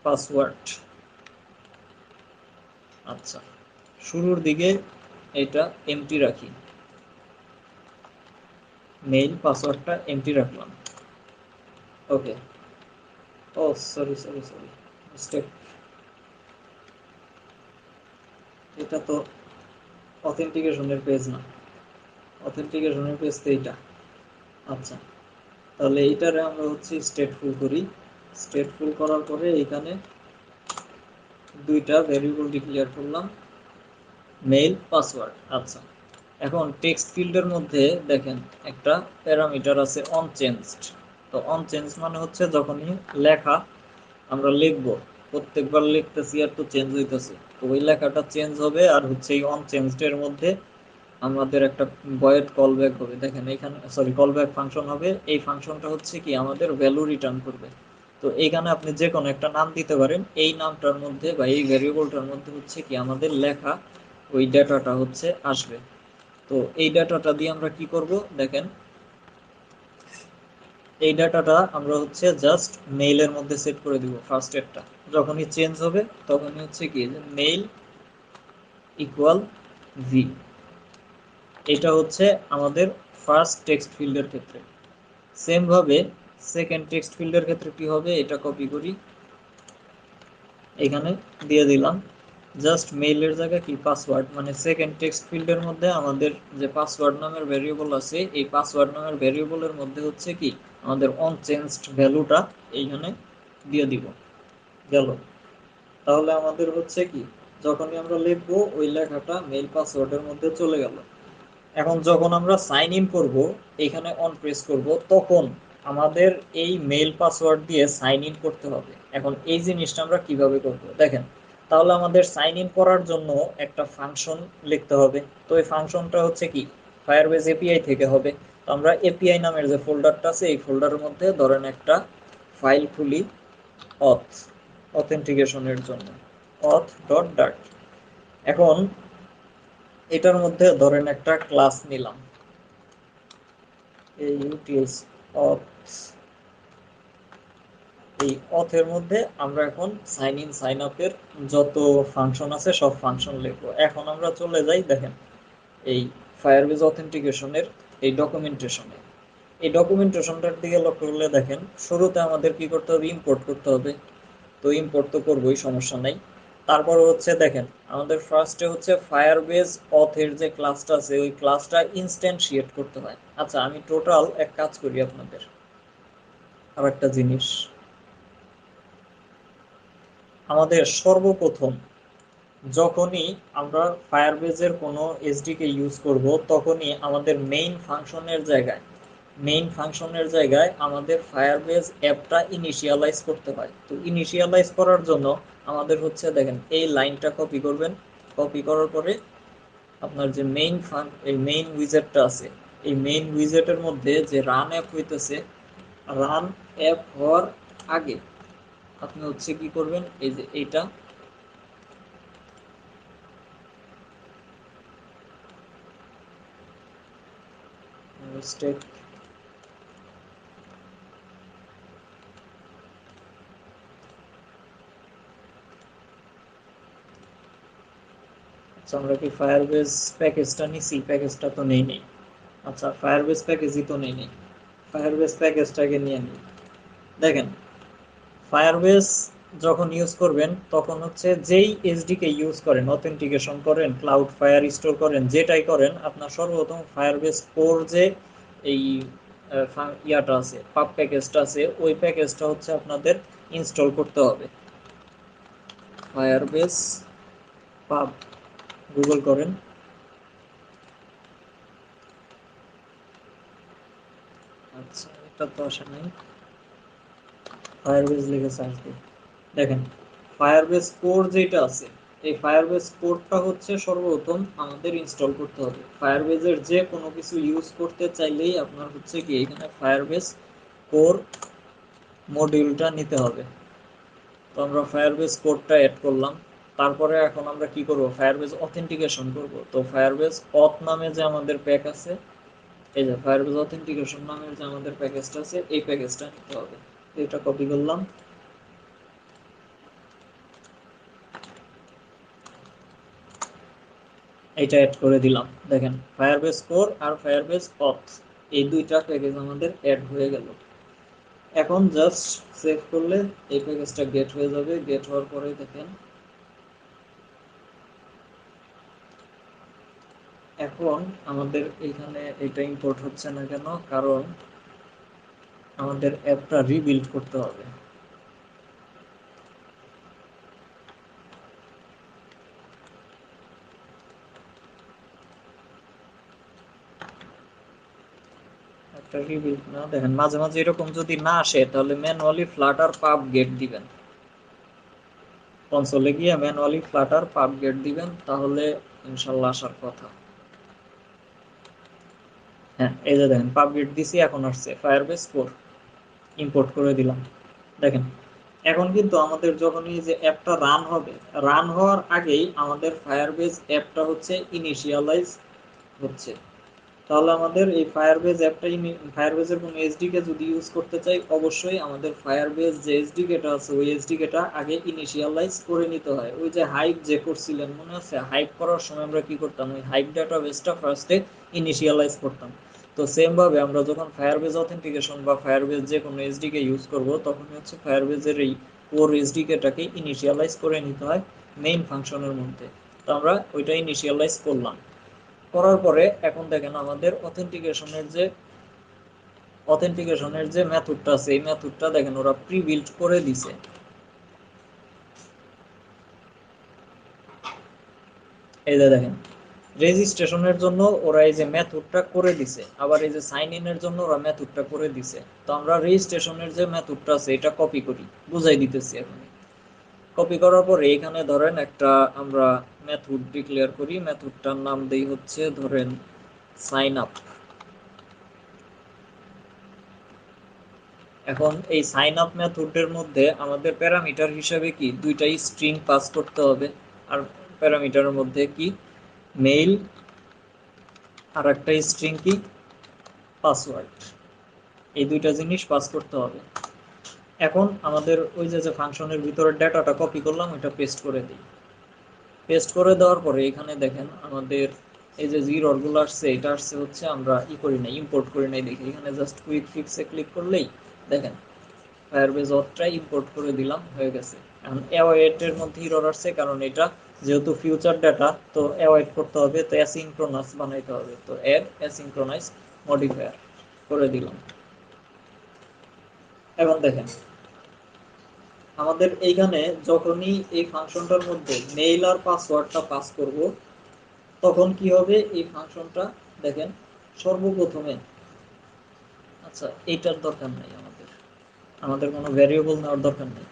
পাসওয়ার্ড। আচ্ছা, শুরুর দিকে এটা এমটি রাখি, মেইল পাসওয়ার্ডটা এমটি রাখলাম। ওকে, ও সরি সরি সরি, মিস্টেক, এটা তো অথেন্টিকেশনের পেজ না, অথেন্টিকেশনের পেজ তো এইটা। আচ্ছা, তাহলে এইটারে আমরা হচ্ছে স্টেটফুল করি। স্টেটফুল করার পরে এখানে দুইটা ভেরিয়েবল ডিক্লেয়ার করলাম, মেইল পাসওয়ার্ড। আচ্ছা, এখন টেক্সট ফিল্ডের মধ্যে দেখেন একটা প্যারামিটার আছে অনচেঞ্জড। তো অনচেঞ্জ মানে হচ্ছে যখনই লেখা আমরা লিখবো, প্রত্যেকবার লিখতেছি আর তো চেঞ্জ হইতেছে, তো ওই লেখাটা চেঞ্জ হবে। আর হচ্ছে এই অনচেঞ্জড এর মধ্যে আমাদের একটা ভয়েড কলব্যাক হবে। দেখেন এখানে সরি কলব্যাক ফাংশন হবে, এই ফাংশনটা হচ্ছে কি আমাদের ভ্যালু রিটার্ন করবে। তো এখানে আপনি যে কোনো একটা নাম দিতে পারেন, এই নামটার মধ্যে বা এই ভ্যারিয়েবলটার মধ্যে হচ্ছে কি আমাদের লেখা ওই ডেটাটা হচ্ছে আসবে। তো এই ডাটাটা দিয়ে আমরা কি করব দেখেন, এই ডাটাটা আমরা হচ্ছে জাস্ট মেইলের মধ্যে সেট করে দিব। ফার্স্ট এরটা যখনই চেঞ্জ হবে তখনই হচ্ছে কি মেইল ইকুয়াল ভি, এটা হচ্ছে আমাদের ফার্স্ট টেক্সট ফিল্ডের ক্ষেত্রে। সেম ভাবে সেকেন্ড টেক্সট ফিল্ডের ক্ষেত্রে কি হবে, এটা কপি করি, এখানে দিয়ে দিলাম জাস্ট মেইলের জায়গায় কি পাসওয়ার্ড, মানে সেকেন্ড টেক্সট ফিল্ডের মধ্যে আমাদের যে পাসওয়ার্ড নামের ভেরিয়েবল আছে, এই পাসওয়ার্ড নামের ভেরিয়েবলের মধ্যে হচ্ছে কি আমাদের অনচেঞ্জড ভ্যালুটা এইখানে দিয়ে দিব। গেল, তাহলে আমাদের হচ্ছে কি যখনই আমরা লিখবো ওই লেখাটা মেইল পাসওয়ার্ডের মধ্যে চলে গেল। এখন যখন আমরা সাইন ইন করব, এখানে অন প্রেস করব, তখন আমাদের এই মেইল পাসওয়ার্ড দিয়ে সাইন ইন করতে হবে। এখন এই জিনিসটা আমরা কিভাবে করব দেখেন, তাহলে আমাদের সাইন ইন করার জন্য একটা ফাংশন লিখতে হবে। তো এই ফাংশনটা হচ্ছে কি ফায়ারবেজ এপিআই থেকে হবে। তো আমরা এপিআই নামের যে ফোল্ডারটা আছে এই ফোল্ডারের মধ্যে ধরেন একটা ফাইল খুলি অথ, অথেন্টিকেশনের জন্য অথ ডট ডাট। এখন এটার মধ্যে ধরেন একটা ক্লাস নিলাম AUTS অথ, এই অথের মধ্যে আমরা এখন সাইন ইন সাইন আপের যত ফাংশন আছে সব ফাংশন লিখবো। এখন আমরা চলে যাই দেখেন এই ফায়ারবেজ অথেন্টিকেশনের এই ডকুমেন্টেশনে, এই ডকুমেন্টেশনটার দিকে লক্ষ্য করলে দেখেন শুরুতে আমাদের কি করতে হবে, ইম্পোর্ট করতে হবে। তো ইম্পোর্ট তো করবোই, সমস্যা নাই। তারপর হচ্ছে দেখেন আমাদের ফার্স্টে হচ্ছে ফায়ারবেজ অথের যে ক্লাসটা আছে ওই ক্লাসটা ইনস্ট্যান্টিয়েট করতে হয়। আচ্ছা, আমি টোটাল এক কাজ করি আপনাদের, আর একটা জিনিস, আমাদের সর্বপ্রথম যখনই আমরা ফায়ারবেজের কোনো এসডিকে ইউজ করব, তখনই আমাদের মেইন ফাংশনের জায়গায় আমাদের ফায়ারবেজ অ্যাপটা ইনিশিয়ালাইজ করতে হয়। তো ইনিশিয়ালাইজ করার জন্য আমাদের হচ্ছে দেখেন এই লাইনটা কপি করবেন, কপি করার পরে আপনার যে এই মেইন উইজেটটা আছে, এই মেইন উইজেটের মধ্যে যে রান অ্যাপ হইতেছে, রান অ্যাপ হওয়ার আগে আপনি হচ্ছে কি করবেন, এই যে এইটা স্টেট, আচ্ছা আমরা কি ফায়ারবেজ প্যাকেজটা নিছি, প্যাকেজটা তো নেই। আচ্ছা ফায়ারবেজ প্যাকেজই তো নেই, ফায়ারবেজ প্যাকেজটাকে নিয়ে নিই। দেখেন ফায়ারবেজ যখন ইউজ করবেন তখন হচ্ছে যেই এসডিকে ইউজ করেন, অথেন্টিকেশন করেন, ক্লাউড ফায়ার স্টোর করেন, যেটাই করেন আপনার সর্বপ্রথম ফায়ারবেজ কোর যে এই ইয়াটা আছে, পাব প্যাকেজটা আছে, ওই প্যাকেজটা হচ্ছে আপনাদের ইনস্টল করতে হবে। ফায়ারবেজ পাব গুগল করেন, আচ্ছা এটা তো আসে নাই, ফায়ারবেজ লিখে সার্চ দিই। দেখেন ফায়ারবেজ কোর যেটা আছে, এই ফায়ারবেজ কোরটা হচ্ছে সর্বপ্রথম আমাদের ইনস্টল করতে হবে। ফায়ারবেজের যে কোনো কিছু ইউজ করতে চাইলেই আপনার হচ্ছে কি এখানে ফায়ারবেজ কোর মডিউলটা নিতে হবে। তো আমরা ফায়ারবেস কোডটা অ্যাড করলাম। তারপরে এখন আমরা কি করব, ফায়ারবেস অথেন্টিকেশন করব। তো ফায়ারবেস অথ নামে যে আমাদের প্যাক আছে, এই যে ফায়ারবেস অথেন্টিকেশন নামের যে আমাদের প্যাকেজটা আছে, এই প্যাকেজটা নিতে হবে। এটা কপি করলাম, এটা অ্যাড করে দিলাম। দেখেন ফায়ারবেস কোর আর ফায়ারবেস অথ এই দুইটা প্যাকেজ আমাদের অ্যাড হয়ে গেল। এখন জাস্ট সেভ করলে এই প্যাকেজটা গেট হয়ে যাবে। গেট হওয়ার পরে দেখেন এখন আমাদের এখানে এটা ইম্পোর্ট হচ্ছে না কেন, কারণ আমাদের অ্যাপটা রিবিল্ড করতে হবে। একটা রিবিল্ড না, দেখেন মাঝে মাঝে এরকম যদি না আসে তাহলে ম্যানুয়ালি ফ্লাটার পাব গেট দিবেন। কনসোলে গিয়ে ম্যানুয়ালি ফ্লাটার পাব গেট দিবেন, তাহলে ইনশাল্লাহ আসার কথা। হ্যাঁ, এই যে দেখেন পাব গেট দিছি, এখন আসছে ফায়ারবেস কোর, ইম্পোর্ট করে দিলাম। দেখেন এখন কিন্তু আমাদের যখন এই যে অ্যাপটা রান হবে, রান হওয়ার আগেই আমাদের ফায়ারবেস অ্যাপটা হচ্ছে ইনিশিয়ালাইজ হচ্ছে। তাহলে আমাদের এই ফায়ারবেস অ্যাপটা, ফায়ারবেসের কোনো এসডিকে যদি ইউজ করতে চাই, অবশ্যই আমাদের ফায়ারবেস যে এসডিকেটা আছে ওই এসডিকেটা আগে ইনিশিয়ালাইজ করে নিতে হয়। ওই যে হাইপ যে করছিলেন মনে আছে, হাইপ করার সময় আমরা কি করতাম, ওই হাইপ ডাটাবেসটা ফার্স্টে ইনিশিয়ালাইজ করতাম। তো সেম ভাবে আমরা যখন ফায়ারবেস অথেন্টিকেশন বা ফায়ারবেস যে কোনো এসডিকে ইউজ করব, তখন হচ্ছে ফায়ারবেসের এই কোর এসডিকেটাকে ইনিশিয়ালাইজ করে নিতে হয় মেইন ফাংশনের মধ্যে। তো আমরা ওইটা ইনিশিয়ালাইজ করলাম। করার পরে এখন দেখেন আমাদের অথেন্টিকেশনের যে মেথডটা আছে, এই মেথডটা দেখেন ওরা প্রি বিল্ড করে দিছে। এই যে দেখেন রেজিস্ট্রেশনের জন্য ওরা এই যে মেথডটা করে দিছে, আবার এই যে সাইন ইনের জন্য ওরা মেথডটা করে দিছে। তো আমরা রেজিস্ট্রেশনের যে মেথডটা আছে এটা কপি করি, বুঝাই দিতেছি এখন। কপি করার পরে এখানে ধরেন একটা আমরা মেথড ডিক্লেয়ার করি, মেথডটার নাম দেই হচ্ছে ধরেন সাইন আপ। এখন এই সাইন আপ মেথডের মধ্যে আমাদের প্যারামিটার হিসাবে কি দুইটাই স্ট্রিং পাস করতে হবে, আর প্যারামিটারের মধ্যে কি মেইল, আর একটা স্ট্রিং কি পাসওয়ার্ড, এই দুইটা জিনিস পাস করতে হবে। এখন আমাদের ওই যে ফাংশনের ভিতরে ডেটাটা কপি করলাম ওইটা পেস্ট করে দিই। পেস্ট করে দেওয়ার পরে এখানে দেখেন আমাদের এই যে জিরোর গুলো আসছে, এটা আসছে হচ্ছে আমরা করি নাই, ইম্পোর্ট করি নাই। দেখি এখানে জাস্ট কুইক ফিক্সে ক্লিক করলেই দেখেন ফায়ারবেস অথটা ইম্পোর্ট করে দিলাম, হয়ে গেছে। এখন অ্যাওয়েট এর মধ্যে এরর আসছে, কারণ এটা যেহেতু ফিউচার ডাটা, তো অ্যাওয়েট করতে হবে, তো অ্যাসিনক্রোনাস বানাইতে হবে। তো অ্যাড অ্যাসিনক্রোনাইজ মডিফায়ার করে দিলাম। এখন দেখেন আমাদের এইখানে যখনই এই ফাংশনটার মধ্যে মেইল আর পাসওয়ার্ডটা পাস করব, তখন কি হবে এই ফাংশনটা দেখেন সর্বপ্রথমে, আচ্ছা এইটার দরকার নাই, আমাদের আমাদের কোনো ভ্যারিয়েবল নেওয়ার দরকার নেই।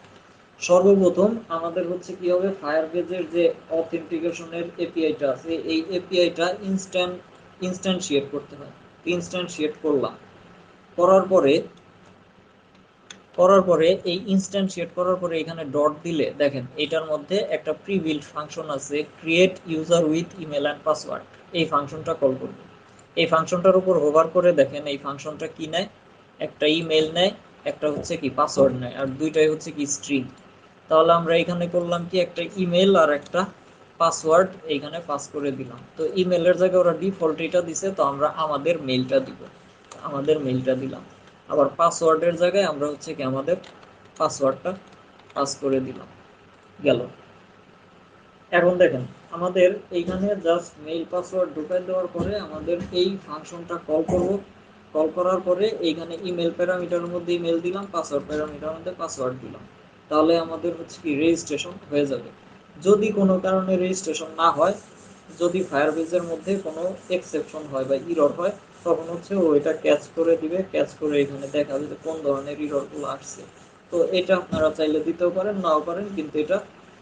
সর্বপ্রথম আমাদের হচ্ছে কি হবে, ফায়ারবেজের যে অথেন্টিকেশনের এপিআইটা আছে, এই এপিআইটা ইনস্ট্যান্টিয়েট করতে হয়। ইনস্ট্যান্টিয়েট করলাম, করার পরে এই ইনস্ট্যান্টিয়েট করার পরে এখানে ডট দিলে দেখেন এটার মধ্যে একটা প্রি বিল্ড ফাংশন আছে, create user with email and password. এই ফাংশনটা কল করব। এই ফাংশনটার উপর হোভার করে দেখেন এই ফাংশনটা কি নেয়, একটা ইমেল নেয়, একটা হচ্ছে কি পাসওয়ার্ড নেয়, আর দুইটাই হচ্ছে কি স্ট্রিং। তাহলে আমরা এখানে করলাম কি একটা ইমেল আর একটা পাসওয়ার্ড এইখানে পাস করে দিলাম। তো ইমেলের জায়গায় ওরা ডিফল্ট এটা দিছে, তো আমরা আমাদের মেইলটা দিব, আমাদের মেইলটা দিলাম। আবার পাসওয়ার্ডের জায়গায় আমরা হচ্ছে কি আমাদের পাসওয়ার্ডটা পাস করে দিলাম, গেল। এখন দেখেন আমাদের এইখানে জাস্ট মেইল পাসওয়ার্ড ঢুকাই দেওয়ার পরে আমাদের এই ফাংশনটা কল করব। কল করার পরে এইখানে ইমেল প্যারামিটারের মধ্যে ইমেল দিলাম, পাসওয়ার্ড প্যারামিটারের মধ্যে পাসওয়ার্ড দিলাম, তাহলে আমাদের হচ্ছে কি রেজিস্ট্রেশন হয়ে যাবে। যদি কোনো কারণে রেজিস্ট্রেশন না হয়, যদি ফায়ারবেজের মধ্যে কোনো এক্সেপশন হয় বা ইরর হয়, তখন হচ্ছে ও এটা ক্যাচ করে দিবে, ক্যাচ করে এখানে দেখাবে যে কোন ধরনের ইররগুলো আসছে। তো এটা আপনারা চাইলে দিতেও পারেন, নাও পারেন, কিন্তু এটা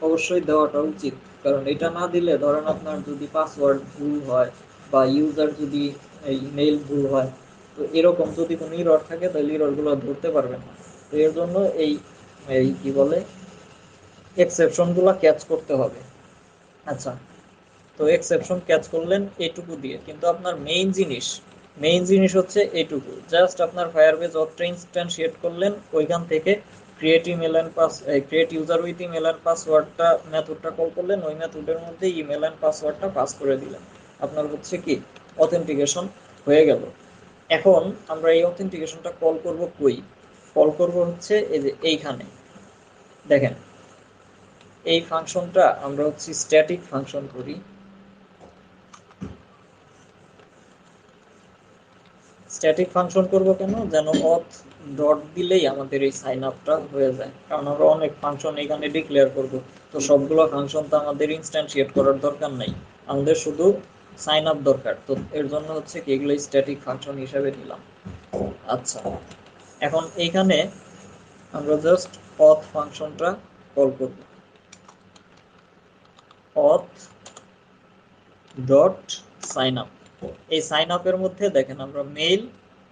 অবশ্যই দেওয়াটা উচিত। কারণ এটা না দিলে ধরেন আপনার যদি পাসওয়ার্ড ভুল হয় বা ইউজার যদি এই মেইল ভুল হয়, তো এরকম যদি কোনো ইরর থাকে তাহলে ইররগুলো ধরতে পারবেন না। তো এর জন্য এই এই কি বলে এক্সেপশন গুলা ক্যাচ করতে হবে। আচ্ছা, তো এক্সেপশন ক্যাচ করলেন এইটুকু দিয়ে, কিন্তু আপনার মেইন জিনিস হচ্ছে এইটুকু। জাস্ট আপনার ফায়ারবেজ অথটা ইনস্ট্যান্সিয়েট করলেন, ওইখান থেকে create email and create user with email and পাসওয়ার্ডটা মেথডটা কল করলেন, ওই মেথডের মধ্যে ইমেল এন্ড পাসওয়ার্ডটা পাস করে দিলেন, আপনার হচ্ছে কি অথেন্টিকেশন হয়ে গেল। এখন আমরা এই অথেন্টিকেশনটা কল করব কই? কল করব হচ্ছে এই যে এইখানে দেখেন, এই ফাংশনটা আমরা হচ্ছে স্ট্যাটিক ফাংশন করি। স্ট্যাটিক ফাংশন করব কেন? যেন অথ ডট দিলেই আমাদের এই সাইন আপটা হয়ে যায়, কারণ আমরা অনেক ফাংশন এখানে ডিক্লেয়ার করব, তো সবগুলো ফাংশন তো আমাদের ইনস্ট্যান্সিয়েট করার দরকার নাই, আমাদের শুধু সাইন আপ দরকার। তো এর জন্য হচ্ছে কি এগুলো স্ট্যাটিক ফাংশন হিসেবে নিলাম। আচ্ছা, এখন এইখানে আমরা জাস্ট অথ ফাংশনটা কল করব, অথ ডট সাইন আপ। এই সাইন আপের মধ্যে দেখেন আমরা মেইল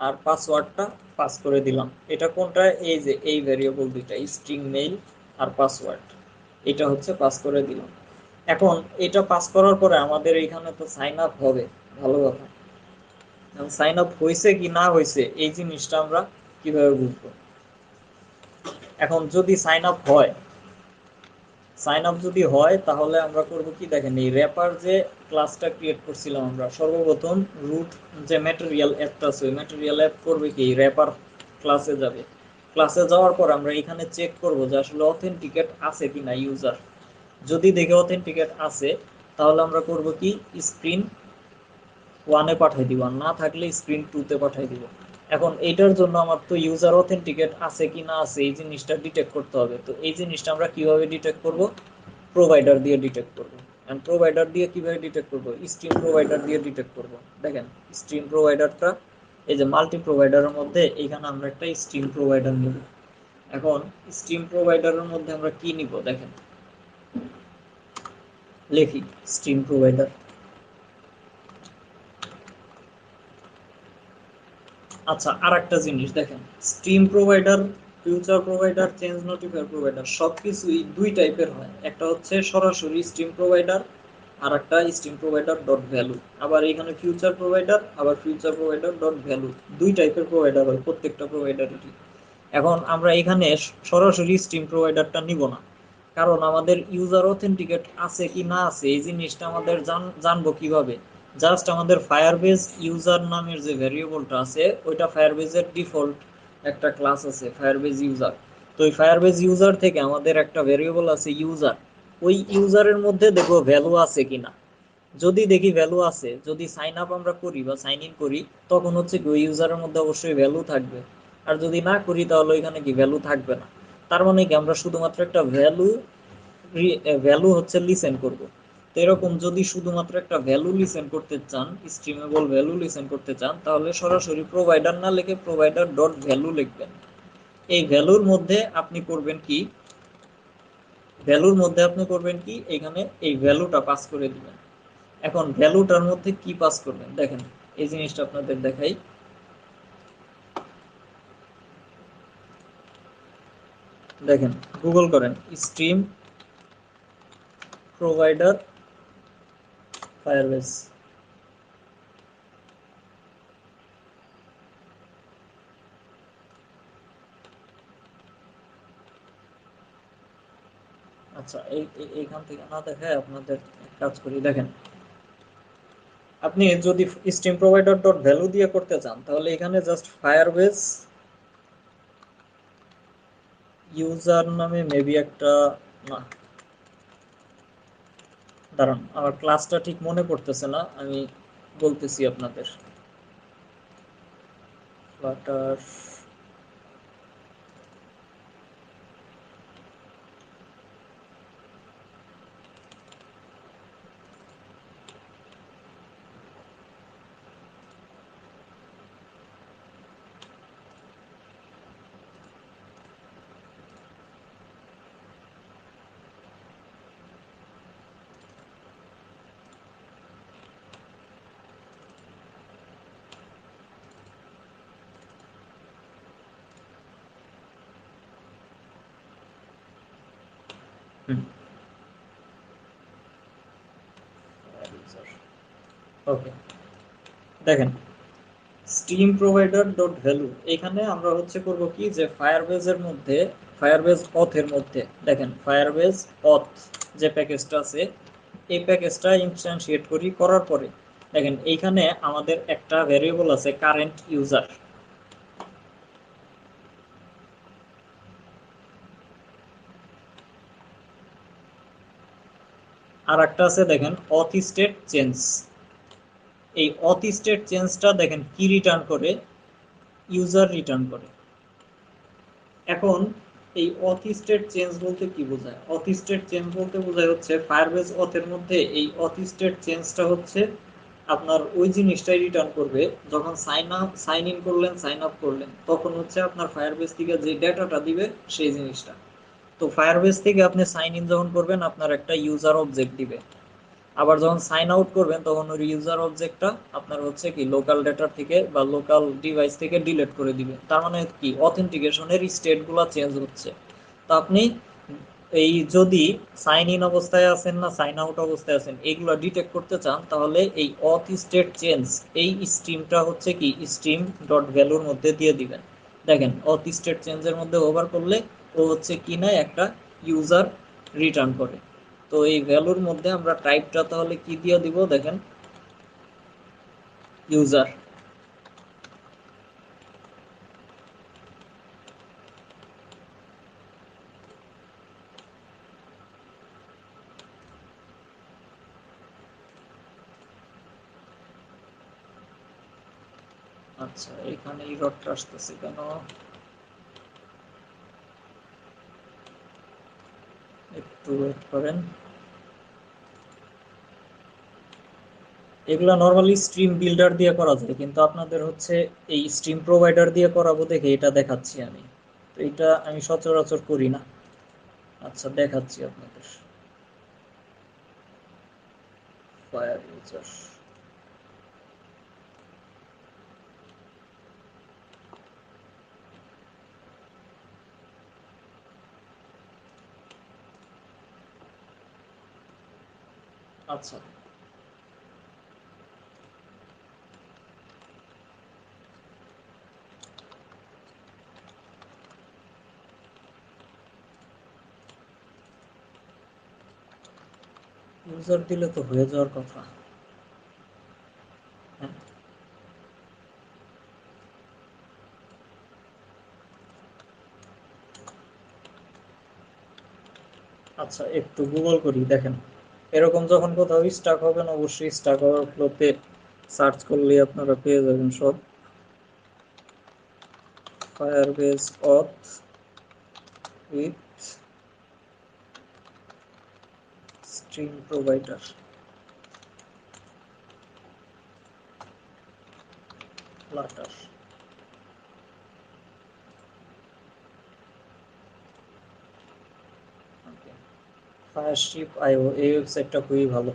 আর পাসওয়ার্ডটা পাস করে দিলাম। এটা কোনটা? এই যে এই ভেরিয়েবল দুইটা, স্ট্রিং মেইল আর পাসওয়ার্ড, এটা হচ্ছে পাস করে দিলাম। এখন এটা পাস করার পরে আমাদের এখানে তো সাইন আপ হবে, ভালো কথা। সাইন আপ হয়েছে কি না হয়েছে এই জিনিসটা আমরা কিভাবে বুঝবো? এখন যদি সাইন আপ হয়, সাইন আপ যদি হয় তাহলে আমরা করব কি, দেখেন এই র্যাপার যে ক্লাসটা ক্রিয়েট করছিলাম আমরা, সর্বপ্রথম রুট যে ম্যাটেরিয়াল অ্যাপটা আছে, ওই ম্যাটেরিয়াল অ্যাপ করবে কি র্যাপার ক্লাসে যাবে। ক্লাসে যাওয়ার পর আমরা এখানে চেক করব যে আসলে অথেন্টিকেট আছে কিনা ইউজার। যদি দেখে অথেন্টিকেট আছে, তাহলে আমরা করব কি স্ক্রিন ওয়ানে পাঠিয়ে দিব, আর না থাকলে স্ক্রিন টুতে পাঠিয়ে দিব। এখন এইটার জন্য আমার তো ইউজার অথেন্টিকেট আছে কি না আছে এই জিনিসটা ডিটেক্ট করতে হবে। তো এই জিনিসটা আমরা কিভাবে ডিটেক্ট করব? প্রোভাইডার দিয়ে ডিটেক্ট করব। এন্ড প্রোভাইডার দিয়ে কিভাবে ডিটেক্ট করব? স্ট্রিম প্রোভাইডার দিয়ে ডিটেক্ট করব। দেখেন স্ট্রিম প্রোভাইডারটা এই যে মাল্টি প্রোভাইডারের মধ্যে এইখানে আমরা একটা স্ট্রিম প্রোভাইডার নিব। এখন স্ট্রিম প্রোভাইডারের মধ্যে আমরা কি নিব দেখেন, লিখি স্ট্রিম প্রোভাইডার। আচ্ছা, আর একটা জিনিস দেখেন, stream provider, future provider, change notifier provider সবকিছুই দুই টাইপের হয়। একটা হচ্ছে সরাসরি স্ট্রিম প্রোভাইডার, আর একটা স্ট্রিম প্রোভাইডার ডট ভ্যালু। আবার এখানে ফিউচার প্রোভাইডার, আবার ফিউচার প্রোভাইডার ডট ভ্যালু, দুই টাইপের প্রোভাইডার হয় প্রত্যেকটা প্রোভাইডারেরই। এখন আমরা এখানে সরাসরি স্ট্রিম প্রোভাইডারটা নিব না, কারণ আমাদের ইউজার অথেন্টিকেট আছে কি না আছে এই জিনিসটা আমাদের জানবো কিভাবে? জাস্ট আমাদের ফায়ারবেজ ইউজার নামের যে ভ্যারিয়েবলটা আছে, ওইটা ফায়ারবেজের ডিফল্ট একটা ক্লাস আছে ফায়ারবেজ ইউজার। তো ওই ফায়ারবেজ ইউজার থেকে আমাদের একটা ভ্যারিয়েবল আছে ইউজার, ওই ইউজারের মধ্যে দেখো ভ্যালু আছে কিনা। যদি দেখি ভ্যালু আছে, যদি সাইন আপ আমরা করি বা সাইন ইন করি, তখন হচ্ছে কি ওই ইউজারের মধ্যে অবশ্যই ভ্যালু থাকবে। আর যদি না করি তাহলে ওইখানে কি ভ্যালু থাকবে না। তার মানে কি আমরা শুধুমাত্র একটা ভ্যালু ভ্যালু হচ্ছে লিসেন করব। তো এরকম যদি শুধুমাত্র একটা ভ্যালু লিসেন করতে চান, স্ট্রিমেবল ভ্যালু লিসেন করতে চান, তাহলে সরাসরি প্রোভাইডার না লিখে প্রোভাইডার ডট ভ্যালু লিখবেন। এই ভ্যালুর মধ্যে আপনি করবেন কি, এখানে এই ভ্যালুটা পাস করে দিবেন। এখন ভ্যালুটার মধ্যে কি পাস করবেন দেখেন, এই জিনিসটা আপনাদের দেখাই। দেখেন, গুগল করেন স্ট্রিম প্রোভাইডার ফায়ারবেস। আচ্ছা, এইখান থেকে না দেখায় আপনাদের এক কাজ করি, দেখেন আপনি যদি স্ট্রিম প্রোভাইডার ডট ভ্যালু দিয়ে করতে চান, তাহলে এখানে জাস্ট ফায়ারবেস ইউজার নামে মেবি একটা, না দাঁড়ান আমার ক্লাসটা ঠিক মনে পড়তেছে না, আমি বলতেছি আপনাদের। Flutter, user. ওকে, দেখেন স্ট্রিম প্রোভাইডার ডট ভ্যালু, এখানে আমরা হচ্ছে করব কি যে ফায়ারবেজের মধ্যে, ফায়ারবেজ অথের মধ্যে দেখেন ফায়ারবেজ অথ যে প্যাকেজটা আছে এই প্যাকেজটা ইনস্ট্যান্সিয়েট করি, করার পরে দেখেন এইখানে আমাদের একটা ভ্যারিয়েবল আছে কারেন্ট ইউজার, আর একটা আছে দেখেন অথ স্টেট চেঞ্জ। এই অথ স্টেট চেঞ্জটা দেখেন কি রিটার্ন করে, ইউজার রিটার্ন করে। এখন এই অথ স্টেট চেঞ্জ বলতে কি বোঝায়? অথ স্টেট চেঞ্জ বলতে বোঝায় হচ্ছে ফায়ারবেজ অথের মধ্যে এই অথ স্টেট চেঞ্জটা হচ্ছে আপনার ওই জিনিসটাই রিটার্ন করবে যখন সাইন ইন করলেন, সাইন আপ করলেন, তখন হচ্ছে আপনার ফায়ারবেজ থেকে যে ডেটাটা দিবে সেই জিনিসটা। তো ফায়ারবেজ থেকে আপনি সাইন ইন যখন করবেন আপনার একটা ইউজার অবজেক্ট দিবে, আবার যখন সাইন আউট করবেন তখন ওই ইউজার অবজেক্টটা আপনার হচ্ছে কি লোকাল ডেটা থেকে বা লোকাল ডিভাইস থেকে ডিলিট করে দিবে। তার মানে কি অথেন্টিকেশনের স্টেটগুলো চেঞ্জ হচ্ছে। তো আপনি এই যদি সাইন ইন অবস্থায় আছেন না সাইন আউট অবস্থায় আছেন এগুলো ডিটেক্ট করতে চান তাহলে এই অথ স্টেট চেঞ্জ এই স্ট্রিমটা হচ্ছে কি স্ট্রিম ডট ভ্যালুর মধ্যে দিয়ে দিবেন। দেখেন অথ স্টেট চেঞ্জের মধ্যে ওভার করলে ও হচ্ছে কি না একটা ইউজার রিটার্ন করে। তো এই ভ্যালুর মধ্যে আমরা টাইপটা তাহলে কি দিয়ে দিব দেখেন ইউজার। আচ্ছা এখানে ইররটা আসতেছে কেন, একটু ওয়েট করেন। এগুলা নর্মালি স্ট্রিম বিল্ডার দিয়ে করা যায় কিন্তু আপনাদের হচ্ছে এই স্ট্রিম প্রোভাইডার দিয়ে করাবো দেখে এটা দেখাচ্ছি আমি। তো এটা আমি সচরাচর করি না। আচ্ছা দেখাচ্ছি আপনাদের ফায়ার ইউজার। আচ্ছা ইউজার দিলে তো হয়ে যাওয়ার কথা। হ্যাঁ আচ্ছা একটু গুগল করি দেখেন। এরকম যখন কোথাও স্টাক হবেন অবশ্যই স্টাক ওভারফ্লোতে সার্চ করলে আপনারা পেয়ে যাবেন সব। ফায়ারবেজ অথ উইথ স্ট্রিম প্রোভাইডার ফ্লাটার। ফায়ারশিপ আইও এই ওয়েবসাইটটা খুবই ভালো।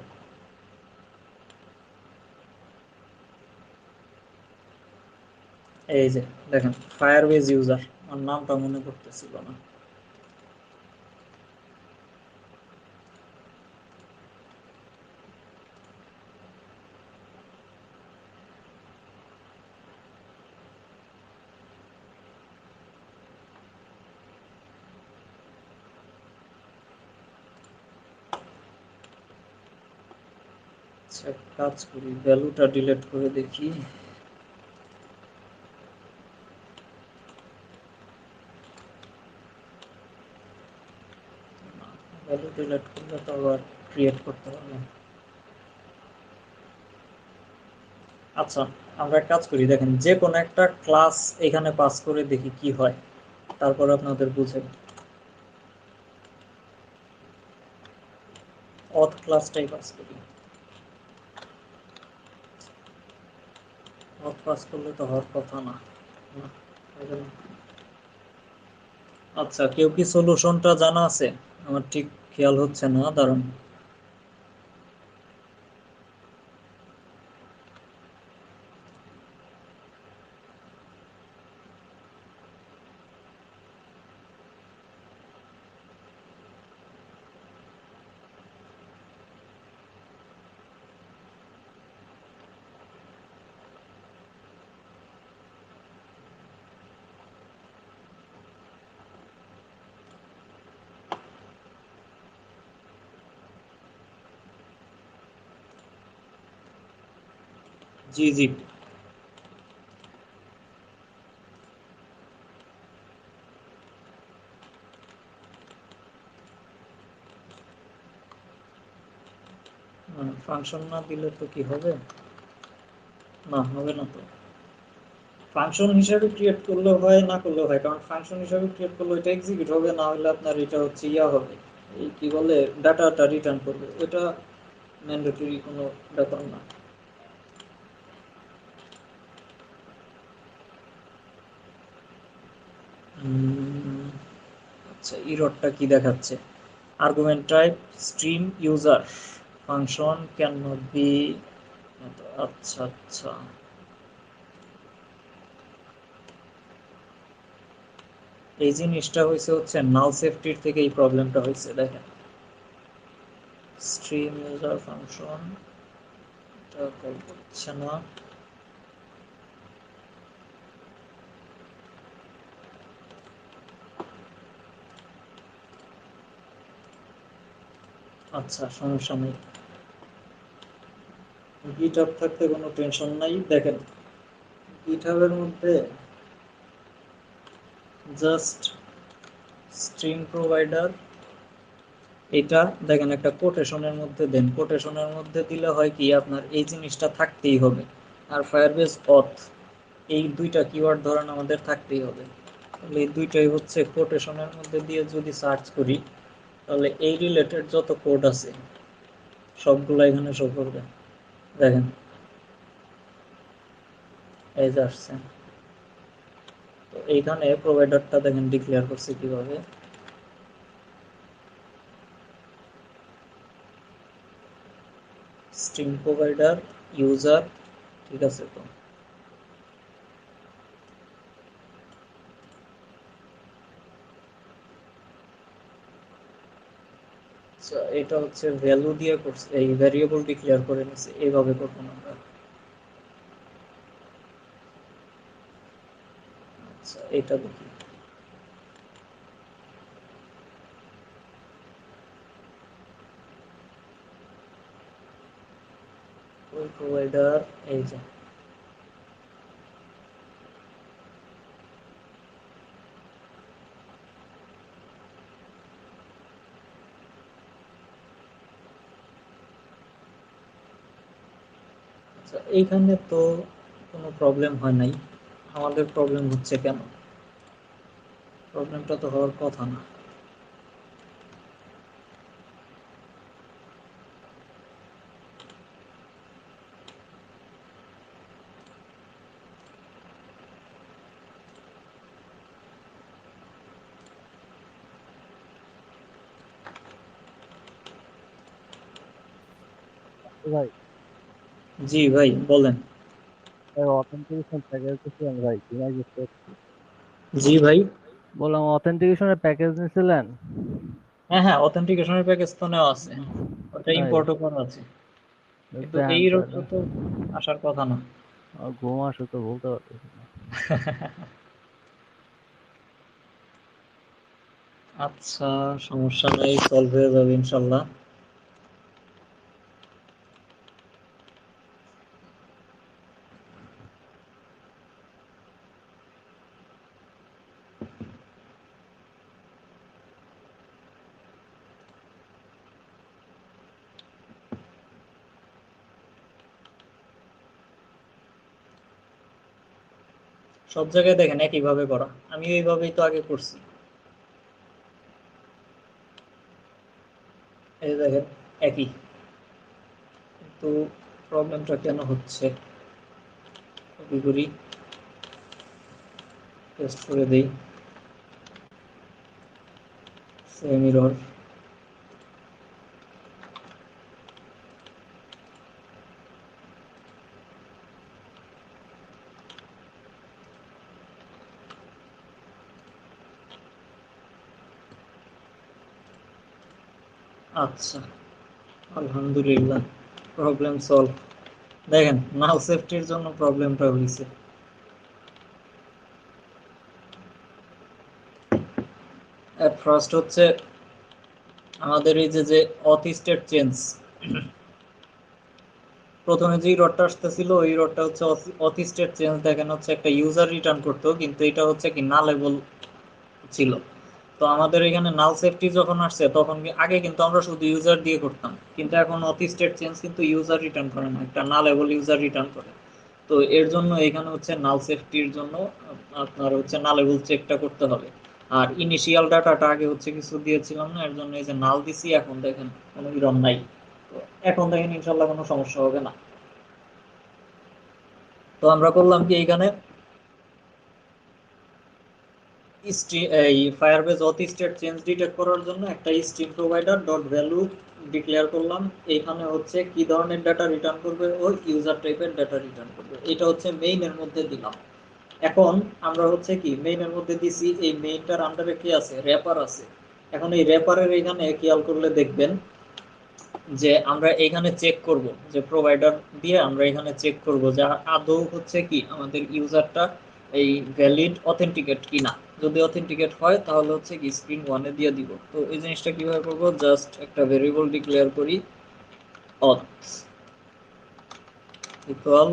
এই যে দেখেন ফায়ারবেজ ইউজার, আমার নামটা মনে করতেছিল না। আচ্ছা এক কাজ করি ভ্যালুটা ডিলিট করে দেখি। ভ্যালু ডিলিট করলে তো আবার ক্রিয়েট করতে হবে। আচ্ছা আমরা এক কাজ করি দেখেন যে কোনো একটা ক্লাস এখানে পাস করে দেখি কি হয়, তারপর আপনাদের বুঝে। অথ ক্লাসটাই পাস করি। অথ পাস করলে তো হওয়ার কথা না। না, হবে না। আচ্ছা কেউ কি সলিউশনটা জানা আছে? আমার ঠিক খেয়াল হচ্ছে না, দাঁড়ান। জি। ফাংশন না দিলে তো কি হবে? না, হবে না তো। ফাংশন হিসাবে ক্রিয়েট করলেও হয়, না করলেও হয়, কারণ ফাংশন হিসাবে ক্রিয়েট করলে ওইটা এক্সিকিউট হবে, না হলে আপনার এটা হচ্ছে ইয়া হবে, এই কি বলে, ডাটাটা রিটার্ন করবে। ওটা ম্যান্ডেটরি কোনো ব্যাপার না। আচ্ছা, ইররটা কি দেখাচ্ছে? Argument type stream user function can not be. আচ্ছা, এই জিনিসটা হয়েছে হচ্ছে নাল সেফটির থেকে এই প্রবলেমটা হয়েছে। দেখেন, স্ট্রিম ইউজার ফাংশন এটা কল করছে না। আচ্ছা, সমস্যা নেই, গিটহাব থাকতে কোনো টেনশন নাই। দেখেন, গিটহাবের মধ্যে জাস্ট স্ট্রিম প্রোভাইডার, এটা দেখেন একটা কোটেশনের মধ্যে দেন। কোটেশনের মধ্যে দিলে হয় কি, আপনার এই জিনিসটা থাকতেই হবে। আর ফায়ারবেস অথ, এই দুইটা কিওয়ার্ড ধরেন আমাদের থাকতেই হবে। তাহলে এই দুইটাই হচ্ছে কোটেশনের মধ্যে দিয়ে যদি সার্চ করি, তাহলে এই রিলেটেড যত কোড আছে সবগুলো এখানে শো করবে। দেখেন, এই যে আসছে। তো এইখানে প্রোভাইডারটা দেখেন ডিক্লেয়ার করছে কিভাবে। স্ট্রিং প্রোভাইডার ইউজার, ঠিক আছে। তো আচ্ছা, এটা হচ্ছে ভ্যালু দিয়ে করছে, এই ভ্যারিয়েবল ডিক্লেয়ার করে নিছে, এইভাবে করবো না আমরা। আচ্ছা, এটা দেখি। ওই প্রোভাইডার, এই যে আচ্ছা, এইখানে তো কোনো প্রবলেম হয় নাই। আমাদের প্রবলেম হচ্ছে কেন? প্রবলেমটা তো হওয়ার কথা না। ভাই, জি ভাই, বলেন। অথেন্টিকেশন প্যাকেজ নিয়েছিলেন ভাই, ডিমাই ইউজ করছি। জি ভাই। বললাম অথেন্টিকেশনের প্যাকেজ নিয়েছিলেন। হ্যাঁ, অথেন্টিকেশনের প্যাকেজ তো নেওয়া আছে, ওটা তাই ইম্পোর্টও করা আছে, কিন্তু দেন এই তাহলে। রোগটা তো আসার কথা না। আমার ঘুম আসে তো বলতে পারতেছি না। আচ্ছা, সমস্যা নেই, সলভ হয়ে যাবে ইনশাল্লাহ। সব জায়গায় দেখেন একইভাবে করা, আমি এইভাবেই তো আগে করছি। এই দেখেন, একই। কিন্তু প্রবলেমটা কেন হচ্ছে? কপি করি, টেস্ট করে দেই, সেম এরর। আচ্ছা, আলহামদুলিল্লাহ, প্রবলেম সলভ। দেখেন, নাল সেফটির জন্য প্রবলেমটা হয়েছে। এট ফার্স্ট হচ্ছে আমাদের এই যে অথ স্টেট চেঞ্জ, প্রথমে যে ইররটা আসতেছিল ওই ইররটা হচ্ছে অথি স্টেট চেঞ্জ, দেখেন হচ্ছে একটা ইউজার রিটার্ন করতো, কিন্তু এটা হচ্ছে কি নালেবল ছিল। তো আমাদের এখানে নাল সেফটি যখন আসছে তখন আগে কিন্তু আমরা শুধু ইউজার দিয়ে করতাম, কিন্তু এখন অথি স্টেট চেঞ্জ কিন্তু ইউজার রিটার্ন করে না, একটা নালেবল ইউজার রিটার্ন করে। তো এর জন্য এখানে হচ্ছে নাল সেফটির জন্য আপনার হচ্ছে নালেবল চেকটা করতে হবে। আর ইনিশিয়াল ডাটাটা আগে হচ্ছে কিছু দিয়েছিলাম না, এর জন্য এই যে নাল দিছি, এখন দেখেন কোনো ইরর নাই। তো এখন দেখেন ইনশাল্লাহ কোনো সমস্যা হবে না। তো আমরা করলাম কি এইখানে এই ফায়ারবেজ অথ স্টেট চেঞ্জ ডিটেক্ট করার জন্য একটা string provider dot value declare করলাম। এইখানে হচ্ছে কি ধরনের ডাটা রিটার্ন করবে, ওই ইউজার টাইপের ডাটা রিটার্ন করবে, এটা হচ্ছে মেইনের মধ্যে দিলাম। এখন আমরা হচ্ছে কি মেইনের মধ্যে দিছি, এই মেইনটার আন্ডারে কি আছে, র্যাপার আছে। এখন এই র্যাপারের এখানে খেয়াল করলে দেখবেন যে আমরা এখানে চেক করব, যে প্রোভাইডার দিয়ে আমরা এখানে চেক করব যে আদৌ হচ্ছে কি আমাদের ইউজারটা এই ভ্যালিড অথেন্টিকেট কিনা। যদি অথেন্টিকেট হয় তাহলে হচ্ছে কি স্ক্রিন ওয়ানে দিয়ে দিব। তো এই জিনিসটা কিভাবে করব, জাস্ট একটা ভেরিয়েবল ডিক্লেয়ার করি auth equal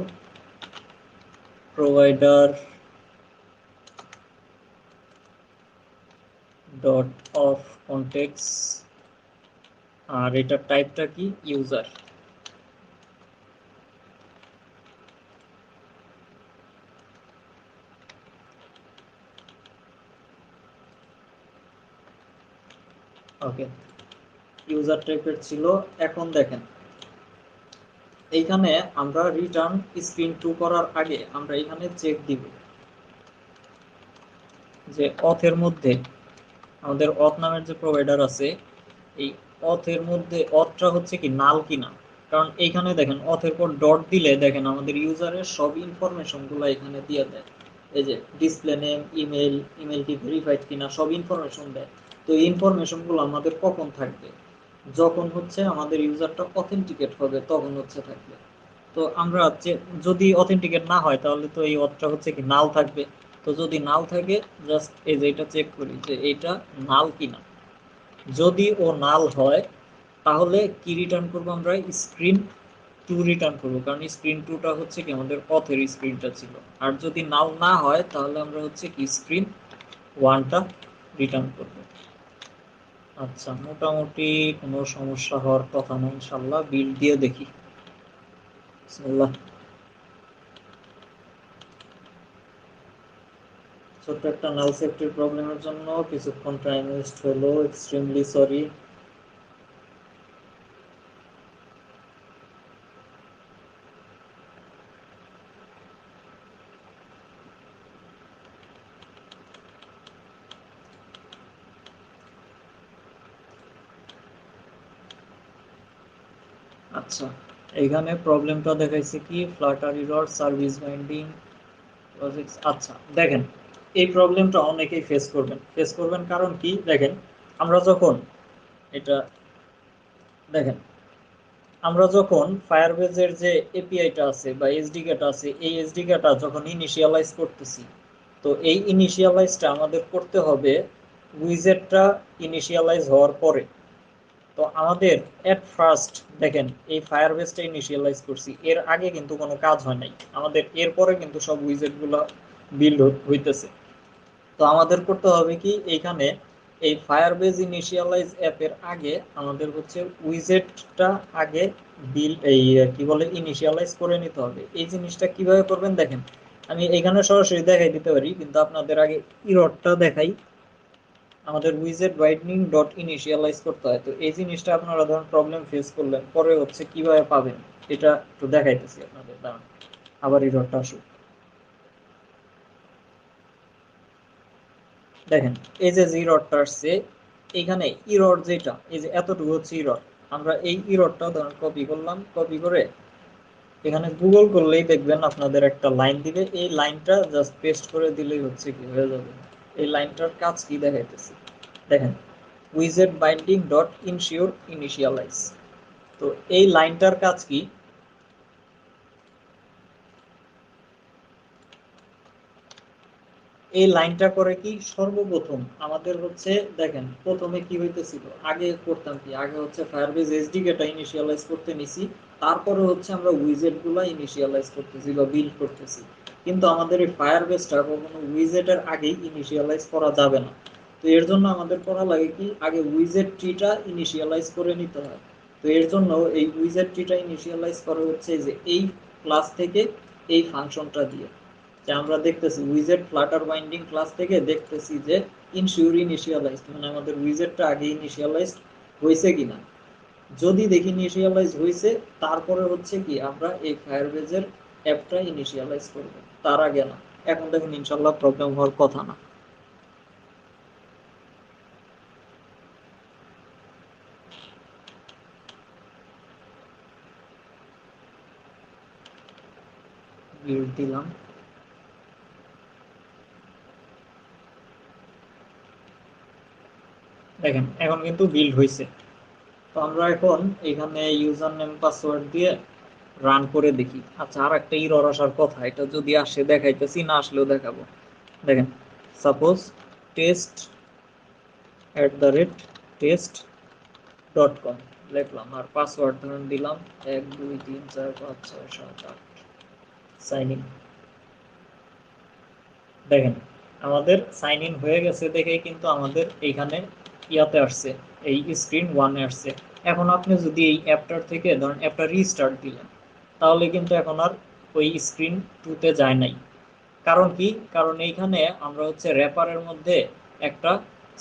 provider dot of context, আর এটার টাইপটা কি ইউজার। ওকে, ইউজার টাইপের ছিল। এখন দেখেন এইখানে আমরা রিটার্ন স্ক্রিন টু করার আগে আমরা এখানে চেক দিব যে অথের মধ্যে আমাদের অথ নামের যে প্রোভাইডার আছে, এই অথের মধ্যে অথটা হচ্ছে কি নাল কিনা। কারণ এইখানে দেখেন অথের পর ডট দিলে দেখেন আমাদের ইউজারের সব ইনফরমেশন গুলো এখানে দিয়ে দেয়। এই যে ডিসপ্লে নেম, ইমেল, ইমেল কি ভেরিফাইড কিনা, সব ইনফরমেশন দেয়। তো এই ইনফরমেশন গুলো আমাদের কখন থাকবে, যখন হচ্ছে আমাদের ইউজারটা অথেন্টিকেট হবে তখন হচ্ছে থাকবে। তো আমরা যদি অথেন্টিকেট না হয় তাহলে তো এই অথটা হচ্ছে কি নাল থাকবে। তো যদি নাল থাকে জাস্ট এই যে এটা চেক করি যে এটা নাল কিনা। যদি ও নাল হয় তাহলে কি রিটার্ন করবো, আমরা স্ক্রিন টু রিটার্ন করবো, কারণ স্ক্রিন টুটা হচ্ছে কি আমাদের অথের স্ক্রিনটা ছিল। আর যদি নাল না হয় তাহলে আমরা হচ্ছে কি স্ক্রিন ওয়ানটা রিটার্ন করবো। আচ্ছা, মোটামুটি কোনো সমস্যা হওয়ার কথা না, ইনশাল্লাহ বিল দিয়ে দেখি। বিসমিল্লাহ। ছোট্ট একটা নাল সেফটির প্রবলেমের জন্য কিছুক্ষণ টাইম ওয়েস্ট হলো, এক্সট্রিমলি সরি। আচ্ছা, এখানে প্রবলেমটা দেখাইছে কি Flutter error, service binding projects. আচ্ছা দেখেন, এই প্রবলেমটা অনেকেই ফেস করবেন কারণ কি দেখেন, আমরা যখন এটা দেখেন, আমরা যখন ফায়ারবেজের যে এপিআইটা আছে বা এসডিকেটা আছে, এই এসডিকেটা যখন ইনিশিয়ালাইজ করতেছি, তো এই ইনিশিয়ালাইজটা আমাদের করতে হবে উইজেটটা ইনিশিয়ালাইজ হওয়ার পরে। তো আমাদের এট ফার্স্ট দেখেন এই ফায়ারবেসটা ইনিশিয়ালাইজ করছি, এর আগে কিন্তু কোনো কাজ হয় নাই আমাদের, এরপরে কিন্তু সব উইজেট গুলো বিল্ড হইতেছে। তো আমাদের করতে হবে কি এইখানে এই ফায়ারবেস ইনিশিয়ালাইজ অ্যাপের আগে আমাদের হচ্ছে উইজেটটা আগে বিল্ড এই কি বলে ইনিশিয়ালাইজ করে নিতে হবে। এই জিনিসটা কিভাবে করবেন দেখেন, আমি এখানে সরাসরি দেখাই দিতে পারি, কিন্তু আপনাদের আগে ইররটা দেখাই। আমাদের উইজেট বাইন্ডিং ডট ইনিশিয়ালাইজ করতে হয়। তো এই জিনিসটা আপনারা ধরুন প্রবলেম ফেস করলেন, পরে হচ্ছে কিভাবে পাবেন এটা একটু দেখাইতেছি আপনাদের, দাঁড়ান আবার ইররটা আসুক। দেখেন এই যে ইররটা আসছে, এখানে ইরর যেটা এই যে এতটুকু হচ্ছে ইরর। আমরা এই ইররটা ধরুন কপি করলাম, কপি করে এখানে গুগল করলেই দেখবেন আপনাদের একটা লাইন দিবে, এই লাইনটা জাস্ট পেস্ট করে দিলেই হচ্ছে কি হয়ে যাবে। এই লাইনটার কাজ কি দেখাইতেছি দেখেন, উইজেট বাইন্ডিং ডট ইনশিওর ইনিশিয়ালাইজ। তো এই লাইনটার কাজ কি, এই লাইনটা করে কি সর্বপ্রথম আমাদের হচ্ছে, দেখেন প্রথমে কি হইতেছিল, আগে করতাম কি, আগে হচ্ছে ফায়ারবেজ এসডিকে টা ইনিশিয়ালাইজ করতে নিছি, তারপরে হচ্ছে আমরা উইজেট গুলা ইনিশিয়ালাইজ করতেছি বা বিল্ড করতেছি। কিন্তু আমাদের এই ফায়ারবেজটা কখনো উইজেটের আগেই ইনিশিয়ালাইজ করা যাবে না। তো এর জন্য আমাদের করা লাগে কি, আগে উইজেট ট্রিটা ইনিশিয়ালাইজ করে নিতে হয়। তো এর জন্য এই উইজেট ট্রিটা ইনিশিয়ালাইজ করা হচ্ছে যে এই ক্লাস থেকে এই ফাংশনটা দিয়ে, যে আমরা দেখতেছি উইজেট ফ্লাটার বাইন্ডিং ক্লাস থেকে দেখতেছি যে ইনসিওর ইনিশিয়ালাইজড, মানে আমাদের উইজেটটা আগে ইনিশিয়ালাইজড হয়েছে কিনা। যদি দেখি ইনিশিয়ালাইজ হয়েছে, তারপরে হচ্ছে কি আমরা এই ফায়ারবেজের অ্যাপটা ইনিশিয়ালাইজ করব, তার আগে না। এখন দেখুন ইনশাল্লাহ প্রবলেম হওয়ার কথা না। বিল্ড দিলাম, দেখেন এখন কিন্তু বিল্ড হয়েছে। তো আমরা এখন এখানে ইউজার নেম পাসওয়ার্ড দিয়ে রান করে দেখি। আচ্ছা, আর একটা ইরর আসার কথা, এটা যদি আসে দেখাইতেছি, না আসলেও দেখাবো। দেখেন সাপোজ test@test.com লিখলাম, আর পাসওয়ার্ড ধরুন দিলাম 1 2 3 4 5 6 7 8, সাইন ইন। দেখেন আমাদের সাইন ইন হয়ে গেছে দেখেই কিন্তু আমাদের এইখানে ইয়াতে আসছে, এই স্ক্রিন ওয়ানে আসছে। এখন আপনি যদি এই অ্যাপটার থেকে ধরেন অ্যাপটা রিস্টার্ট দিলেন, তাহলে কিন্তু এখন আর ওই স্ক্রিন টুতে যায় নাই। কারণ কি, কারণ এইখানে আমরা হচ্ছে র্যাপারের মধ্যে একটা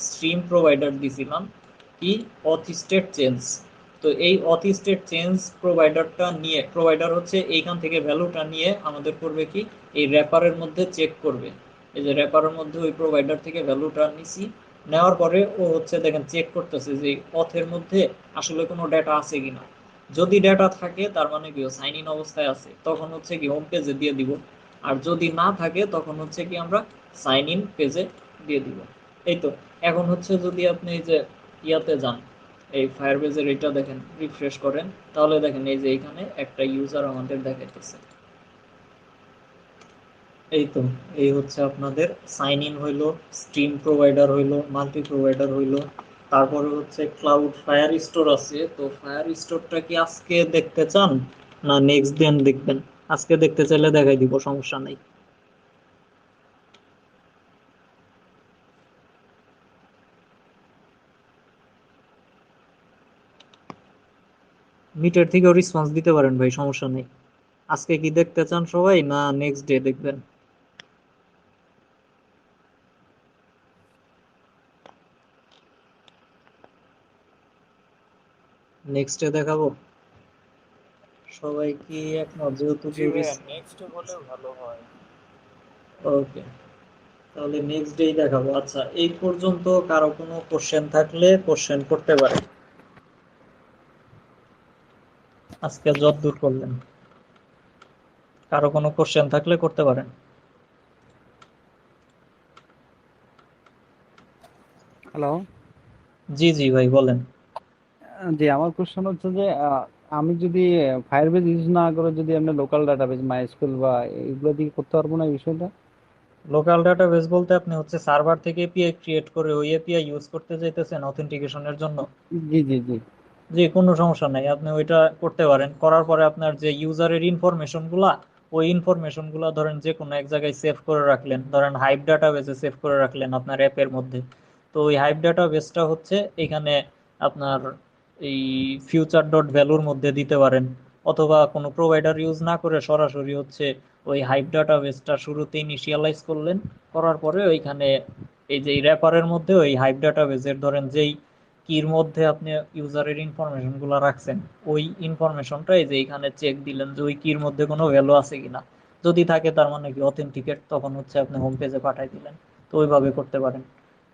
স্ট্রিম প্রোভাইডার দিছিলাম, কি অথ স্টেট চেঞ্জ। তো এই অথ স্টেট চেঞ্জ প্রোভাইডার হচ্ছে এইখান থেকে ভ্যালুটা নিয়ে আমাদের করবে কি, এই র্যাপারের মধ্যে চেক করবে। এই যে র্যাপারের মধ্যে ওই প্রোভাইডার থেকে ভ্যালুটা নিছি, নেওয়ার পরে ও হচ্ছে দেখেন চেক করতেছে যে অথের মধ্যে আসলে কোনো ডেটা আছে কিনা। যদি ডেটা থাকে তার মানে কি সাইন ইন অবস্থায় আছে, তখন হচ্ছে কি হোম পেজে দিয়ে দিব। আর যদি না থাকে তখন হচ্ছে কি আমরা সাইন ইন পেজে দিয়ে দিব। এই তো। এখন হচ্ছে যদি আপনি এই যে ইয়াতে যান, এই ফায়ারবেজের এটা দেখেন, রিফ্রেশ করেন, তাহলে দেখেন এই যে এখানে একটা ইউজার আমাদের দেখাইতেছে। এই তো, এই হচ্ছে আপনাদের সাইন ইন হইলো, স্ট্রিম প্রোভাইডার হইলো, মাল্টি প্রোভাইডার হইলো। তারপরে হচ্ছে ক্লাউড ফায়ার স্টোর আছে। তো ফায়ার স্টোরটা কি আজকে দেখতে চান না নেক্সট দিন দেখবেন? আজকে দেখতে চাইলে দেখাই দিব, সমস্যা নেই। মিটের থেকেও রেসপন্স দিতে পারেন ভাই, সমস্যা নেই। আজকে কি দেখতে চান সবাই, না নেক্সট ডে দেখবেন? নেক্সট ডে দেখাবো? সবাই কি একমত? যেহেতু জি ভাইয়া, নেক্সট হলেও ভালো হয়। ওকে, তাহলে নেক্সট ডেই দেখাবো। আচ্ছা, এই পর্যন্ত কারো কোনো কোশ্চেন থাকলে কোশ্চেন করতে পারে। আজকে যত দূর করলেন, কারো কোনো কোশ্চেন থাকলে করতে পারেন। হ্যালো। জি জি ভাই বলেন। জি, আমার কোশ্চেন হচ্ছে যে আমি যদি ফায়ারবেজ ইউজ না করে যদি আমরা লোকাল ডাটাবেজ মাইস্কুল বা এগুলো দিয়ে করতে পারবো না এই বিষয়টা? লোকাল ডাটাবেস বলতে আপনি হচ্ছে সার্ভার থেকে এপিআই ক্রিয়েট করে ওই এপিআই ইউজ করতে চাইতেছেন অথেন্টিকেশনের জন্য? জি জি জি। যে কোনো সমস্যা নাই, আপনি ওইটা করতে পারেন। করার পরে আপনার যে ইউজারের ইনফরমেশন গুলা, ওই ইনফরমেশন গুলা ধরেন যে কোনো এক জায়গায় সেভ করে রাখলেন, ধরেন হাইভ ডাটাবেসে সেভ করে রাখলেন আপনার অ্যাপের মধ্যে। তো ওই হাইভ ডাটাবেসটা হচ্ছে এখানে আপনার এই ফিউচার ডট ভ্যালুর মধ্যে দিতে পারেন, অথবা কোনো প্রোভাইডার ইউজ না করে সরাসরি হচ্ছে ওই হাইভ ডাটাবেসটা শুরুতে ইনিশিয়ালাইজ করলেন। করার পরে ওইখানে এই যে র্যাপারের মধ্যে ওই হাইভ ডাটাবেসের ধরেন যেই কির মধ্যে আপনি ইউজারের ইনফরমেশন গুলা রাখছেন, ওই ইনফরমেশনটা এই যে এখানে চেক দিলেন যে ওই কির মধ্যে কোনো ভ্যালু আছে কিনা। যদি থাকে তার মানে কি অথেন্টিকেট, তখন হচ্ছে আপনি হোম পেজে পাঠাই দিলেন। তো ওইভাবে করতে পারেন,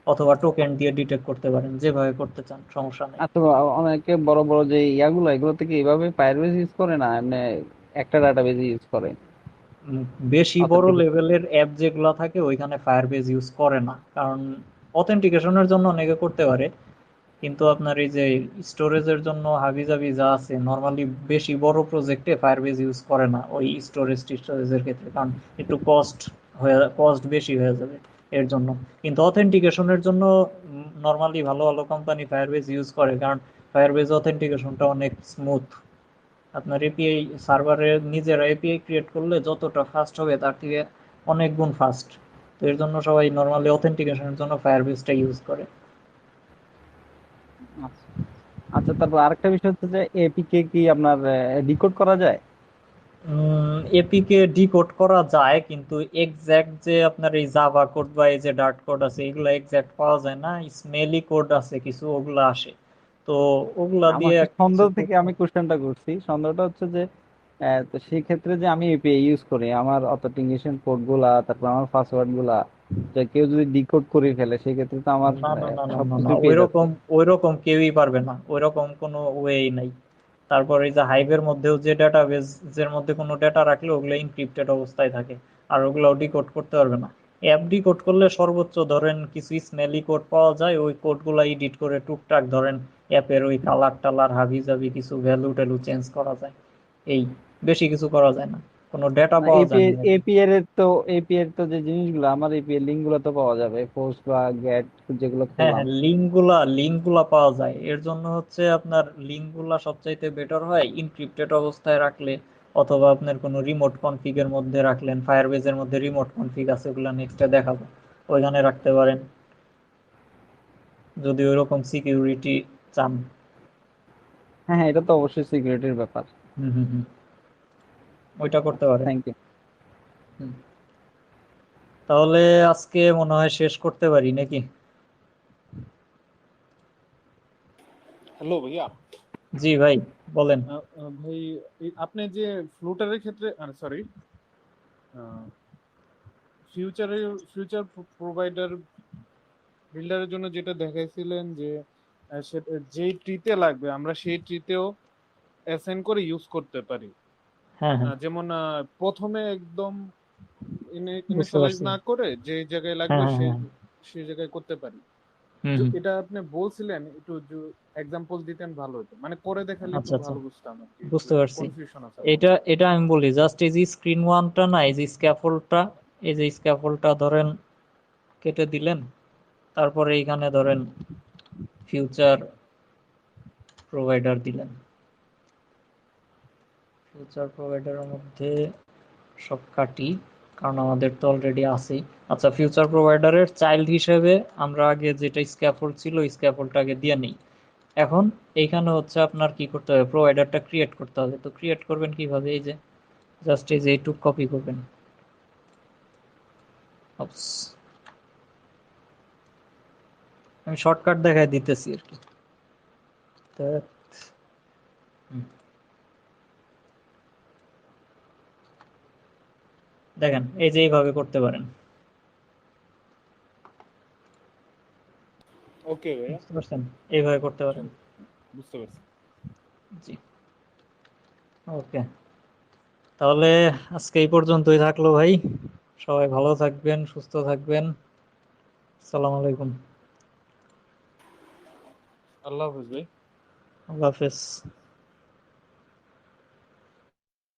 অথবা টোকেন দিয়ে ডিটেক্ট করতে পারেন, যেভাবে করতে চান সমস্যা নেই। আচ্ছা, অনেকে বড় বড় যে ইয়াগুলো এগুলো থেকে এইভাবে ফায়ারবেজ ইউজ করে না, এমনি একটা ডাটাবেজ ইউজ করে উম, বেশি বড় অথেন্টিকেট। লেভেলের অ্যাপ যেগুলো থাকে ওইখানে ফায়ারবেজ ইউজ করে না, কারণ অথেন্টিকেশনের জন্য অনেকে করতে পারে, কিন্তু আপনার এই যে স্টোরেজের জন্য হাবিজাবি যা আছে, নর্মালি বেশি বড় প্রজেক্টে ফায়ারবেজ ইউজ করে না ওই স্টোরেজের ক্ষেত্রে, কারণ একটু কস্ট বেশি হয়ে যাবে। এর জন্য। কিন্তু অথেন্টিকেশনের জন্য নর্মালি ভালো ভালো কোম্পানি ফায়ারবেজ ইউজ করে, কারণ ফায়ারবেজ অথেন্টিকেশনটা অনেক স্মুথ। আপনার এপিআই সার্ভারে নিজেরা এপিআই ক্রিয়েট করলে যতটা ফাস্ট হবে তার থেকে অনেক গুণ ফাস্ট। তো এর জন্য সবাই নর্মালি অথেন্টিকেশনের জন্য ফায়ারবেজটা ইউজ করে। আচ্ছা আচ্ছা, তারপর আরেকটা বিষয় হচ্ছে যে এপিকে কি আপনার ডিকোড করা যায়? এপিকে ডিকোড করা যায়, কিন্তু এক্সাক্ট যে আপনার এই জাভা কোড বা এই যে ডার্ট কোড আছে এগুলো এক্সাক্ট পাওয়া যায় না। স্মেলি কোড আছে কিছু, ওগুলা আসে। তো ওগুলা আমার দিয়ে একটা কিছু সন্দেহ কোড। থেকে আমি কোশ্চেনটা করছি। সন্দেহটা হচ্ছে যে তো সেই ক্ষেত্রে যে আমি এপিআই ইউজ করি, আমার অথেন্টিকেশন কোড গুলা, তারপর আমার পাসওয়ার্ড গুলা, যে কেউ যদি ডিকোড করে ফেলে সেই ক্ষেত্রে তো আমার না না না না না না, সবকিছুই পেয়ে যাচ্ছে। ওইরকম কেউই পারবে না, ওইরকম কোনো ওয়েই নাই। তারপর এই যে হাইভের মধ্যেও যে ডাটাবেজের মধ্যে কোনো ডেটা রাখলে ওগুলো এনক্রিপ্টেড অবস্থায় থাকে, আর ওগুলো ডিকোড করতে পারবে না। অ্যাপ ডিকোড করলে সর্বোচ্চ ধরেন কিছু স্মেলি কোড পাওয়া যায়, ওই কোডগুলো এডিট করে টুকটাক ধরেন অ্যাপের ওই কালার টালার হাবি জাবি কিছু ভ্যালু ট্যালু চেঞ্জ করা যায়। এই, বেশি কিছু করা যায় না, কোনো ডেটা না, পাওয়া যায় এপিআই না অ্যাপে। এপিআই এর তো এপিআই এর তো যে জিনিসগুলো, আমার এপিআই লিঙ্ক গুলো তো পাওয়া যাবে, পোস্ট বা গেট যেগুলো হ্যাঁ করলাম। হ্যাঁ, লিঙ্কগুলা পাওয়া যায়। এর জন্য হচ্ছে আপনার লিঙ্কগুলা সবচাইতে বেটার হয় ইনক্রিপ্টেড অবস্থায় রাখলে, অথবা আপনার কোনো রিমোট কনফিগের মধ্যে রাখলেন। ফায়ারবেজের মধ্যে রিমোট কনফিগ আছে, ওগুলো নেক্সটে দেখাবো, ওইখানে রাখতে পারেন যদি ওইরকম সিকিউরিটি চান। হ্যাঁ হ্যাঁ, এটা তো অবশ্যই সিকিউরিটির ব্যাপার। হুম হুম হুম, ওইটা করতে পারেন। Thank you. হুম, তাহলে আজকে মনে হয় শেষ করতে পারি নাকি? হ্যালো ভাইয়া। জি ভাই, বলেন। ভাই, আপনি যে ফ্লুটারের ক্ষেত্রে, সরি, ফিউচার প্রোভাইডার বিল্ডারের জন্য যেটা দেখাইছিলেন যে যেই ট্রিতে লাগবে আমরা সেই ট্রিতেও অ্যাসাইন করে ইউজ করতে পারি। হ্যাঁ হ্যাঁ, যেমন প্রথমে একদম বুঝতে ইনিশিয়ালাইজ পারছি। না করে যে জায়গায় হ্যাঁ লাগবে হ্যাঁ সেই হ্যাঁ, সেই জায়গায় করতে পারি। হুম হুম, এটা আপনি বলছিলেন, একটু এক্সাম্পল দিতেন ভালো হতো, মানে করে দেখালে একটু আচ্ছা আচ্ছা, ভালো বুঝতাম আর কি, একটু বুঝতে পারছি। কনফিউশন আছে আমার। এটা এটা আমি বলি, জাস্ট এই যে স্ক্রিন ওয়ানটা না, এই যে স্ক্যাফোল্ডটা, এই যে স্ক্যাফোল্ডটা ধরেন কেটে দিলেন, তারপরে এইখানে ধরেন ফিউচার প্রোভাইডার দিলেন। ফিউচার প্রোভাইডারের মধ্যে সব কাটি, কারণ আমাদের তো অলরেডি আছেই। আচ্ছা, ফিউচার প্রোভাইডারের চাইল্ড হিসেবে আমরা আগে যেটা স্ক্যাফোল্ড ছিল স্ক্যাফোল্ডটা আগে দিয়ে নিই। এখন এইখানে হচ্ছে আপনার কি করতে হবে, প্রোভাইডারটা ক্রিয়েট করতে হবে। তো ক্রিয়েট করবেন কিভাবে, এই যে জাস্ট এই যে এইটুক কপি করবেন। Oops, আমি শর্টকাট দেখায় দিতেছি আর কি। তা- হুম, দেখেন এই যে এইভাবে করতে পারেন। ওকে ভাইয়া, বুঝতে পারছেন? এইভাবে করতে পারেন। বুঝতে পারছি। জি, ওকে। তাহলে আজকে এই পর্যন্তই থাকলো ভাই। সবাই ভালো থাকবেন, সুস্থ থাকবেন। আসসালামু আলাইকুম। আল্লাহ হাফেজ ভাই। আল্লাহ হাফেজ।